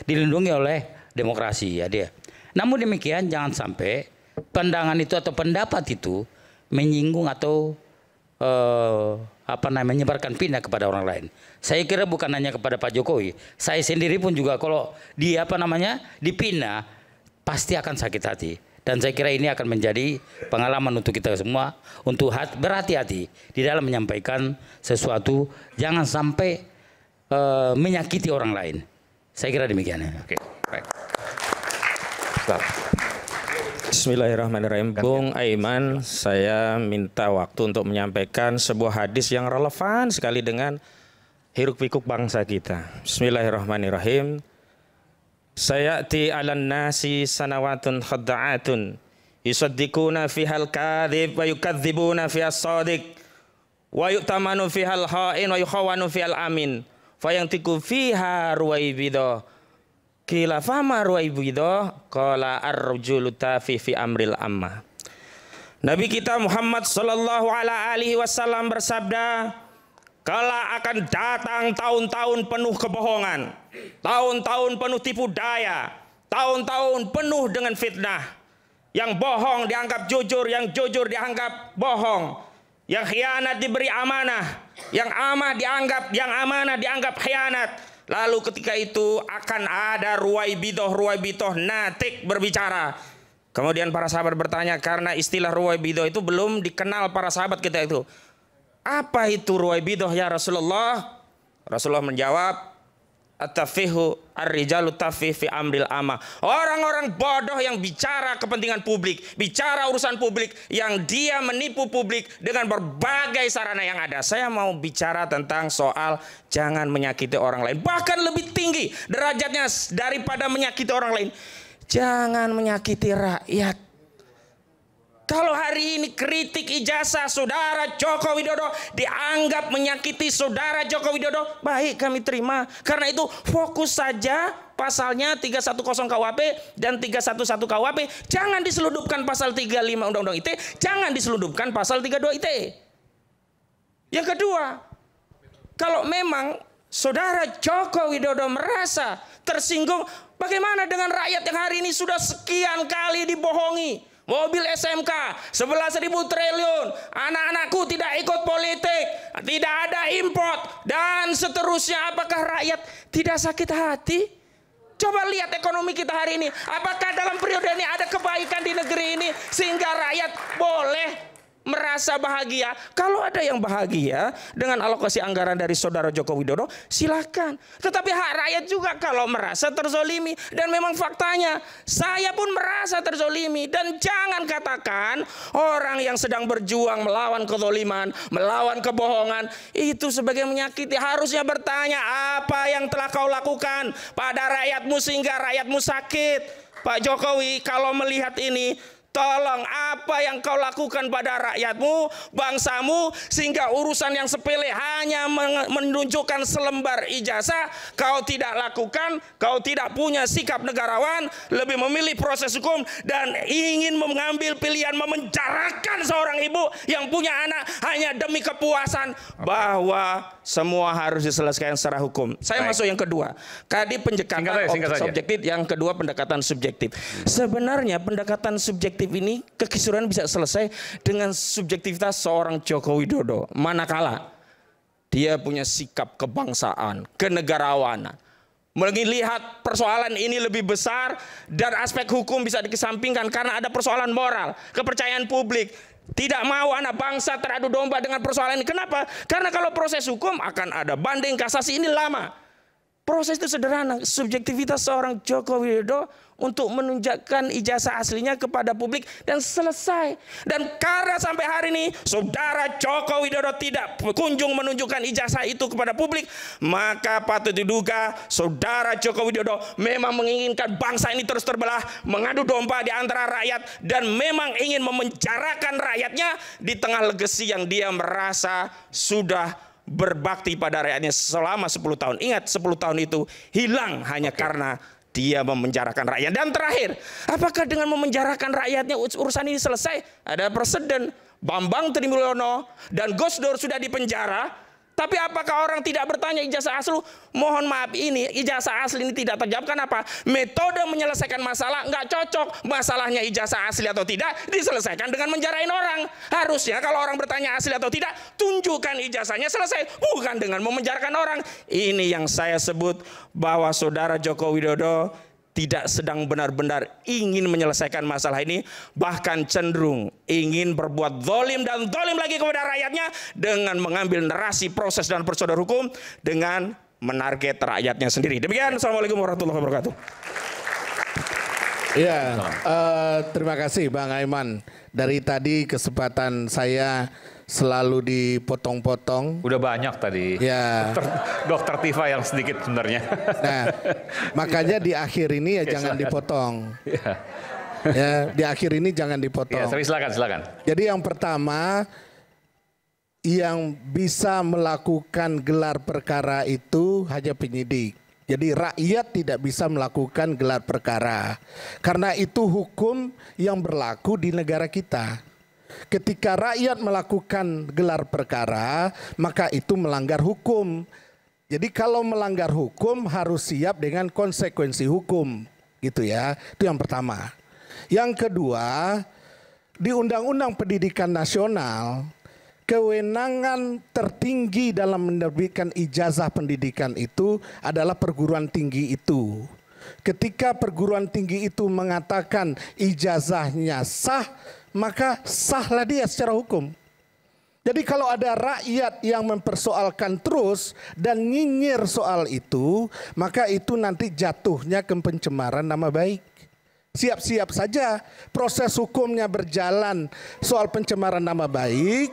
dilindungi oleh demokrasi, ya dia. Namun demikian jangan sampai pandangan itu atau pendapat itu menyinggung atau menyebarkan fitnah kepada orang lain. Saya kira bukan hanya kepada Pak Jokowi, saya sendiri pun juga kalau dipitnah pasti akan sakit hati. Dan saya kira ini akan menjadi pengalaman untuk kita semua untuk berhati-hati di dalam menyampaikan sesuatu, jangan sampai menyakiti orang lain. Saya kira demikian. Oke, baik. Bismillahirrahmanirrahim. Bung Aiman, saya minta waktu untuk menyampaikan sebuah hadis yang relevan sekali dengan hiruk pikuk bangsa kita. Bismillahirrahmanirrahim. Sayati 'alan nasi sanawatun khadda'atun yusaddiquna fihal kadhib wa yukadzibuna fihas shadiq wa yu'tamanu fihal kha'in wa yukhawanu fihal amin fayantiku fiha ruwaibidho. Qila fama ruwaibidho qala ar-rajulu tafi fi amril ammah. Nabi kita Muhammad sallallahu alaihi wasallam bersabda, kala akan datang tahun-tahun penuh kebohongan, tahun-tahun penuh tipu daya, tahun-tahun penuh dengan fitnah. Yang bohong dianggap jujur, yang jujur dianggap bohong, yang khianat diberi amanah, yang amanah dianggap khianat. Lalu ketika itu akan ada ruwaibidoh natik berbicara. Kemudian para sahabat bertanya, karena istilah ruwaibidoh itu belum dikenal para sahabat kita itu. Apa itu ruwaibidoh ya Rasulullah? Rasulullah menjawab, at-tafihu ar-rijalu tafih fi amril amma. Orang-orang bodoh yang bicara kepentingan publik, bicara urusan publik, yang dia menipu publik dengan berbagai sarana yang ada. Saya mau bicara tentang soal jangan menyakiti orang lain. Bahkan lebih tinggi derajatnya daripada menyakiti orang lain. Jangan menyakiti rakyat. Kalau hari ini kritik ijazah saudara Joko Widodo dianggap menyakiti saudara Joko Widodo, baik kami terima. Karena itu fokus saja pasalnya 310 KUHP dan 311 KUHP. Jangan diseludupkan pasal 35 Undang-Undang ITE, jangan diseludupkan pasal 32 ITE. Yang kedua, kalau memang saudara Joko Widodo merasa tersinggung, bagaimana dengan rakyat yang hari ini sudah sekian kali dibohongi? Mobil SMK 11.000 triliun, anak-anakku tidak ikut politik, tidak ada import, dan seterusnya. Apakah rakyat tidak sakit hati? Coba lihat ekonomi kita hari ini. Apakah dalam periode ini ada kebaikan di negeri ini sehingga rakyat boleh merasa bahagia? Kalau ada yang bahagia dengan alokasi anggaran dari saudara Joko Widodo, silakan. Tetapi hak rakyat juga kalau merasa terzolimi. Dan memang faktanya, saya pun merasa terzolimi. Dan jangan katakan orang yang sedang berjuang melawan kezoliman, melawan kebohongan, itu sebagai menyakiti. Harusnya bertanya, apa yang telah kau lakukan pada rakyatmu sehingga rakyatmu sakit? Pak Jokowi, kalau melihat ini, tolong apa yang kau lakukan pada rakyatmu, bangsamu, sehingga urusan yang sepele hanya menunjukkan selembar ijazah kau tidak lakukan, kau tidak punya sikap negarawan, lebih memilih proses hukum dan ingin mengambil pilihan memenjarakan seorang ibu yang punya anak hanya demi kepuasan bahwa semua harus diselesaikan secara hukum. Saya masuk yang kedua. Tadi pendekatan subjektif, yang kedua pendekatan subjektif. Sebenarnya pendekatan subjektif ini kekisruhan bisa selesai dengan subjektivitas seorang Joko Widodo. Manakala dia punya sikap kebangsaan, kenegarawanan, melihat persoalan ini lebih besar dan aspek hukum bisa dikesampingkan karena ada persoalan moral, kepercayaan publik. Tidak mau anak bangsa teradu domba dengan persoalan ini. Kenapa? Karena kalau proses hukum akan ada banding kasasi, ini lama. Proses itu sederhana. Subjektivitas seorang Joko Widodo untuk menunjukkan ijazah aslinya kepada publik dan selesai. Dan karena sampai hari ini saudara Joko Widodo tidak kunjung menunjukkan ijazah itu kepada publik, maka patut diduga saudara Joko Widodo memang menginginkan bangsa ini terus terbelah, mengadu domba di antara rakyat, dan memang ingin memenjarakan rakyatnya di tengah legasi yang dia merasa sudah berbakti pada rakyatnya selama 10 tahun. Ingat, 10 tahun itu hilang hanya karena dia memenjarakan rakyat. Dan terakhir, apakah dengan memenjarakan rakyatnya urusan ini selesai? Ada presiden, Bambang Trimulyono dan Gus Dur sudah dipenjara. Tapi apakah orang tidak bertanya ijazah asli? Mohon maaf, ini ijazah asli ini tidak terjawab. Kenapa? Metode menyelesaikan masalah nggak cocok. Masalahnya ijazah asli atau tidak diselesaikan dengan menjarain orang. Harusnya kalau orang bertanya asli atau tidak, tunjukkan ijazahnya, selesai. Bukan dengan memenjarakan orang. Ini yang saya sebut bahwa saudara Joko Widodo tidak sedang benar-benar ingin menyelesaikan masalah ini, bahkan cenderung ingin berbuat zalim dan zalim lagi kepada rakyatnya dengan mengambil narasi proses dan prosedur hukum dengan menarget rakyatnya sendiri. Demikian, Assalamualaikum warahmatullahi wabarakatuh. Ya, terima kasih Bang Aiman. Dari tadi kesempatan saya selalu dipotong-potong. Udah banyak tadi. Ya. Dokter Tifa yang sedikit sebenarnya. Nah, makanya di akhir ini ya jangan dipotong. Ya, di akhir ini jangan dipotong. Ya, silakan. Jadi yang pertama, yang bisa melakukan gelar perkara itu hanya penyidik. Jadi rakyat tidak bisa melakukan gelar perkara. Karena itu hukum yang berlaku di negara kita. Ketika rakyat melakukan gelar perkara, maka itu melanggar hukum. Jadi kalau melanggar hukum harus siap dengan konsekuensi hukum, gitu ya. Itu yang pertama. Yang kedua, di Undang-Undang Pendidikan Nasional, kewenangan tertinggi dalam menerbitkan ijazah pendidikan itu adalah perguruan tinggi itu. Ketika perguruan tinggi itu mengatakan ijazahnya sah, maka sahlah dia secara hukum. Jadi kalau ada rakyat yang mempersoalkan terus dan nyinyir soal itu, maka itu nanti jatuhnya ke pencemaran nama baik. Siap-siap saja proses hukumnya berjalan soal pencemaran nama baik,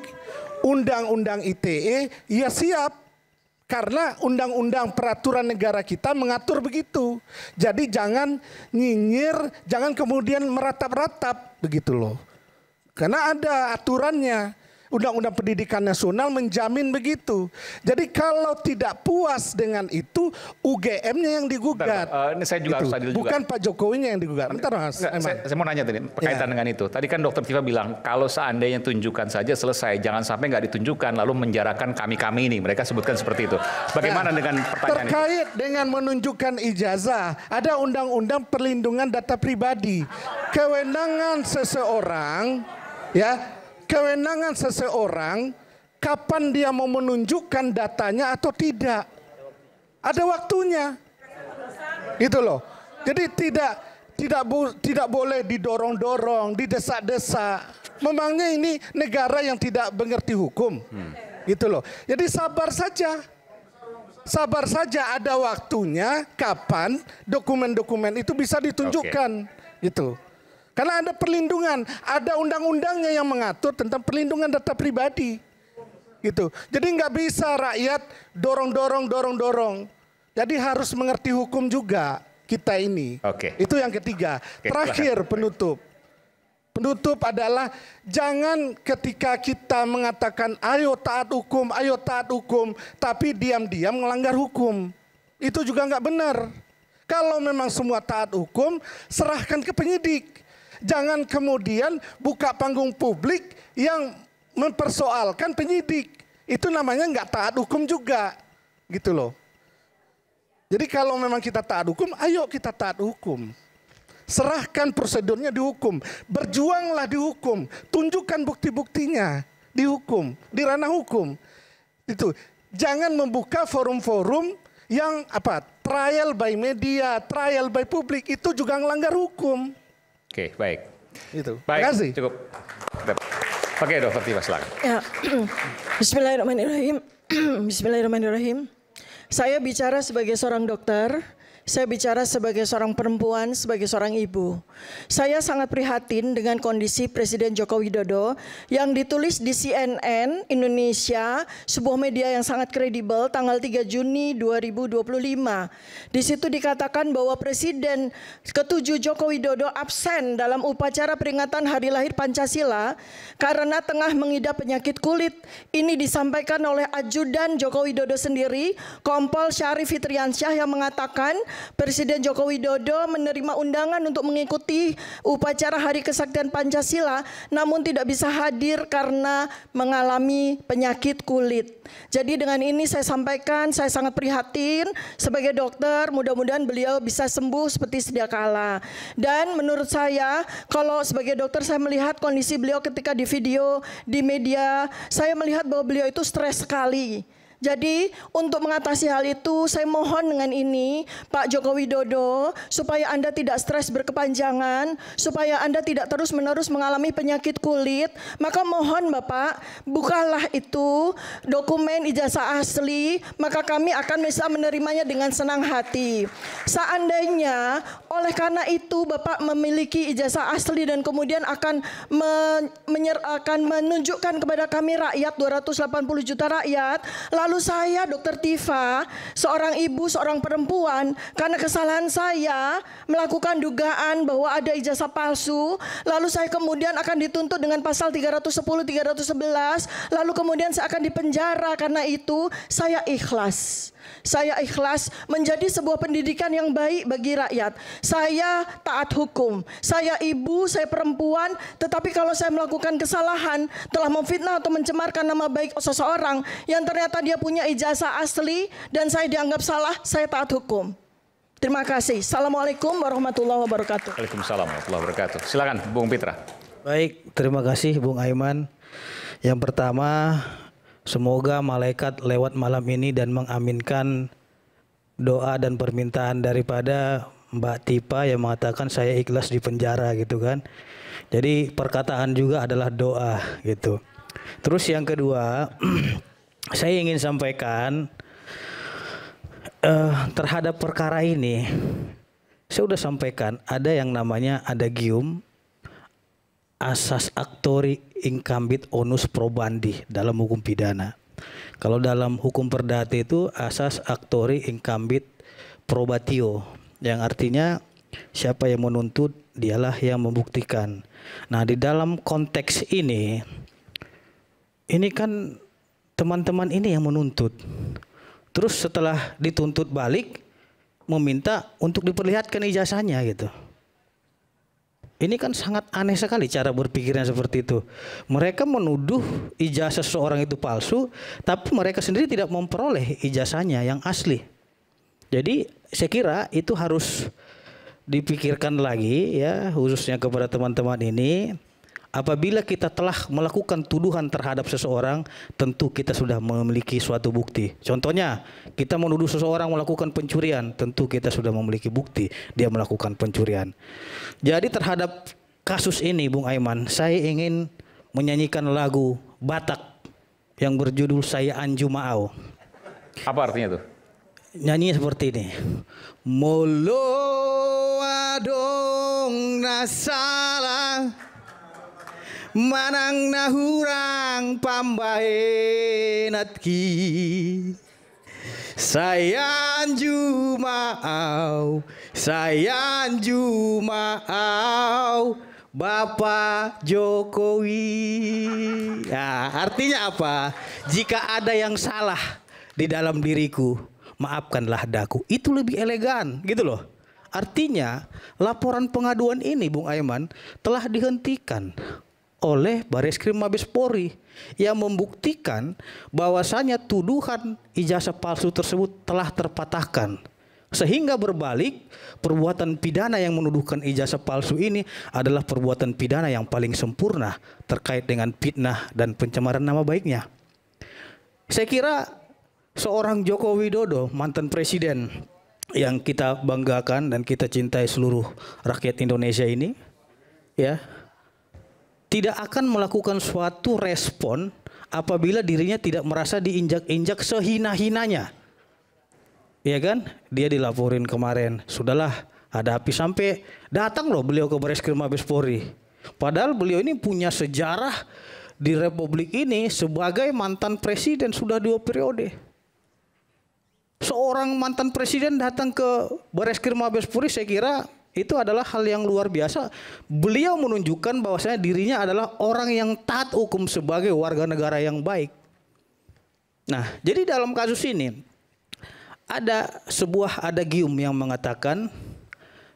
undang-undang ITE, ya siap. Karena undang-undang peraturan negara kita mengatur begitu. Jadi jangan nyinyir, jangan kemudian meratap-ratap begitu loh. Karena ada aturannya. Undang-Undang Pendidikan Nasional menjamin begitu. Jadi kalau tidak puas dengan itu, UGM-nya yang digugat. Ini saya juga gitu. harus adil juga. Bukan Pak Jokowinya yang digugat. Bentar Mas. Saya mau nanya tadi berkaitan dengan itu. Tadi kan Dokter Tifa bilang kalau seandainya tunjukkan saja selesai, jangan sampai nggak ditunjukkan lalu menjarakan kami-kami ini. Mereka sebutkan seperti itu. Bagaimana dengan pertanyaan terkait itu? Dengan menunjukkan ijazah, ada Undang-Undang Perlindungan Data Pribadi. Kewenangan seseorang, kewenangan seseorang kapan dia mau menunjukkan datanya atau tidak. Ada waktunya. Gitu loh. Jadi tidak boleh didorong-dorong, didesak-desak. Memangnya ini negara yang tidak mengerti hukum. Gitu loh. Jadi sabar saja. Sabar saja, ada waktunya kapan dokumen-dokumen itu bisa ditunjukkan. Gitu. Karena ada perlindungan, ada undang-undangnya yang mengatur tentang perlindungan data pribadi. Gitu. Jadi nggak bisa rakyat dorong. Jadi harus mengerti hukum juga kita ini. Itu yang ketiga. Terakhir penutup. Penutup adalah jangan ketika kita mengatakan ayo taat hukum, tapi diam-diam melanggar hukum. Itu juga nggak benar. Kalau memang semua taat hukum, serahkan ke penyidik. Jangan kemudian buka panggung publik yang mempersoalkan penyidik. Itu namanya nggak taat hukum juga. Gitu loh. Jadi kalau memang kita taat hukum, ayo kita taat hukum. Serahkan prosedurnya di hukum. Berjuanglah di hukum. Tunjukkan bukti-buktinya di hukum, di ranah hukum. Itu. Jangan membuka forum-forum yang trial by media, trial by publik, itu juga melanggar hukum. Oke, baik. Itu. Baik, terima kasih. Cukup. Oke, Dr. Tifa, silakan. Ya. Bismillahirrahmanirrahim. Bismillahirrahmanirrahim. Saya bicara sebagai seorang dokter. Saya bicara sebagai seorang perempuan, sebagai seorang ibu. Saya sangat prihatin dengan kondisi Presiden Joko Widodo yang ditulis di CNN Indonesia, sebuah media yang sangat kredibel, tanggal 3 Juni 2025. Di situ dikatakan bahwa Presiden ke-7 Joko Widodo absen dalam upacara peringatan Hari Lahir Pancasila karena tengah mengidap penyakit kulit. Ini disampaikan oleh ajudan Joko Widodo sendiri, Kompol Syarif Fitriansyah, yang mengatakan Presiden Joko Widodo menerima undangan untuk mengikuti upacara Hari Kesaktian Pancasila, namun tidak bisa hadir karena mengalami penyakit kulit. Jadi dengan ini saya sampaikan, saya sangat prihatin sebagai dokter, mudah-mudahan beliau bisa sembuh seperti sedia kala. Dan menurut saya, kalau sebagai dokter saya melihat kondisi beliau ketika di video, di media, saya melihat bahwa beliau itu stres sekali. Jadi untuk mengatasi hal itu saya mohon dengan ini Pak Joko Widodo supaya Anda tidak stres berkepanjangan, supaya Anda tidak terus-menerus mengalami penyakit kulit, maka mohon Bapak bukalah itu dokumen ijazah asli, maka kami akan bisa menerimanya dengan senang hati. Seandainya oleh karena itu Bapak memiliki ijazah asli dan kemudian akan menunjukkan kepada kami rakyat, 280 juta rakyat, lalu saya Dr. Tifa, seorang ibu, seorang perempuan, karena kesalahan saya melakukan dugaan bahwa ada ijazah palsu, lalu saya kemudian akan dituntut dengan pasal 310, 311, lalu kemudian saya akan dipenjara. Karena itu saya ikhlas. Saya ikhlas menjadi sebuah pendidikan yang baik bagi rakyat. Saya taat hukum. Saya ibu, saya perempuan. Tetapi kalau saya melakukan kesalahan, telah memfitnah atau mencemarkan nama baik seseorang yang ternyata dia punya ijazah asli dan saya dianggap salah, saya taat hukum. Terima kasih. Assalamualaikum warahmatullahi wabarakatuh. Waalaikumsalam warahmatullahi wabarakatuh. Silakan Bung Pitra. Baik, terima kasih Bung Aiman. Yang pertama, semoga malaikat lewat malam ini dan mengaminkan doa dan permintaan daripada Mbak Tifa yang mengatakan saya ikhlas di penjara gitu kan. Jadi perkataan juga adalah doa gitu. Terus yang kedua, saya ingin sampaikan terhadap perkara ini, saya sudah sampaikan ada yang namanya adagium asas actori incambit onus probandi dalam hukum pidana. Kalau dalam hukum perdata itu asas actori incambit probatio, yang artinya siapa yang menuntut dialah yang membuktikan. Nah, di dalam konteks ini kan teman-teman ini yang menuntut. Terus setelah dituntut balik meminta untuk diperlihatkan ijazahnya gitu. Ini kan sangat aneh sekali cara berpikirnya seperti itu. Mereka menuduh ijazah seseorang itu palsu, tapi mereka sendiri tidak memperoleh ijazahnya yang asli. Jadi saya kira itu harus dipikirkan lagi ya, khususnya kepada teman-teman ini. apabila kita telah melakukan tuduhan terhadap seseorang, tentu kita sudah memiliki suatu bukti. Contohnya, kita menuduh seseorang melakukan pencurian, tentu kita sudah memiliki bukti dia melakukan pencurian. Jadi terhadap kasus ini, Bung Aiman, saya ingin menyanyikan lagu Batak yang berjudul Saya Anju Maau. Apa artinya tuh? Nyanyinya seperti ini. Molo adong nasalah manang nahurang pambahenatki Saya Anju Maau, saya Anju Maau Bapak Jokowi. Nah, artinya apa? Jika ada yang salah di dalam diriku, maafkanlah daku. Itu lebih elegan, gitu loh. Artinya, laporan pengaduan ini, Bung Aiman, telah dihentikan oleh Bareskrim Mabes Polri yang membuktikan bahwasanya tuduhan ijazah palsu tersebut telah terpatahkan. Sehingga berbalik, perbuatan pidana yang menuduhkan ijazah palsu ini adalah perbuatan pidana yang paling sempurna terkait dengan fitnah dan pencemaran nama baiknya. Saya kira seorang Joko Widodo, mantan presiden yang kita banggakan dan kita cintai seluruh rakyat Indonesia ini, ya, tidak akan melakukan suatu respon apabila dirinya tidak merasa diinjak-injak sehina-hinanya. Ya kan? Dia dilaporin kemarin, sudahlah hadapi, sampai datang loh beliau ke Bareskrim Mabes Polri. Padahal beliau ini punya sejarah di Republik ini sebagai mantan presiden sudah 2 periode. Seorang mantan presiden datang ke Bareskrim Mabes Polri, saya kira itu adalah hal yang luar biasa. Beliau menunjukkan bahwasanya dirinya adalah orang yang taat hukum sebagai warga negara yang baik. Nah, jadi dalam kasus ini ada sebuah adagium yang mengatakan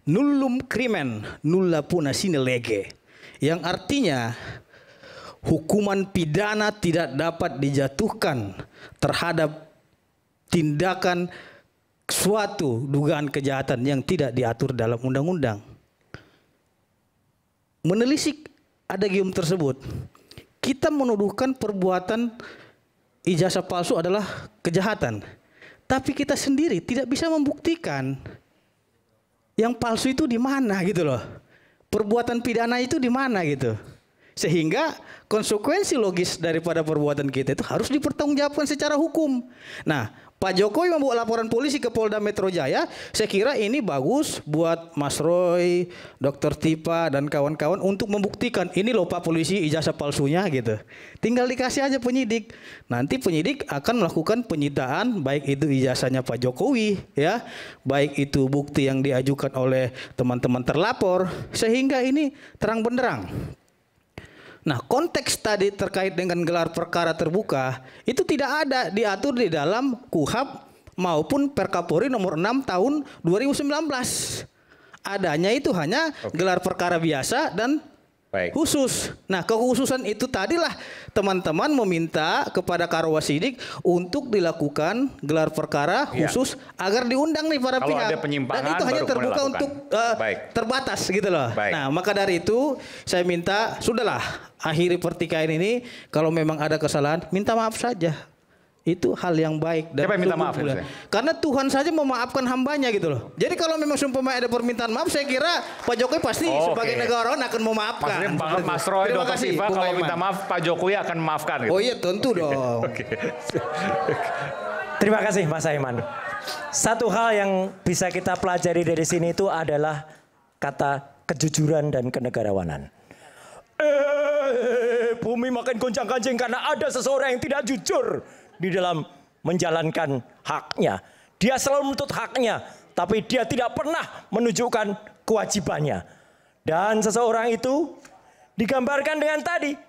nullum crimen nulla puna sine lege, yang artinya hukuman pidana tidak dapat dijatuhkan terhadap tindakan suatu dugaan kejahatan yang tidak diatur dalam undang-undang. Menelisik adagium tersebut, kita menuduhkan perbuatan ijazah palsu adalah kejahatan. Tapi kita sendiri tidak bisa membuktikan yang palsu itu di mana gitu loh. Perbuatan pidana itu di mana gitu. Sehingga konsekuensi logis daripada perbuatan kita itu harus dipertanggungjawabkan secara hukum. Nah, Pak Jokowi membuat laporan polisi ke Polda Metro Jaya. Saya kira ini bagus buat Mas Roy, Dr. Tipa dan kawan-kawan untuk membuktikan ini loh Pak polisi ijazah palsunya gitu. Tinggal dikasih aja penyidik. Nanti penyidik akan melakukan penyitaan baik itu ijazahnya Pak Jokowi ya, baik itu bukti yang diajukan oleh teman-teman terlapor, sehingga ini terang benderang. Nah, konteks tadi terkait dengan gelar perkara terbuka itu tidak ada diatur di dalam KUHP maupun Perkapolri nomor 6 tahun 2019. Adanya itu hanya gelar perkara biasa dan khusus. Nah, kekhususan itu tadilah teman-teman meminta kepada Karwasidik untuk dilakukan gelar perkara khusus agar diundang nih para Kalau pihak. ada penyimpangan, Dan itu hanya baru terbuka melakukan. untuk terbatas gitu loh. Nah, maka dari itu saya minta sudahlah akhiri pertikaian ini. Kalau memang ada kesalahan, minta maaf saja. Itu hal yang baik. Dan siapa yang minta maaf? Karena Tuhan saja memaafkan hambanya gitu loh. Jadi kalau memang sumpah ada permintaan maaf, saya kira Pak Jokowi pasti sebagai negarawan akan memaafkan. Maksudnya Mas Roy, Dr. Siva kalau minta maaf Pak Jokowi akan memaafkan gitu. Oh iya tentu dong. Terima kasih Mas Aiman. Satu hal yang bisa kita pelajari dari sini itu adalah kata kejujuran dan kenegarawanan. Bumi makin goncang-ganjing karena ada seseorang yang tidak jujur di dalam menjalankan haknya. Dia selalu menuntut haknya, tapi dia tidak pernah menunjukkan kewajibannya. Dan seseorang itu digambarkan dengan tadi.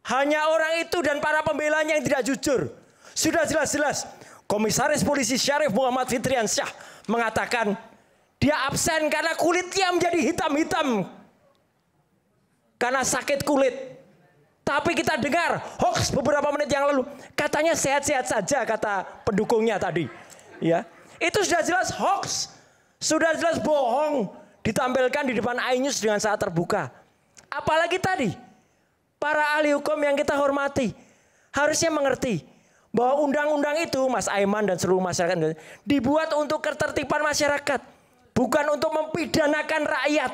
Hanya orang itu dan para pembelanya yang tidak jujur. Sudah jelas-jelas Komisaris Polisi Syarif Muhammad Fitriansyah mengatakan dia absen karena kulitnya menjadi hitam-hitam. Karena sakit kulit. Tapi kita dengar hoax beberapa menit yang lalu, katanya sehat-sehat saja kata pendukungnya tadi. Ya, itu sudah jelas hoax, sudah jelas bohong, ditampilkan di depan iNews dengan sangat terbuka. Apalagi tadi para ahli hukum yang kita hormati harusnya mengerti bahwa undang-undang itu, Mas Aiman dan seluruh masyarakat, dibuat untuk ketertiban masyarakat, bukan untuk mempidanakan rakyat.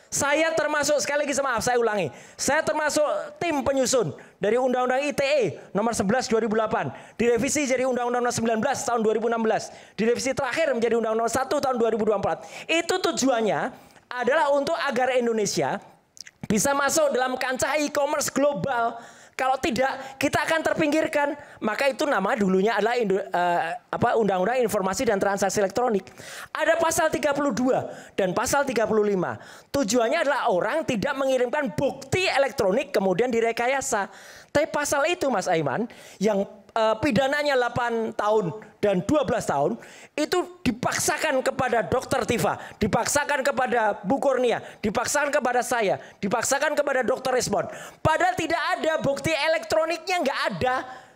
Saya termasuk, sekali lagi maaf saya ulangi, saya termasuk tim penyusun dari Undang-Undang ITE nomor 11 2008, direvisi jadi Undang-Undang nomor 19 tahun 2016, direvisi terakhir menjadi Undang-Undang 1 tahun 2024. Itu tujuannya adalah untuk agar Indonesia bisa masuk dalam kancah e-commerce global. Kalau tidak, kita akan terpinggirkan. Maka itu nama dulunya adalah Undang-Undang Informasi dan Transaksi Elektronik. Ada pasal 32 dan pasal 35. Tujuannya adalah orang tidak mengirimkan bukti elektronik kemudian direkayasa. Tapi pasal itu, Mas Aiman, yang pidananya 8 tahun dan 12 tahun, itu dipaksakan kepada Dr. Tifa, dipaksakan kepada Bu Kurnia, dipaksakan kepada saya, dipaksakan kepada Dr. Resmond. Padahal tidak ada bukti elektroniknya, nggak ada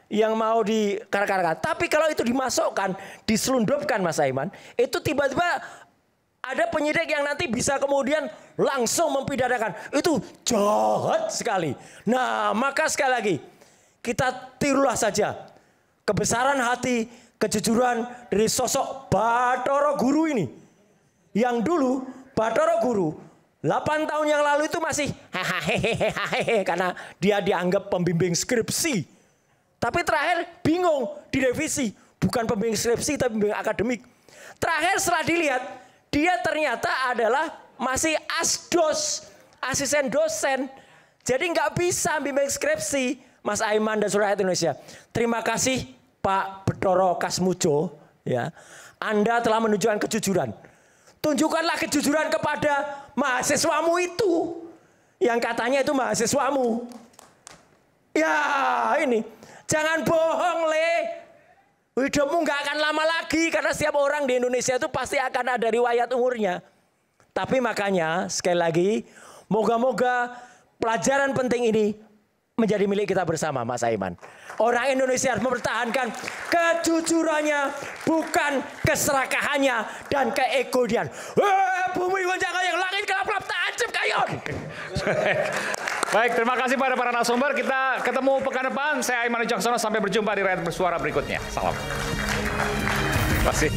yang mau dikarak-karak. Tapi kalau itu dimasukkan, diselundupkan, Mas Aiman, itu tiba-tiba ada penyidik yang nanti bisa kemudian langsung mempidanakan. Itu jahat sekali. Nah, maka sekali lagi, kita tirulah saja kebesaran hati, kejujuran dari sosok Bathara Guru ini. Yang dulu Bathara Guru 8 tahun yang lalu itu masih hehehe karena dia dianggap pembimbing skripsi. Tapi terakhir bingung direvisi, bukan pembimbing skripsi tapi pembimbing akademik. Terakhir setelah dilihat, dia ternyata adalah masih asdos, asisten dosen. Jadi nggak bisa bimbing skripsi. Mas Aiman dan seluruh rakyat Indonesia, terima kasih Pak Bathara Kasmujo, ya. Anda telah menunjukkan kejujuran. Tunjukkanlah kejujuran kepada mahasiswamu itu, yang katanya itu mahasiswamu. Ya ini, jangan bohong Le. Hidupmu nggak akan lama lagi karena setiap orang di Indonesia itu pasti akan ada riwayat umurnya. Tapi makanya sekali lagi, moga-moga pelajaran penting ini menjadi milik kita bersama, Mas Aiman. Orang Indonesia harus mempertahankan kejujurannya, bukan keserakahannya dan keegoian. Bumi goncang yang langit kelap-kelap tancap kayon. Baik, terima kasih pada para narasumber. Kita ketemu pekan depan. Saya Aiman Wicaksono. Sampai berjumpa di Rakyat Bersuara berikutnya. Salam. Terima kasih.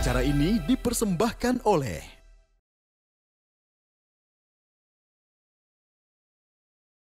Acara ini dipersembahkan oleh